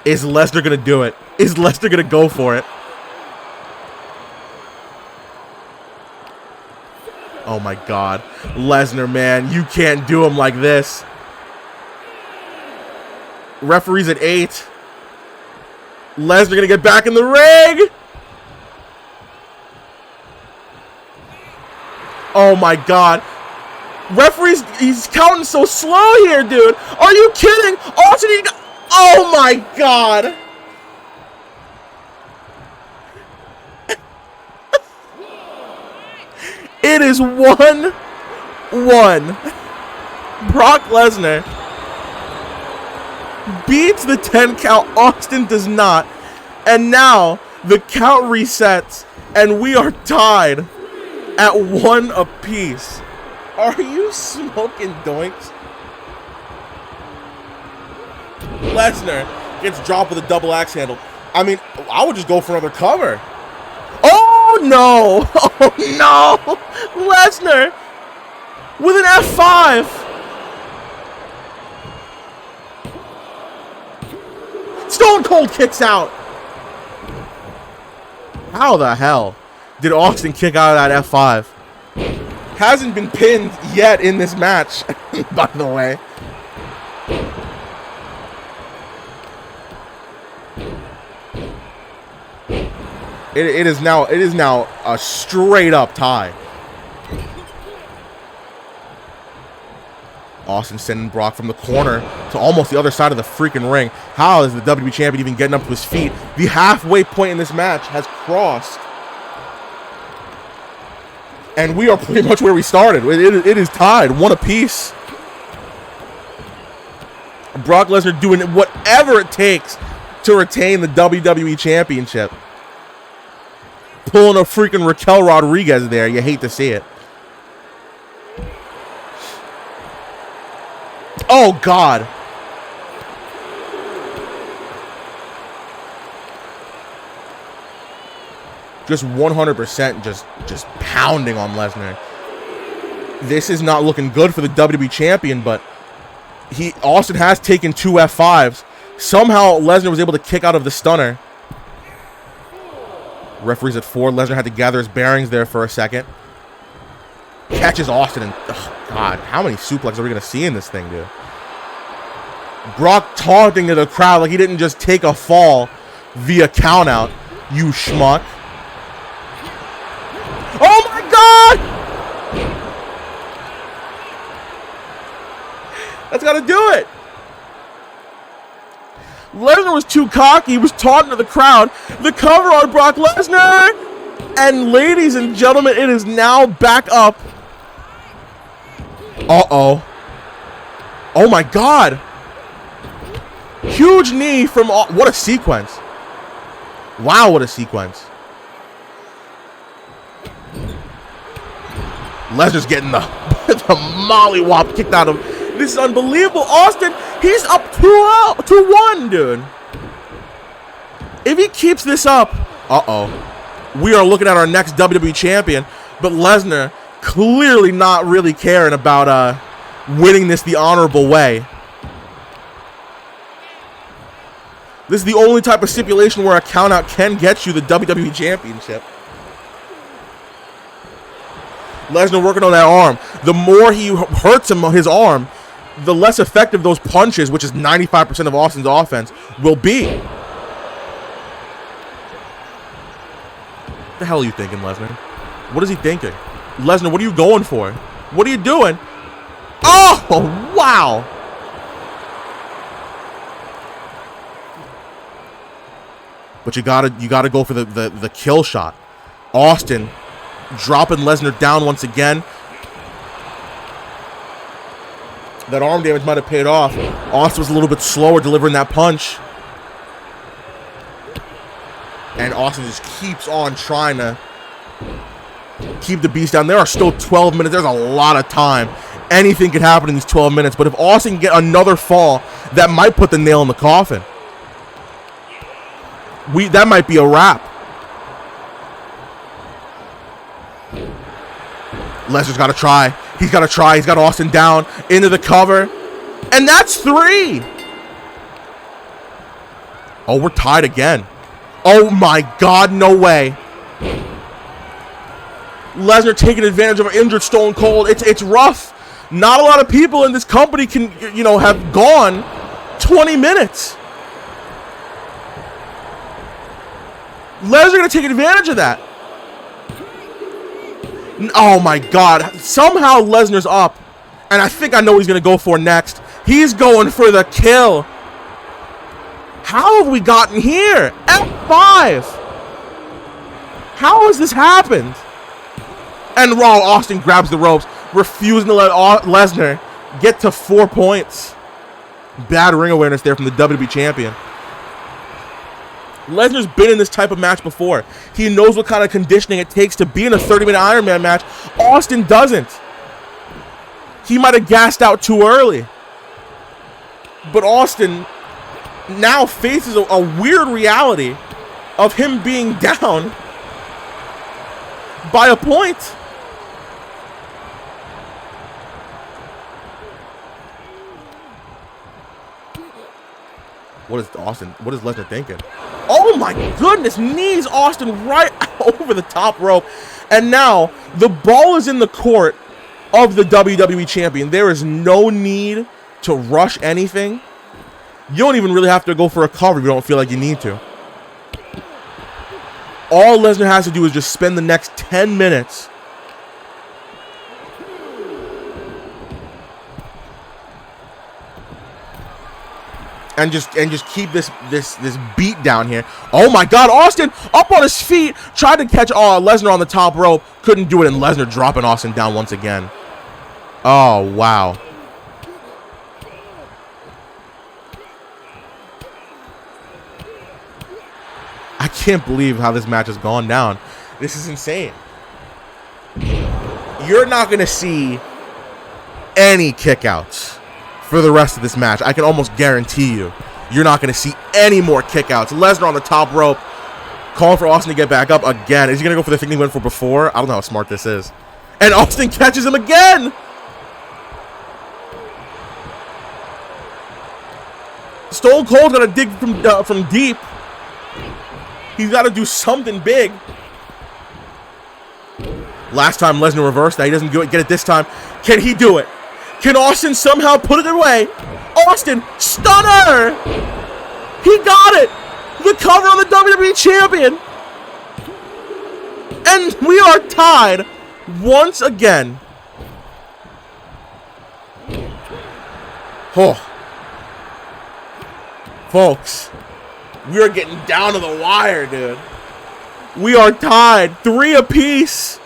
Is Lesnar going to do it? Is Lesnar going to go for it? Oh my God. Lesnar, man. You can't do him like this. Referee's at 8. Lesnar going to get back in the ring. Oh my God. Referee's, he's counting so slow here, dude. Are you kidding? Austin, oh my God. It is 1-1. Brock Lesnar beats the 10 count. Austin does not. And now the count resets and we are tied at 1 apiece. Are you smoking doinks? Lesnar gets dropped with a double axe handle. I mean, I would just go for another cover. Oh no! Oh no! Lesnar with an F5. Stone Cold kicks out. How the hell did Austin kick out of that F5? Hasn't been pinned yet in this match, by the way. It is now a straight up tie. Austin sending Brock from the corner to almost the other side of the freaking ring. How is the WWE Champion even getting up to his feet? The halfway point in this match has crossed. And we are pretty much where we started. It is tied, 1 apiece. Brock Lesnar doing whatever it takes to retain the WWE Championship. Pulling a freaking Raquel Rodriguez there. You hate to see it. Oh, God. Just 100% just pounding on Lesnar. This is not looking good for the WWE Champion, but Austin has taken 2 F5s. Somehow Lesnar was able to kick out of the stunner. Referee's at 4. Lesnar had to gather his bearings there for a second. Catches Austin and, oh God, how many suplexes are we going to see in this thing, dude? Brock taunting to the crowd like he didn't just take a fall via countout, you schmuck. Oh my God! That's got to do it. Lesnar was too cocky. He was taunting to the crowd. The cover on Brock Lesnar. And ladies and gentlemen, it is now back up. Uh-oh. Oh my God. Huge knee from... What a sequence. Wow, what a sequence. Lesnar's getting the, the mollywop kicked out of him. This is unbelievable. Austin, he's up 2-1, dude. If he keeps this up, we are looking at our next WWE champion. But Lesnar clearly not really caring about winning this the honorable way. This is the only type of stipulation where a countout can get you the WWE Championship. Lesnar working on that arm. The more he hurts him on his arm, the less effective those punches, which is 95% of Austin's offense, will be. What the hell are you thinking, Lesnar? What is he thinking? Lesnar, what are you going for? What are you doing? Oh, wow. But you gotta go for the kill shot. Austin dropping Lesnar down once again. That arm damage might have paid off. Austin was a little bit slower delivering that punch. And Austin just keeps on trying to keep the beast down. There are still 12 minutes. There's a lot of time. Anything could happen in these 12 minutes. But if Austin can get another fall, that might put the nail in the coffin. That might be a wrap. Lesnar's got to try. He's got to try. He's got Austin down into the cover. And that's 3. Oh, we're tied again. Oh, my God. No way. Lesnar taking advantage of an injured Stone Cold. It's rough. Not a lot of people in this company can, have gone 20 minutes. Lesnar going to take advantage of that. Oh, my God. Somehow Lesnar's up. And I think I know what he's going to go for next. He's going for the kill. How have we gotten here? F5. How has this happened? And Raw Austin grabs the ropes, refusing to let Lesnar get to 4 points. Bad ring awareness there from the WWE Champion. Lesnar's been in this type of match before. He knows what kind of conditioning it takes to be in a 30-minute Iron Man match. Austin doesn't. He might have gassed out too early. But Austin now faces a weird reality of him being down by a point. What is Lesnar thinking? Oh my goodness, knees Austin right over the top rope. And now the ball is in the court of the WWE Champion. There is no need to rush anything. You don't even really have to go for a cover if you don't feel like you need to. All Lesnar has to do is just spend the next 10 minutes and just keep this beat down here. Oh my God, Austin up on his feet, tried to catch Lesnar on the top rope, couldn't do it, and Lesnar dropping Austin down once again. Oh wow. I can't believe how this match has gone down. This is insane. You're not going to see any kickouts for the rest of this match. I can almost guarantee you. You're not going to see any more kickouts. Lesnar on the top rope, calling for Austin to get back up again. Is he going to go for the thing he went for before? I don't know how smart this is. And Austin catches him again. Stone Cold's got to dig from deep. He's got to do something big. Last time Lesnar reversed that. He doesn't get it this time. Can he do it? Can Austin somehow put it away? Austin, stunner! He got it! The cover on the WWE Champion! And we are tied once again. Oh. Folks, we are getting down to the wire, dude. We are tied 3 apiece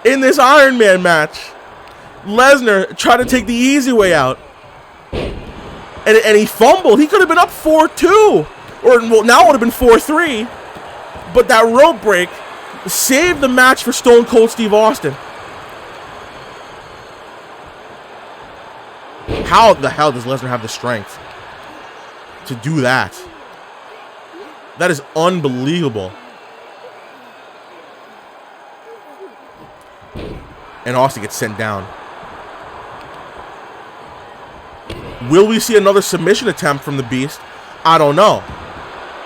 in this Iron Man match. Lesnar tried to take the easy way out. And he fumbled. He could have been up 4-2. Or, well, now it would have been 4-3. But that rope break saved the match for Stone Cold Steve Austin. How the hell does Lesnar have the strength to do that? That is unbelievable. And Austin gets sent down. Will we see another submission attempt from the Beast? I don't know.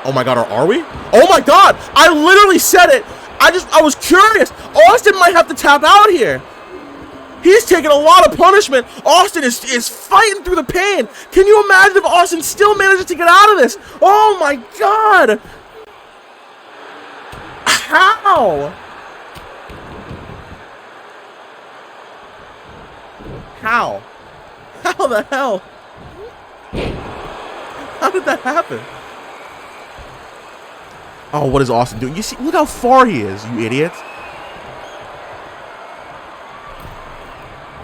Oh my God, or are we? Oh my God, I literally said it. I was curious. Austin might have to tap out here. He's taking a lot of punishment. Austin is fighting through the pain. Can you imagine if Austin still manages to get out of this? Oh my God. How? How? How the hell? How did that happen? Oh, what is Austin doing? You see, look how far he is, you idiot.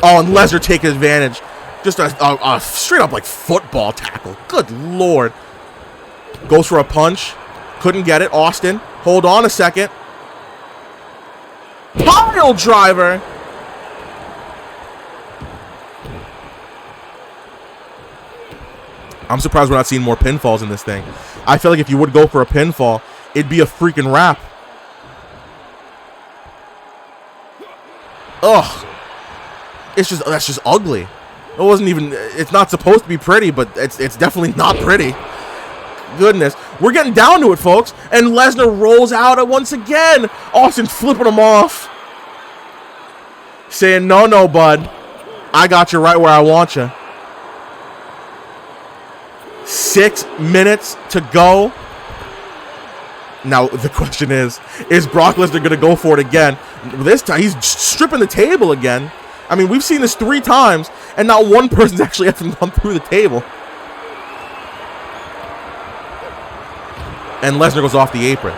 Oh, and Lesnar taking advantage. Just a straight up like football tackle. Good Lord. Goes for a punch. Couldn't get it. Austin, hold on a second. Pile driver. I'm surprised we're not seeing more pinfalls in this thing. I feel like if you would go for a pinfall, it'd be a freaking wrap. Ugh. That's just ugly. It wasn't even, it's not supposed to be pretty, but it's definitely not pretty. Goodness. We're getting down to it, folks. And Lesnar rolls out it once again. Austin flipping him off. Saying, no, bud. I got you right where I want you. 6 minutes to go. Now, the question is Brock Lesnar going to go for it again? This time, he's stripping the table again. I mean, we've seen this 3 times, and not one person's actually ever gone through the table. And Lesnar goes off the apron.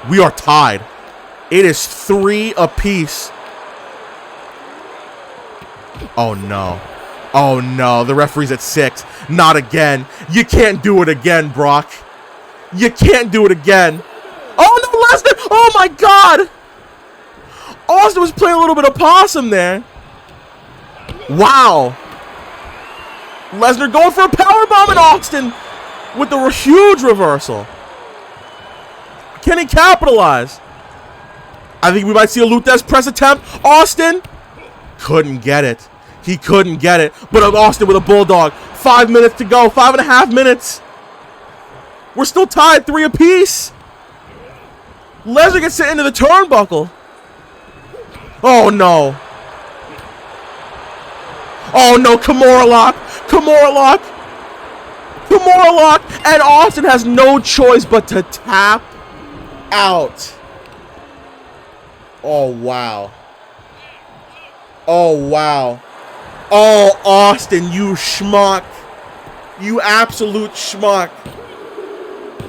We are tied. It is 3 apiece. Oh, no. Oh, no. The referee's at 6. Not again. You can't do it again, Brock. You can't do it again. Oh, no, Lesnar. Oh, my God. Austin was playing a little bit of possum there. Wow. Lesnar going for a powerbomb, and Austin with the huge reversal. Can he capitalize? I think we might see a Lutez press attempt. Austin couldn't get it. He couldn't get it. But Austin with a bulldog. 5 minutes to go. 5.5 minutes. We're still tied 3 apiece. Lesnar gets sent into the turnbuckle. Oh, no. Oh, no. Kimura lock. Kimura lock. Kimura lock. And Austin has no choice but to tap out. Oh, wow. Oh, wow. Oh, Austin, you schmuck. You absolute schmuck.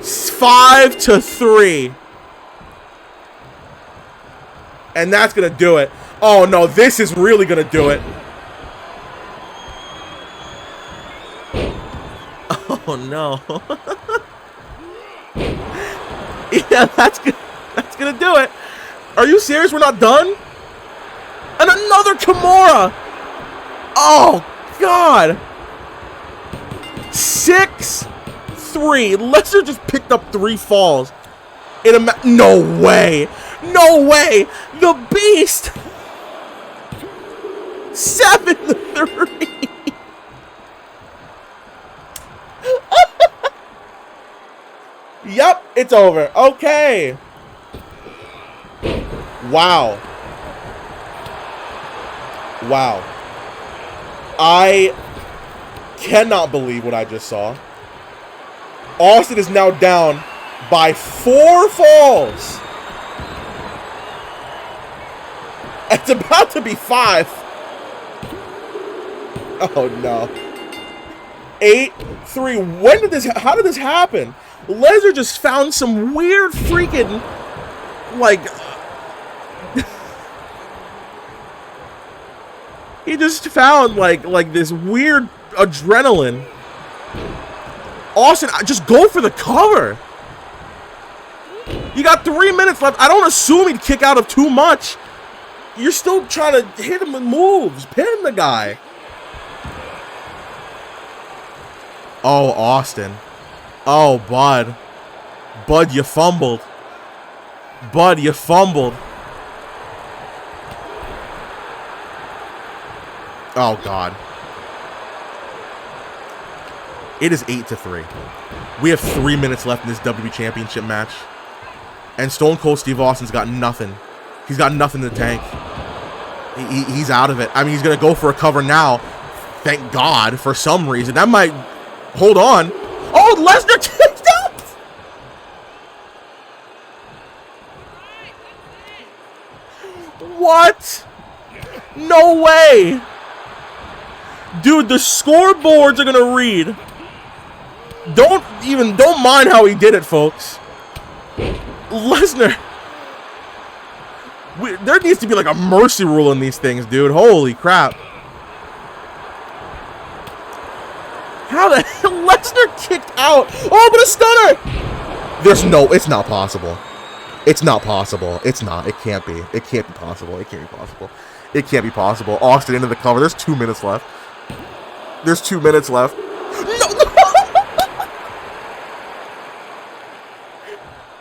5-3. And that's going to do it. Oh, no, this is really going to do it. Oh, no. Yeah, that's going to do it. Are you serious? We're not done? And another Kimura. Oh, God. 6-3. Lesnar just picked up 3 falls. No way. No way. The Beast. 7-3. Yep, it's over. Okay. Wow. Wow. I cannot believe what I just saw. Austin is now down by 4 falls. It's about to be 5. Oh, no. 8-3. When did this... How did this happen? Lesnar just found some weird freaking... Like... He just found, like this weird adrenaline. Austin, just go for the cover. You got 3 minutes left. I don't assume he'd kick out of too much. You're still trying to hit him with moves. Pin the guy. Oh, Austin. Oh, Bud. Bud, you fumbled. Bud, you fumbled. Oh, God. It is 8-3. We have 3 minutes left in this WWE Championship match. And Stone Cold Steve Austin's got nothing. He's got nothing in the tank. He's out of it. I mean, he's going to go for a cover now. Thank God, for some reason. That might... Hold on. Oh, Lesnar kicked out! What? No way! Dude, the scoreboards are going to read. Don't mind how he did it, folks. Lesnar. There needs to be like a mercy rule in these things, dude. Holy crap. How the hell? Lesnar kicked out. Oh, but a stunner. It's not possible. It's not possible. It's not. It can't be. It can't be possible. It can't be possible. It can't be possible. Austin into the cover. There's 2 minutes left. There's 2 minutes left. No.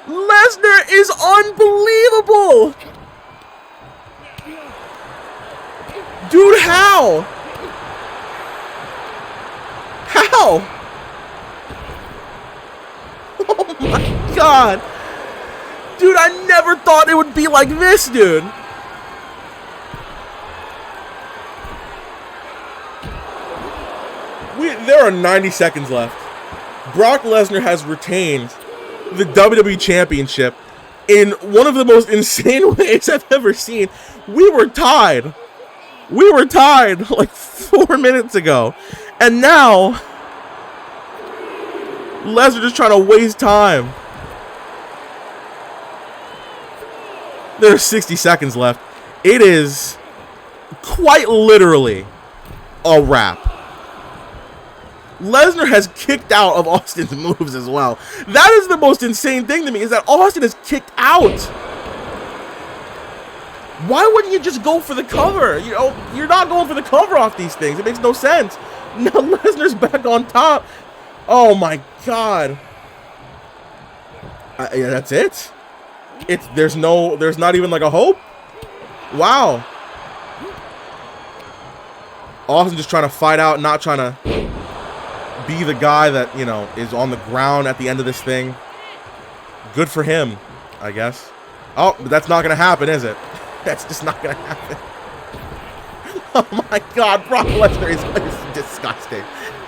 Lesnar is unbelievable. Dude, how? How? Oh my God. Dude, I never thought it would be like this, dude. There are 90 seconds left. Brock Lesnar has retained the WWE Championship in one of the most insane ways I've ever seen. We were tied. We were tied like 4 minutes ago. And now, Lesnar just trying to waste time. There's 60 seconds left. It is quite literally a wrap. Lesnar has kicked out of Austin's moves as well. That is the most insane thing to me, is that Austin is kicked out. Why wouldn't you just go for the cover? You know, you're not going for the cover off these things. It makes no sense. Now Lesnar's back on top. Oh my God. Yeah, that's it. There's not even like a hope. Wow. Austin just trying to fight out, not trying to be the guy that, you know, is on the ground at the end of this thing. Good for him, I guess. Oh, but that's not going to happen, is it? That's just not going to happen. Oh my God, Brock Lesnar is disgusting.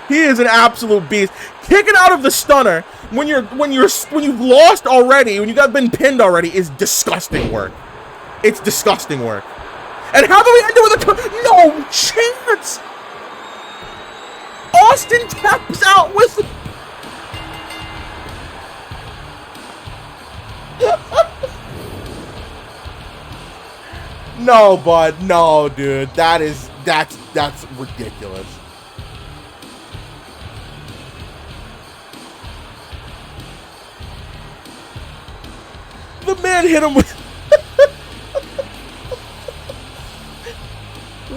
He is an absolute beast. Kicking out of the stunner when you've lost already, when you got been pinned already, is disgusting work. It's disgusting work. And how do we end it with a no chance? Austin taps out with... No, bud. No, dude. That's ridiculous. The man hit him with...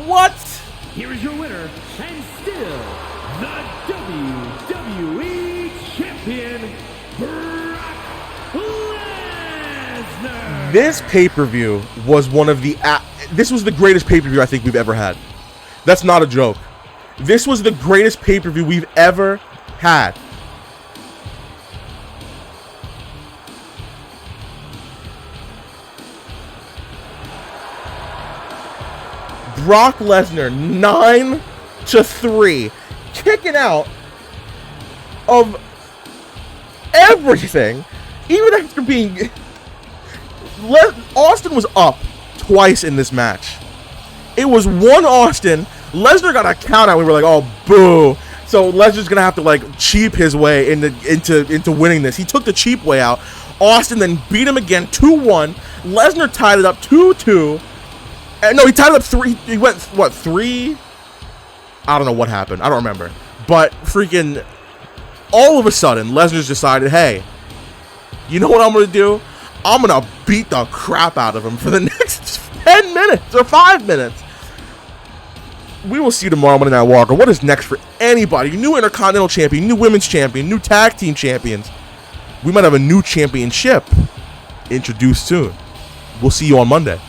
What? Here is your winner, and still the WWE Champion, Brock Lesnar. This pay-per-view was one of the... this was the greatest pay-per-view I think we've ever had. That's not a joke. This was the greatest pay-per-view we've ever had. Brock Lesnar 9-3, kicking out of everything, even after being... Austin was up twice in this match. It was one Austin. Lesnar got a count out. We were like, oh, boo. So Lesnar's going to have to, like, cheap his way into winning this. He took the cheap way out. Austin then beat him again, 2-1. Lesnar tied it up 2-2. No, he tied it up 3. He went, what, 3? I don't know what happened. I don't remember. But freaking, all of a sudden, Lesnar's decided, hey, you know what I'm going to do? I'm going to beat the crap out of him for the next 10 minutes or 5 minutes. we will see you tomorrow, Monday Night Walker. What is next for anybody? New Intercontinental Champion, new Women's Champion, new Tag Team Champions. We might have a new championship introduced soon. We'll see you on Monday.